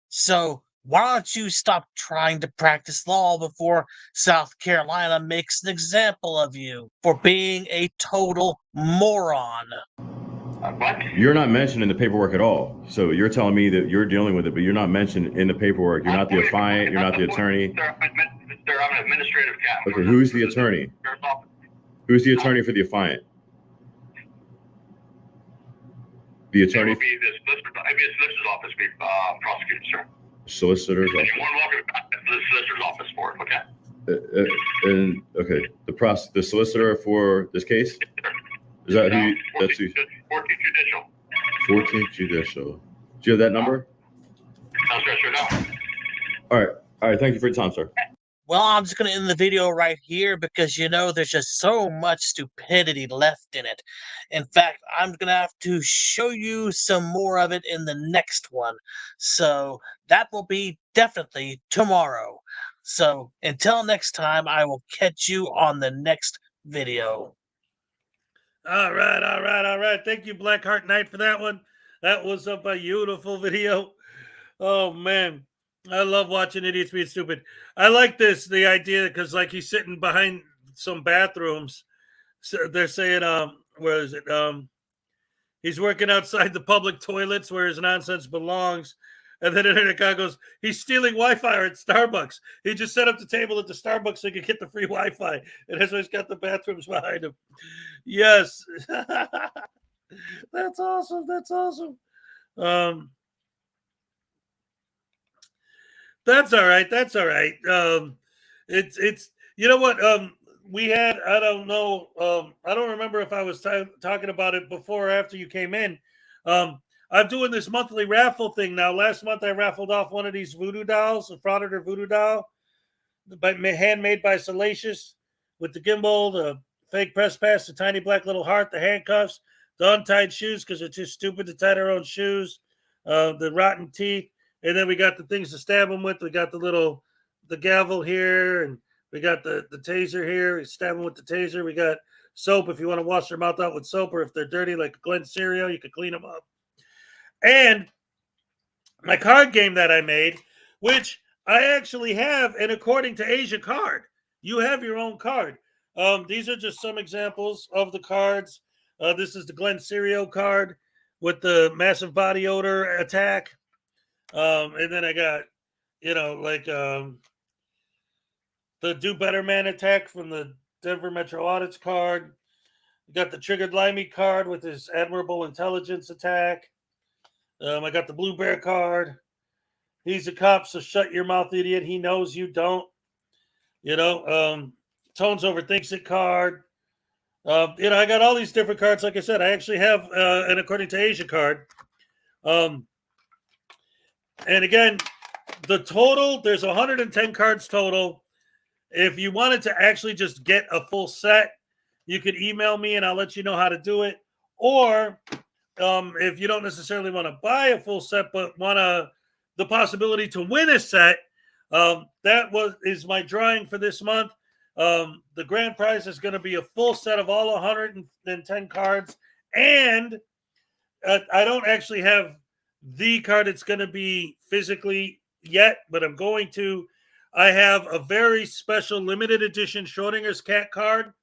So why don't you stop trying to practice law before South Carolina makes an example of you for being a total moron? What? You're not mentioned in the paperwork at all. So you're telling me that you're dealing with it, but you're not mentioned in the paperwork. You're not the affiant. You're not the attorney. Sir, I'm an administrative captain. Okay, who's the attorney? Who's the attorney for the affiant? The attorney? It would be the solicitor's office, prosecutor, sir. Solicitor's office. You're more welcome to the solicitor's office for it, okay? And okay, the solicitor for this case? Is that who? That's who? 14th Judicial. 14th Judicial. Do you have that number? No, sir, sure no. All right. Thank you for your time, sir. Well, I'm just going to end the video right here because, there's just so much stupidity left in it. In fact, I'm going to have to show you some more of it in the next one. So that will be definitely tomorrow. So until next time, I will catch you on the next video. All right. Thank you, Blackheart Knight, for that one. That was a beautiful video. Oh, man. I love watching idiots being stupid. I like the idea, because like he's sitting behind some bathrooms. So they're saying, where is it? He's working outside the public toilets where his nonsense belongs. And then the guy goes, he's stealing Wi-Fi at Starbucks. He just set up the table at the Starbucks so he could get the free Wi-Fi. And that's why he's got the bathrooms behind him. Yes. That's awesome. That's all right. It's you know what? We had, I don't know, I don't remember if I was talking about it before or after you came in. I'm doing this monthly raffle thing now. Last month I raffled off one of these voodoo dolls, a Frauditor voodoo doll, handmade by Salacious, with the gimbal, the fake press pass, the tiny black little heart, the handcuffs, the untied shoes because they're too stupid to tie their own shoes, the rotten teeth. And then we got the things to stab them with. We got the gavel here, and we got the taser here. We stab them with the taser. We got soap if you want to wash their mouth out with soap, or if they're dirty like a Glen cereal, you can clean them up. And my card game that I made, which I actually have, and according to Asia Card, you have your own card. These are just some examples of the cards. This is the Glen cereal card with the massive body odor attack. And then I got, the Do Better Man attack from the Denver Metro Audits card. I got the Triggered Limey card with his Admirable Intelligence attack. I got the Blue Bear card. He's a cop, so shut your mouth, idiot. He knows you don't. Tones Overthinks It card. I got all these different cards. Like I said, I actually have an According to Asia card. And again, the total, there's 110 cards total. If you wanted to actually just get a full set, you could email me and I'll let you know how to do it. Or if you don't necessarily want to buy a full set, but want the possibility to win a set, that is my drawing for this month. The grand prize is going to be a full set of all 110 cards. And I don't actually have the card it's going to be physically yet, but I'm going to. I have a very special limited edition Schrodinger's cat card.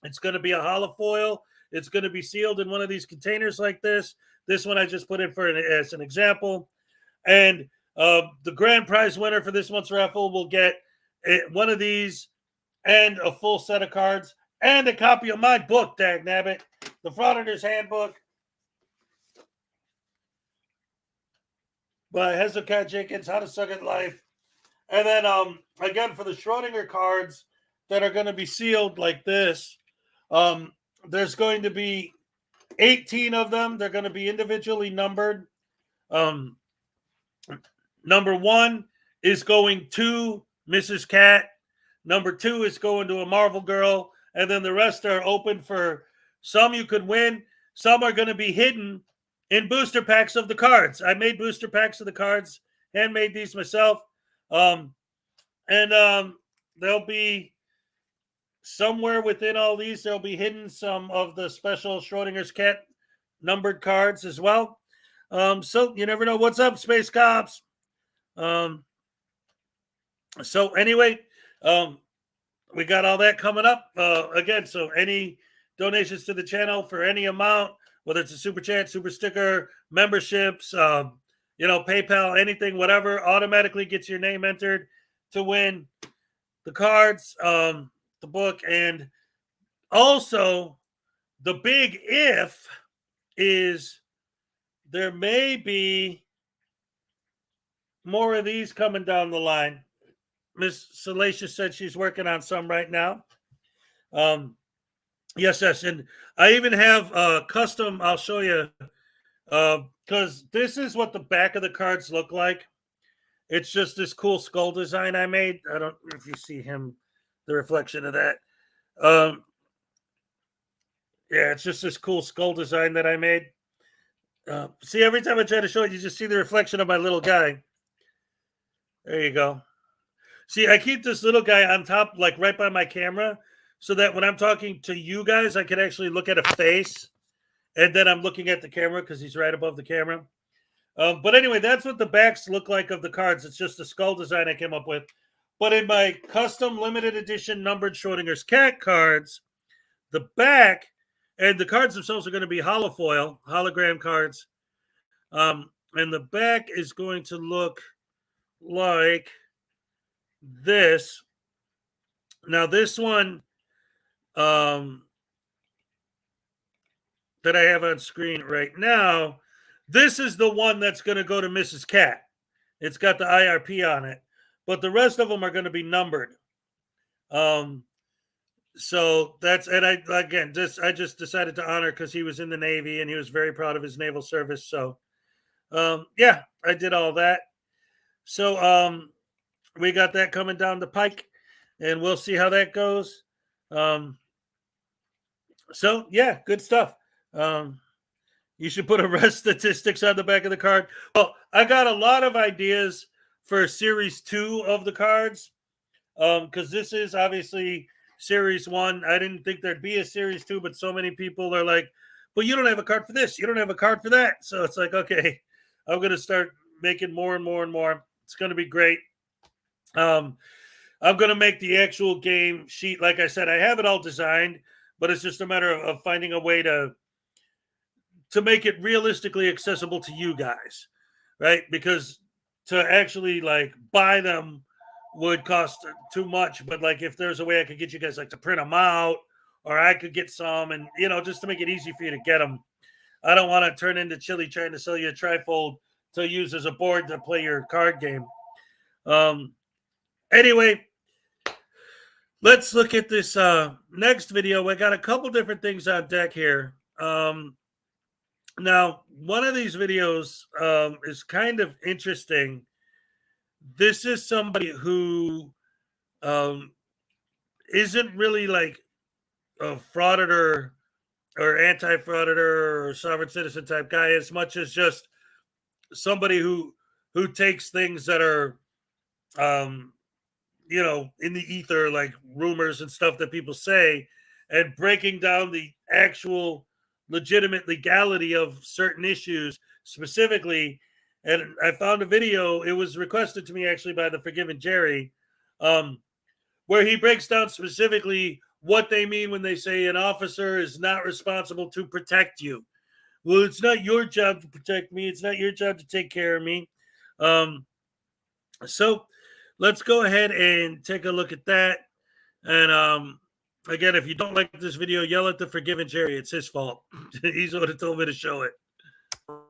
It's going to be a holofoil. It's going to be sealed in one of these containers like this. This one I just put in as an example. And the grand prize winner for this month's raffle will get one of these and a full set of cards and a copy of my book, dagnabbit, the Frauditors Handbook by Hezokuai Jenkins, How to Suck at Life. And then, again, for the Schrodinger cards that are going to be sealed like this, there's going to be 18 of them. They're going to be individually numbered. Number 1 is going to Mrs. Cat. Number 2 is going to a Marvel Girl. And then the rest are open for some you could win. Some are going to be hidden in booster packs of the cards. I made booster packs of the cards, handmade these myself. There'll be somewhere within all these, there'll be hidden some of the special Schrodinger's cat numbered cards as well. So you never know. What's up, Space Cops? So anyway, we got all that coming up. Again, so any donations to the channel for any amount, whether it's a super chat, super sticker, memberships, PayPal, anything, whatever, automatically gets your name entered to win the cards, the book. And also the big if is there may be more of these coming down the line. Miss Salacious said she's working on some right now. Yes. And I even have custom, I'll show you, because this is what the back of the cards look like. It's just this cool skull design I made. I don't know if you see the reflection of that. Yeah, it's just this cool skull design that I made. See, every time I try to show it, you just see the reflection of my little guy. There you go. See, I keep this little guy on top, like right by my camera, so that when I'm talking to you guys, I can actually look at a face. And then I'm looking at the camera because he's right above the camera. But anyway, that's what the backs look like of the cards. It's just a skull design I came up with. But in my custom limited edition numbered Schrodinger's cat cards, the back and the cards themselves are going to be holofoil, hologram cards. And the back is going to look like this. Now, this one that I have on screen right now, this is the one that's going to go to Mrs. Cat. It's got the IRP on it, but the rest of them are going to be numbered. So that's, and I just decided to honor because he was in the Navy and he was very proud of his naval service. So yeah, I did all that. So we got that coming down the pike, and we'll see how that goes. So yeah, good stuff. You should put arrest statistics on the back of the card. Well, I got a lot of ideas for series 2 of the cards, because this is obviously series 1. I didn't think there'd be a series 2, but so many people are like, but you don't have a card for this. You don't have a card for that. So it's like, okay, I'm going to start making more and more and more. It's going to be great. I'm going to make the actual game sheet. Like I said, I have it all designed, but it's just a matter of finding a way to make it realistically accessible to you guys, right? Because to actually like buy them would cost too much. But like if there's a way I could get you guys like to print them out, or I could get some, and just to make it easy for you to get them. I don't want to turn into Chili trying to sell you a trifold to use as a board to play your card game. Anyway, let's look at this next video. We got a couple different things on deck here. Now, one of these videos is kind of interesting. This is somebody who isn't really like a frauditor or anti-frauditor or sovereign citizen type guy, as much as just somebody who takes things that are in the ether, like rumors and stuff that people say, and breaking down the actual legitimate legality of certain issues specifically. And I found a video, it was requested to me actually by the Forgiven Jerry, where he breaks down specifically what they mean when they say an officer is not responsible to protect you. Well, it's not your job to protect me. It's not your job to take care of me. So let's go ahead and take a look at that. And again, if you don't like this video, yell at the Forgiven Jerry. It's his fault. He's the one who told me to show it.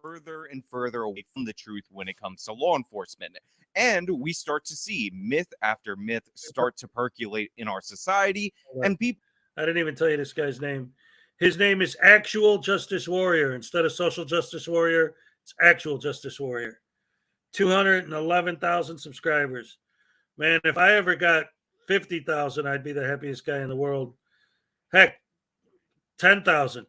Further and further away from the truth when it comes to law enforcement. And we start to see myth after myth start to percolate in our society. And people. I didn't even tell you this guy's name. His name is Actual Justice Warrior. Instead of Social Justice Warrior, it's Actual Justice Warrior. 211,000 subscribers. Man, if I ever got 50,000, I'd be the happiest guy in the world. Heck, 10,000,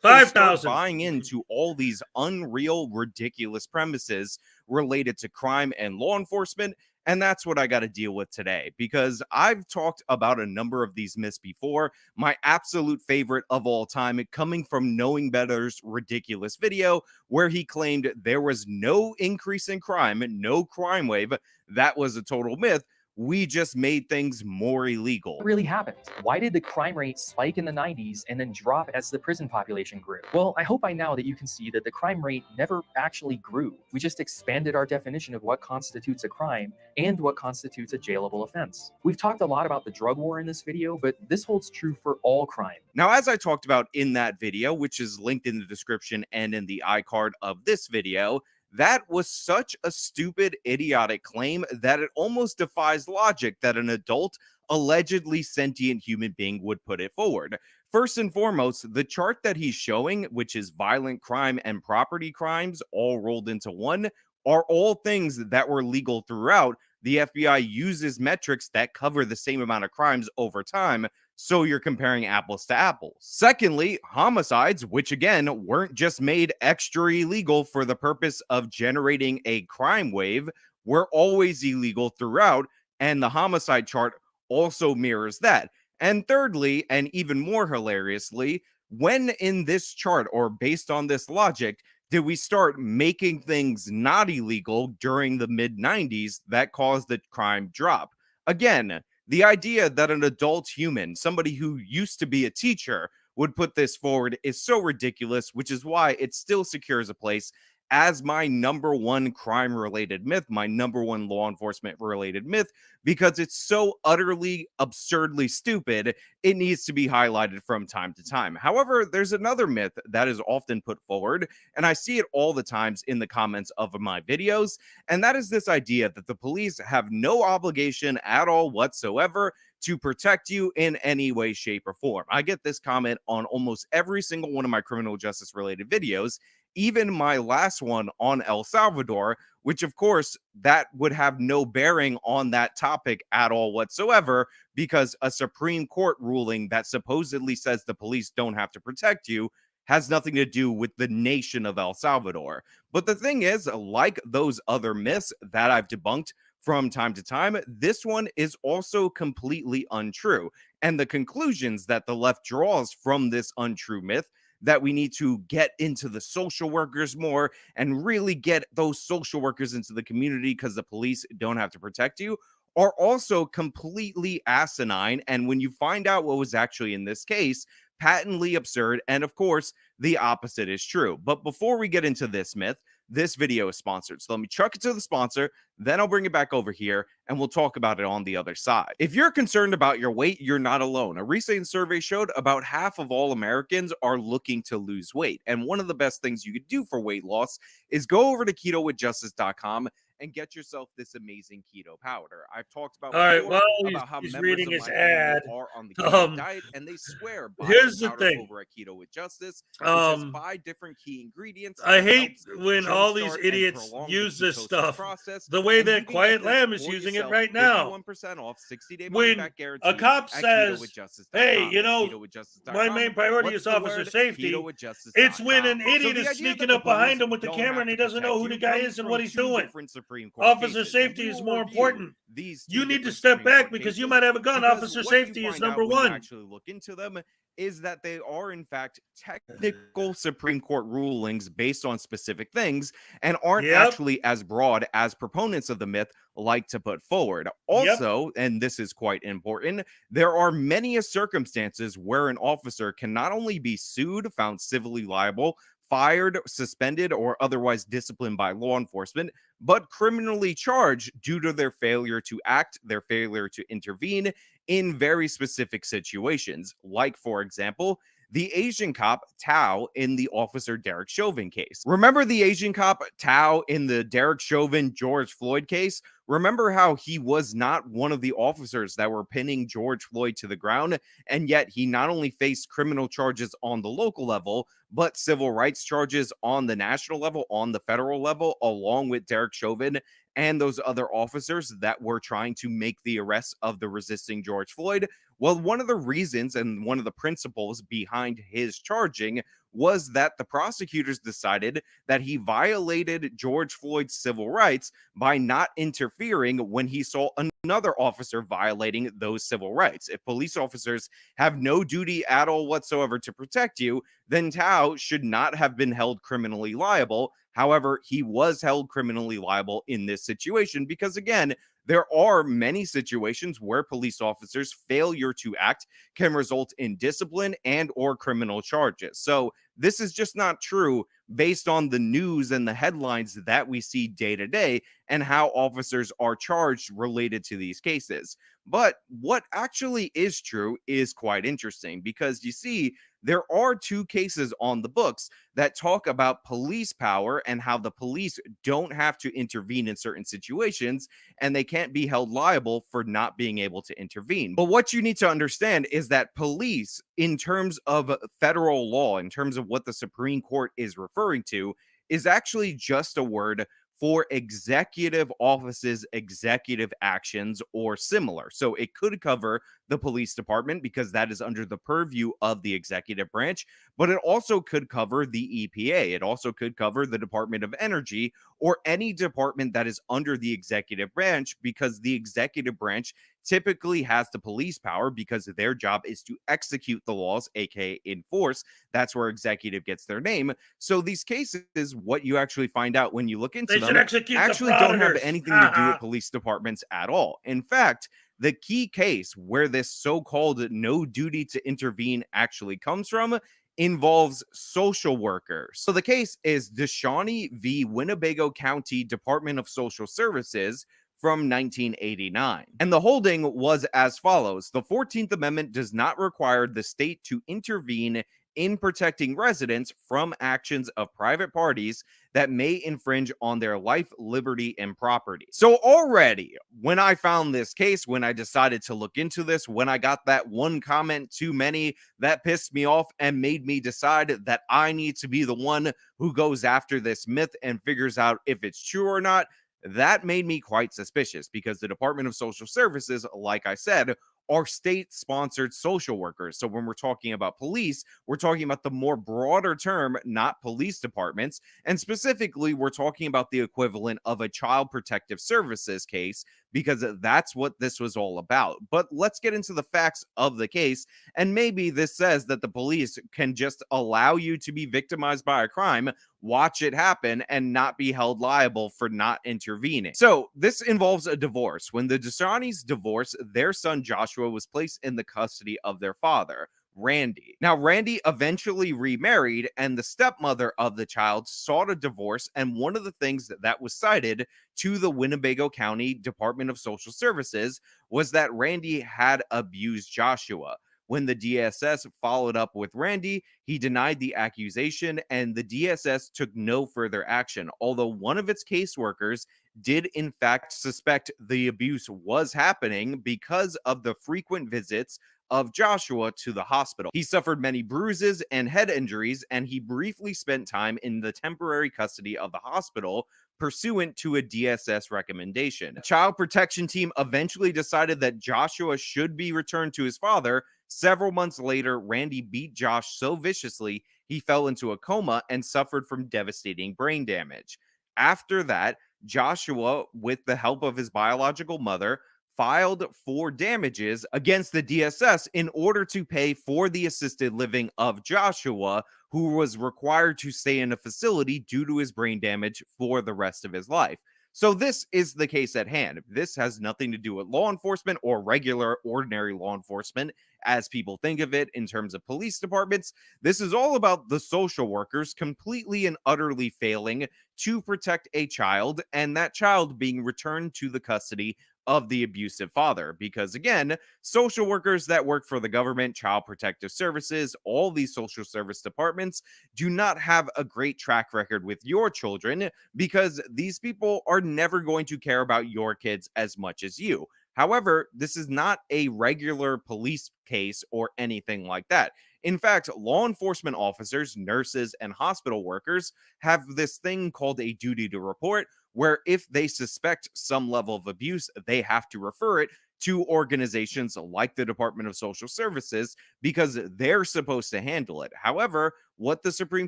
5,000. Buying into all these unreal, ridiculous premises related to crime and law enforcement. And that's what I got to deal with today, because I've talked about a number of these myths before. My absolute favorite of all time, coming from Knowing Better's ridiculous video, where he claimed there was no increase in crime, no crime wave. That was a total myth. We just made things more illegal. What really happened? Why did the crime rate spike in the 90s and then drop as the prison population grew? Well, I hope by now that you can see that the crime rate never actually grew. We just expanded our definition of what constitutes a crime and what constitutes a jailable offense. We've talked a lot about the drug war in this video, but this holds true for all crime. Now, as I talked about in that video, which is linked in the description and in the iCard of this video, that was such a stupid, idiotic claim that it almost defies logic that an adult, allegedly sentient human being would put it forward. First and foremost, the chart that he's showing, which is violent crime and property crimes all rolled into one, are all things that were legal throughout. The FBI uses metrics that cover the same amount of crimes over time, so you're comparing apples to apples. Secondly, homicides, which again weren't just made extra illegal for the purpose of generating a crime wave, were always illegal throughout, and the homicide chart also mirrors that. And thirdly, and even more hilariously, when in this chart, or based on this logic, did we start making things not illegal during the mid-90s that caused the crime drop? Again, the idea that an adult human, somebody who used to be a teacher, would put this forward is so ridiculous, which is why it still secures a place as my number one crime-related myth, my number one law enforcement-related myth, because it's so utterly, absurdly stupid, it needs to be highlighted from time to time. However, there's another myth that is often put forward, and I see it all the times in the comments of my videos, and that is this idea that the police have no obligation at all whatsoever to protect you in any way, shape, or form. I get this comment on almost every single one of my criminal justice-related videos, even my last one on El Salvador, which of course that would have no bearing on that topic at all whatsoever, because a Supreme Court ruling that supposedly says the police don't have to protect you has nothing to do with the nation of El Salvador. But the thing is, like those other myths that I've debunked from time to time, this one is also completely untrue. And the conclusions that the left draws from this untrue myth, that we need to get into the social workers more and really get those social workers into the community because the police don't have to protect you, are also completely asinine. And when you find out what was actually in this case, patently absurd. And of course, the opposite is true. But before we get into this myth, this video is sponsored. So let me chuck it to the sponsor, then I'll bring it back over here and we'll talk about it on the other side. If you're concerned about your weight, you're not alone. A recent survey showed about half of all Americans are looking to lose weight. And one of the best things you could do for weight loss is go over to ketowithjustice.com and get yourself this amazing keto powder. I've talked about about how he's members reading of his my family ad. are on the keto diet, and they swear by Here's the the powder thing. over at Keto with Justice, which has 5 different key ingredients. I that hate helps when all these jumpstart and idiots prolong the use this ketosis stuff process, the way and you that can get Quiet this Lamb is for using it yourself, right now. 51% off, 60-day When money-back guarantee a cop at says, ketowithjustice.com. hey, you know, my main priority What's is the officer word? safety, ketowithjustice.com. it's when an So idiot the is idea sneaking that the up behind police him with the don't camera have and he to doesn't know protect who the you guy comes is and from what he's 2 doing. different Supreme Court Officer cases, and safety we is will more review important. these 2 You need to different step Supreme back Court because you cases, might have a gun. because Officer what safety you is find out number when you one. actually look into them is that they are in fact technical Supreme Court rulings based on specific things and aren't actually as broad as proponents of the myth like to put forward. Also, and this is quite important, there are many circumstances where an officer can not only be sued, found civilly liable, fired, suspended, or otherwise disciplined by law enforcement, but criminally charged due to their failure to act, their failure to intervene in very specific situations. Like, for example, the Asian cop Tao in the Officer Derek Chauvin case. Remember the Asian cop Tao in the Derek Chauvin George Floyd case? Remember how he was not one of the officers that were pinning George Floyd to the ground, and yet he not only faced criminal charges on the local level, but civil rights charges on the national level, on the federal level, along with Derek Chauvin and those other officers that were trying to make the arrest of the resisting George Floyd. Well, one of the reasons and one of the principles behind his charging was that the prosecutors decided that he violated George Floyd's civil rights by not interfering when he saw another officer violating those civil rights. If police officers have no duty at all whatsoever to protect you, then Tao should not have been held criminally liable. However, he was held criminally liable in this situation because, again, there are many situations where police officers' failure to act can result in discipline and or criminal charges. So this is just not true based on the news and the headlines that we see day to day and how officers are charged related to these cases. But what actually is true is quite interesting because you see, there are 2 cases on the books that talk about police power and how the police don't have to intervene in certain situations and they can't be held liable for not being able to intervene. But what you need to understand is that police, in terms of federal law, in terms of what the Supreme Court is referring to, is actually just a word for executive offices, executive actions, or similar. So it could cover the police department because that is under the purview of the executive branch, but it also could cover the EPA. It also could cover the Department of Energy or any department that is under the executive branch because the executive branch typically has the police power because their job is to execute the laws, aka enforce. That's where executive gets their name. So these cases, what you actually find out when you look into them, actually don't have anything to do with police departments at all. In fact, the key case where this so-called no duty to intervene actually comes from involves social workers. So the case is Deshawnee v. Winnebago County Department of Social Services from 1989. And the holding was as follows. The 14th Amendment does not require the state to intervene in protecting residents from actions of private parties that may infringe on their life, liberty, and property. So already, when I found this case, when I decided to look into this, when I got that one comment too many, that pissed me off and made me decide that I need to be the one who goes after this myth and figures out if it's true or not. That made me quite suspicious because the Department of Social Services, like I said, are state-sponsored social workers. So when we're talking about police, we're talking about the more broader term, not police departments, and specifically, we're talking about the equivalent of a child protective services case, because that's what this was all about. But let's get into the facts of the case, and maybe this says that the police can just allow you to be victimized by a crime, watch it happen, and not be held liable for not intervening. So this involves a divorce. When the Desanis divorced, their son Joshua was placed in the custody of their father, Randy. Now, Randy eventually remarried, and the stepmother of the child sought a divorce, and one of the things that was cited to the Winnebago County Department of Social Services was that Randy had abused Joshua. When the DSS followed up with Randy, he denied the accusation, and the DSS took no further action, although one of its caseworkers did in fact suspect the abuse was happening because of the frequent visits of Joshua to the hospital. He suffered many bruises and head injuries, and he briefly spent time in the temporary custody of the hospital pursuant to a DSS recommendation. The child protection team eventually decided that Joshua should be returned to his father. Several months later, Randy beat Josh so viciously he fell into a coma and suffered from devastating brain damage. After that, Joshua, with the help of his biological mother, filed for damages against the DSS in order to pay for the assisted living of Joshua, who was required to stay in a facility due to his brain damage for the rest of his life. So this is the case at hand. This has nothing to do with law enforcement or regular, ordinary law enforcement, as people think of it in terms of police departments. This is all about the social workers completely and utterly failing to protect a child, and that child being returned to the custody of the abusive father. Because again, social workers that work for the government, child protective services, all these social service departments do not have a great track record with your children, because these people are never going to care about your kids as much as you. However, this is not a regular police case or anything like that. In fact, law enforcement officers, nurses, and hospital workers have this thing called a duty to report, where if they suspect some level of abuse, they have to refer it to organizations like the Department of Social Services, because they're supposed to handle it. However, what the Supreme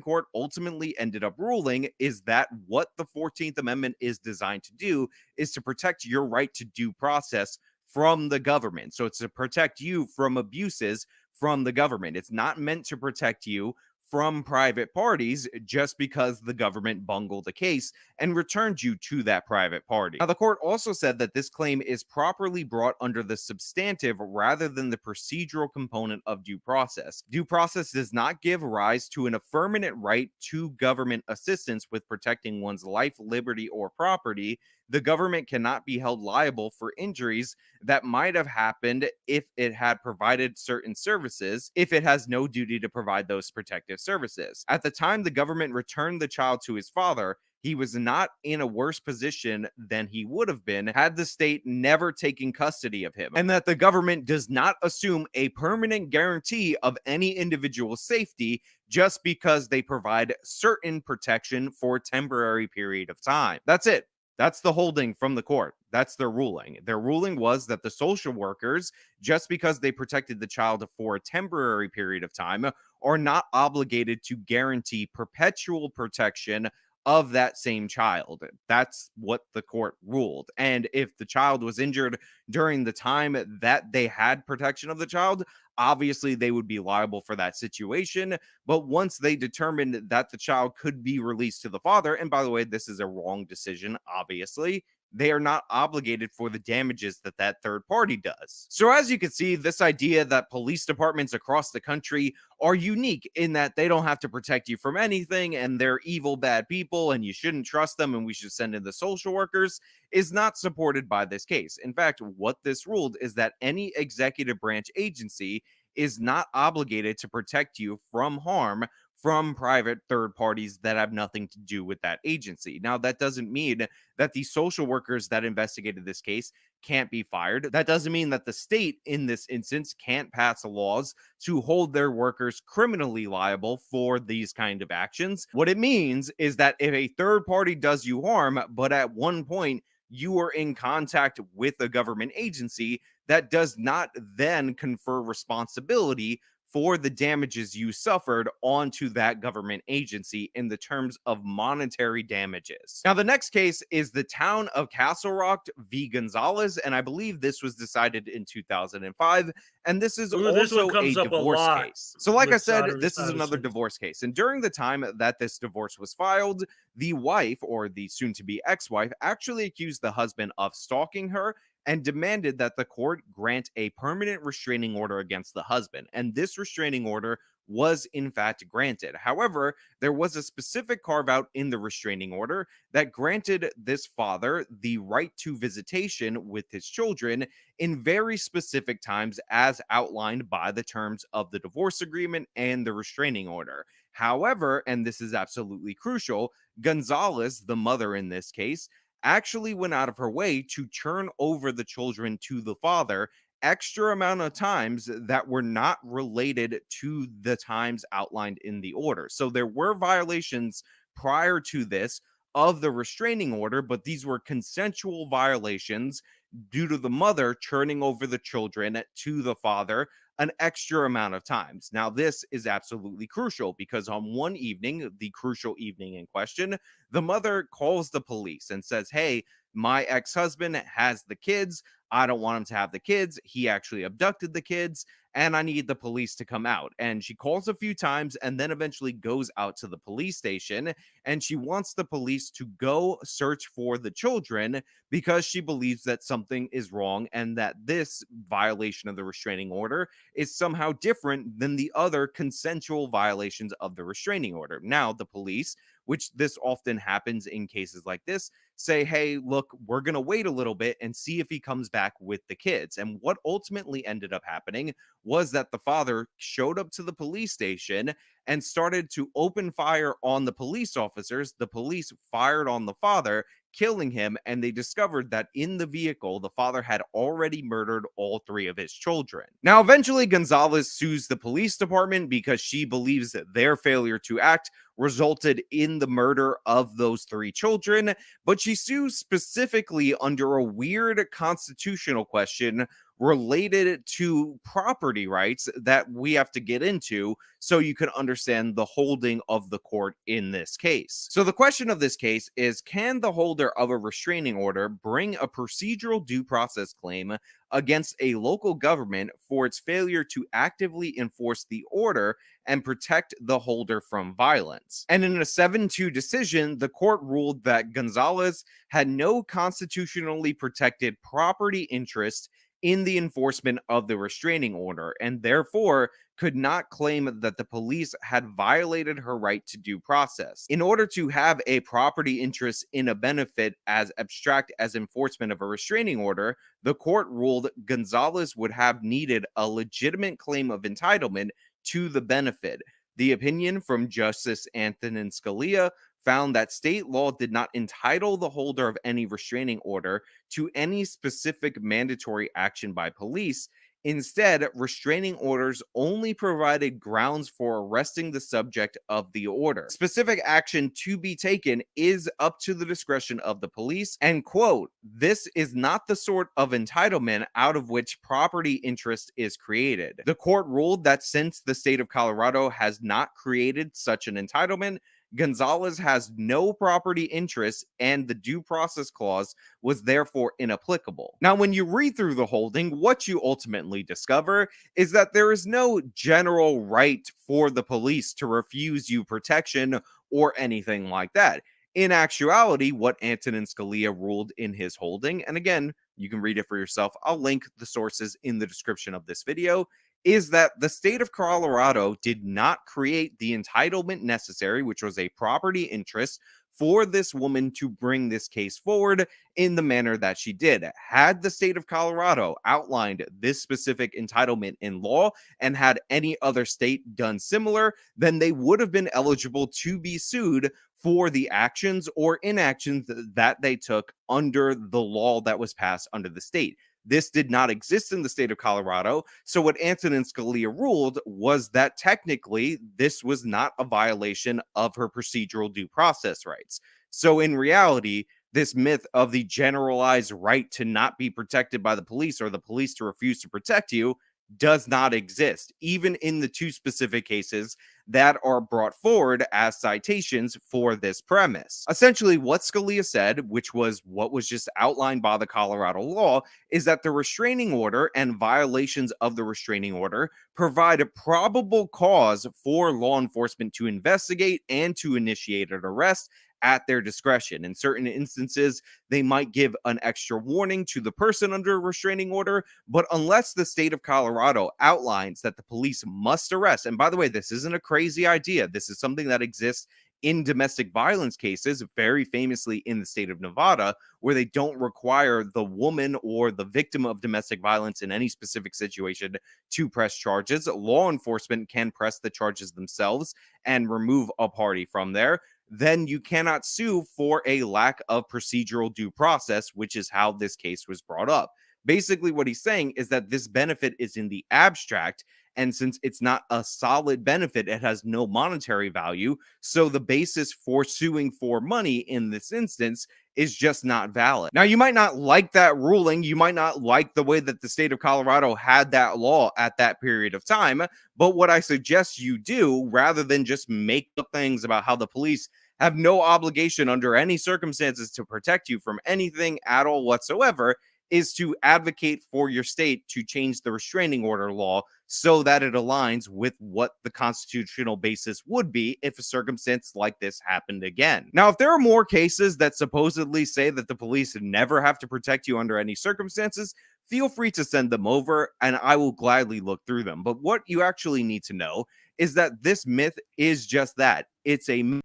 Court ultimately ended up ruling is that what the 14th Amendment is designed to do is to protect your right to due process from the government. So it's to protect you from abuses from the government. It's not meant to protect you from private parties just because the government bungled the case and returned you to that private party. Now, the court also said that this claim is properly brought under the substantive rather than the procedural component of due process. Due process does not give rise to an affirmative right to government assistance with protecting one's life, liberty, or property. The government cannot be held liable for injuries that might have happened if it had provided certain services, if it has no duty to provide those protective services. At the time the government returned the child to his father, he was not in a worse position than he would have been had the state never taken custody of him, and that the government does not assume a permanent guarantee of any individual's safety just because they provide certain protection for a temporary period of time. That's it. That's the holding from the court. That's their ruling. Their ruling was that the social workers, just because they protected the child for a temporary period of time, are not obligated to guarantee perpetual protection of that same child. That's what the court ruled. And if the child was injured during the time that they had protection of the child, obviously they would be liable for that situation. But once they determined that the child could be released to the father, and by the way, this is a wrong decision, obviously, they are not obligated for the damages that that third party does. So as you can see, this idea that police departments across the country are unique in that they don't have to protect you from anything, and they're evil, bad people, and you shouldn't trust them, and we should send in the social workers, is not supported by this case. In fact, what this ruled is that any executive branch agency is not obligated to protect you from harm from private third parties that have nothing to do with that agency. Now, that doesn't mean that the social workers that investigated this case can't be fired. That doesn't mean that the state in this instance can't pass laws to hold their workers criminally liable for these kind of actions. What it means is that if a third party does you harm, but at one point you are in contact with a government agency, that does not then confer responsibility for the damages you suffered onto that government agency in the terms of monetary damages. Now, the next case is the town of Castle Rock v. Gonzalez, and I believe this was decided in 2005, and this is Ooh, this one also a comes up a divorce lot case. So like I with said, Sodomy this is another Stuyvesant. divorce case, and during the time that this divorce was filed, the wife, or the soon-to-be ex-wife, actually accused the husband of stalking her and demanded that the court grant a permanent restraining order against the husband. And this restraining order was in fact granted. However, there was a specific carve out in the restraining order that granted this father the right to visitation with his children in very specific times as outlined by the terms of the divorce agreement and the restraining order. However, and this is absolutely crucial, Gonzalez, the mother in this case, actually went out of her way to turn over the children to the father extra amount of times that were not related to the times outlined in the order. So there were violations prior to this of the restraining order, but these were consensual violations due to the mother turning over the children to the father an extra amount of times. Now, this is absolutely crucial because on one evening, the crucial evening in question, the mother calls the police and says, hey, my ex-husband has the kids. I don't want him to have the kids. He actually abducted the kids, and I need the police to come out. And she calls a few times and then eventually goes out to the police station, and she wants the police to go search for the children because she believes that something is wrong and that this violation of the restraining order is somehow different than the other consensual violations of the restraining order. Now, the police, which this often happens in cases like this, say, hey, look, we're going to wait a little bit and see if he comes back with the kids. And what ultimately ended up happening was that the father showed up to the police station and started to open fire on the police officers. The police fired on the father, killing him, and they discovered that in the vehicle, the father had already murdered all three of his children. Now, eventually, Gonzalez sues the police department because she believes that their failure to act resulted in the murder of those three children, but she sues specifically under a weird constitutional question related to property rights that we have to get into so you can understand the holding of the court in this case. So the question of this case is, can the holder of a restraining order bring a procedural due process claim against a local government for its failure to actively enforce the order and protect the holder from violence? And in a 7-2 decision, the court ruled that Gonzalez had no constitutionally protected property interest in the enforcement of the restraining order, and therefore could not claim that the police had violated her right to due process. In order to have a property interest in a benefit as abstract as enforcement of a restraining order, the court ruled Gonzalez would have needed a legitimate claim of entitlement to the benefit. The opinion from Justice Antonin Scalia found that state law did not entitle the holder of any restraining order to any specific mandatory action by police. Instead, restraining orders only provided grounds for arresting the subject of the order. Specific action to be taken is up to the discretion of the police, and quote, this is not the sort of entitlement out of which property interest is created. The court ruled that since the state of Colorado has not created such an entitlement, Gonzalez has no property interest, and the due process clause was therefore inapplicable. Now, when you read through the holding, what you ultimately discover is that there is no general right for the police to refuse you protection or anything like that. In actuality, what Antonin Scalia ruled in his holding, and again, you can read it for yourself, I'll link the sources in the description of this video, is that the state of Colorado did not create the entitlement necessary, which was a property interest, for this woman to bring this case forward in the manner that she did. Had the state of Colorado outlined this specific entitlement in law and had any other state done similar, then they would have been eligible to be sued for the actions or inactions that they took under the law that was passed under the state. This did not exist in the state of Colorado. So what Antonin Scalia ruled was that technically this was not a violation of her procedural due process rights. So in reality, this myth of the generalized right to not be protected by the police or the police to refuse to protect you does not exist, even in the 2 specific cases that are brought forward as citations for this premise. Essentially, what Scalia said, which was what was just outlined by the Colorado law, is that the restraining order and violations of the restraining order provide a probable cause for law enforcement to investigate and to initiate an arrest at their discretion. In certain instances, they might give an extra warning to the person under a restraining order, but unless the state of Colorado outlines that the police must arrest, and by the way, this isn't a crazy idea, this is something that exists in domestic violence cases, very famously in the state of Nevada, where they don't require the woman or the victim of domestic violence in any specific situation to press charges. Law enforcement can press the charges themselves and remove a party from there. Then you cannot sue for a lack of procedural due process, which is how this case was brought up. Basically, what he's saying is that this benefit is in the abstract, and since it's not a solid benefit, it has no monetary value, so the basis for suing for money in this instance is just not valid. Now, you might not like that ruling, you might not like the way that the state of Colorado had that law at that period of time, but what I suggest you do, rather than just make up things about how the police have no obligation under any circumstances to protect you from anything at all whatsoever, is to advocate for your state to change the restraining order law so that it aligns with what the constitutional basis would be if a circumstance like this happened again. Now, if there are more cases that supposedly say that the police never have to protect you under any circumstances, feel free to send them over and I will gladly look through them. But what you actually need to know is that this myth is just that. It's a myth.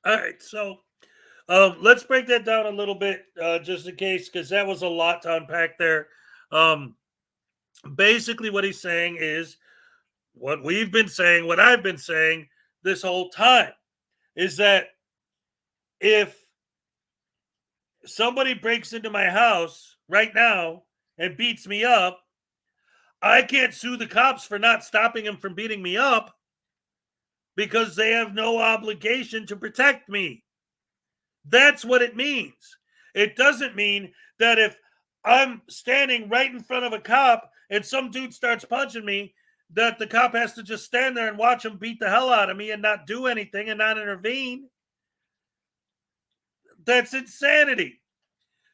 All right, so let's break that down a little bit, just in case, because that was a lot to unpack there. Basically, what he's saying is what we've been saying, what I've been saying this whole time, is that if somebody breaks into my house right now and beats me up, I can't sue the cops for not stopping him from beating me up because they have no obligation to protect me. That's what it means. It doesn't mean that if I'm standing right in front of a cop and some dude starts punching me, that the cop has to just stand there and watch him beat the hell out of me and not do anything and not intervene. That's insanity.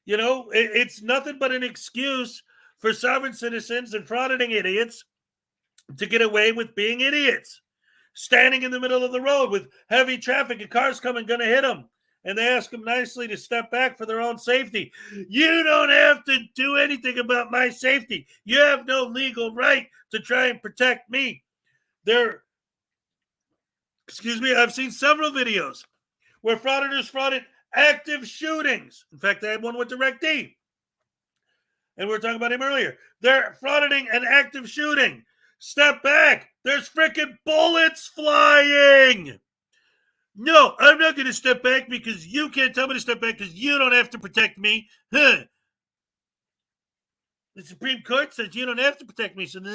You know, it's nothing but an excuse for sovereign citizens and frauding idiots to get away with being idiots. Standing in the middle of the road with heavy traffic and cars coming, going to hit them. And they ask them nicely to step back for their own safety. You don't have to do anything about my safety. You have no legal right to try and protect me. I've seen several videos where frauditors frauded active shootings. In fact, I had one with Direct D. And we were talking about him earlier. They're frauding an active shooting. Step back. There's freaking bullets flying. No, I'm not going to step back because you can't tell me to step back because you don't have to protect me. Huh. The Supreme Court says you don't have to protect me. So, all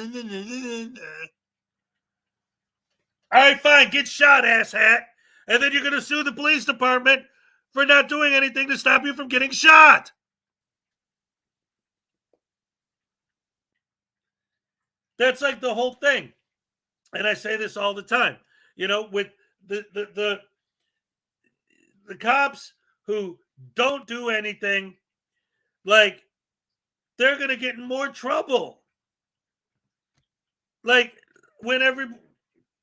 right, fine. Get shot, asshat. And then you're going to sue the police department for not doing anything to stop you from getting shot. That's like the whole thing. And I say this all the time. You know, with the cops who don't do anything, like, they're going to get in more trouble. Like,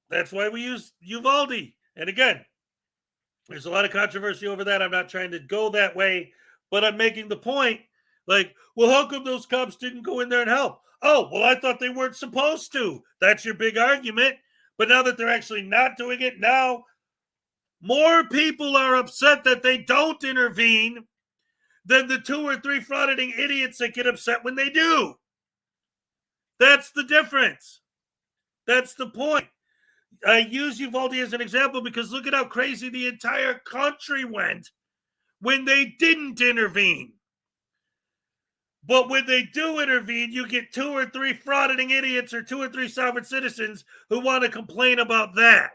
that's why we use Uvalde. And again, there's a lot of controversy over that. I'm not trying to go that way, but I'm making the point, like, well, how come those cops didn't go in there and help? Oh, well, I thought they weren't supposed to. That's your big argument. But now that they're actually not doing it, now more people are upset that they don't intervene than the 2 or 3 frauding idiots that get upset when they do. That's the difference. That's the point. I use Uvalde as an example because look at how crazy the entire country went when they didn't intervene. But when they do intervene, you get 2 or 3 frauding idiots or 2 or 3 sovereign citizens who want to complain about that.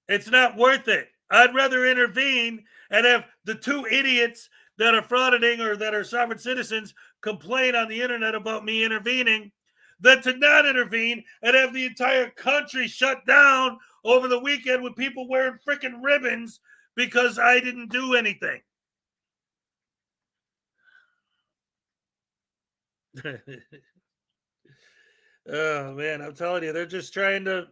It's not worth it. I'd rather intervene and have the two idiots that are frauditing or that are sovereign citizens complain on the internet about me intervening than to not intervene and have the entire country shut down over the weekend with people wearing freaking ribbons because I didn't do anything. Oh, man, I'm telling you, they're just trying to.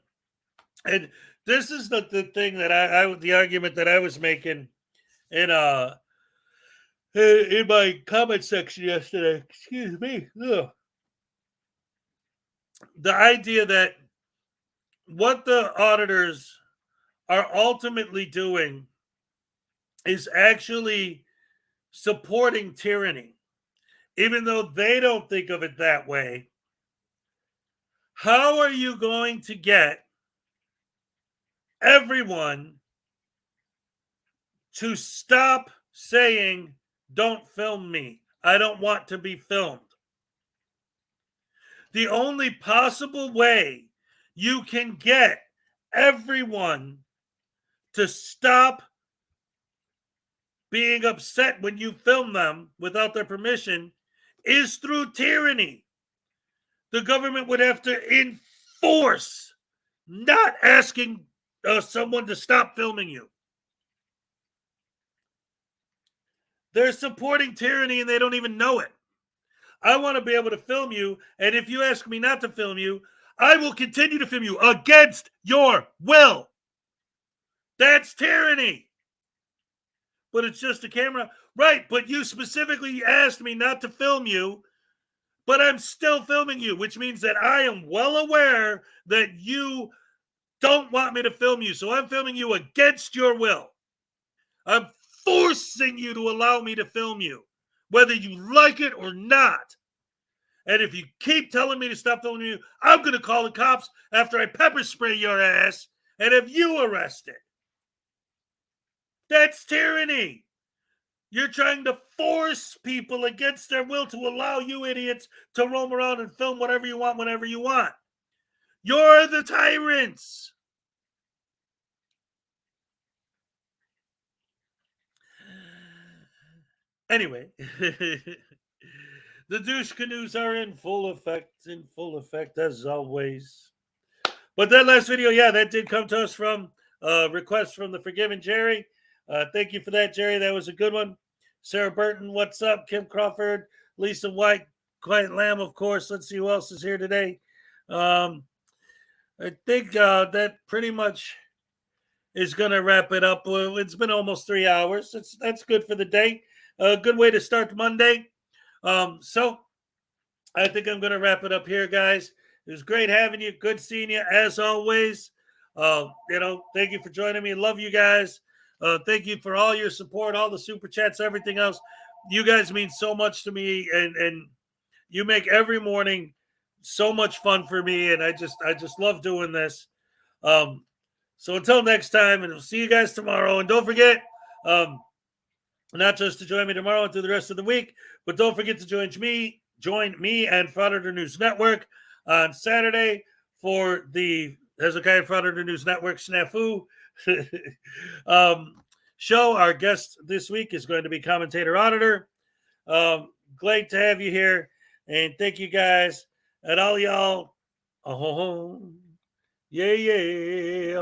And this is the thing that the argument that I was making in my comment section yesterday. Excuse me. Ugh. The idea that what the auditors are ultimately doing is actually supporting tyranny, even though they don't think of it that way. How are you going to get everyone to stop saying, "Don't film me. I don't want to be filmed"? The only possible way you can get everyone to stop being upset when you film them without their permission is through tyranny. The government would have to enforce not asking someone to stop filming you. They're supporting tyranny and they don't even know it. I want to be able to film you, and if you ask me not to film you, I will continue to film you against your will. That's tyranny. But it's just a camera. Right, but you specifically asked me not to film you, but I'm still filming you, which means that I am well aware that you don't want me to film you. So I'm filming you against your will. I'm forcing you to allow me to film you, whether you like it or not. And if you keep telling me to stop filming you, I'm going to call the cops after I pepper spray your ass and have you arrested. That's tyranny. You're trying to force people against their will to allow you idiots to roam around and film whatever you want, whenever you want. You're the tyrants. Anyway, the douche canoes are in full effect as always. But that last video, yeah, that did come to us from a request from the Forgiven Jerry. Thank you for that, Jerry. That was a good one. Sarah Burton, what's up? Kim Crawford, Lisa White, Quiet Lamb, of course. Let's see who else is here today. I think that pretty much is going to wrap it up. It's been almost 3 hours. That's good for the day. A good way to start Monday. So I think I'm going to wrap it up here, guys. It was great having you. Good seeing you as always. Thank you for joining me. Love you guys. Thank you for all your support, all the super chats, everything else. You guys mean so much to me, and you make every morning so much fun for me, and I just love doing this. So until next time, and we'll see you guys tomorrow. And don't forget, not just to join me tomorrow and through the rest of the week, but don't forget to join me and Frauditor News Network on Saturday for the Hezokuai and Frauditor News Network Snafu show. Our guest this week is going to be Commentator Auditor. Great to have you here, and thank you guys and all y'all. Yeah.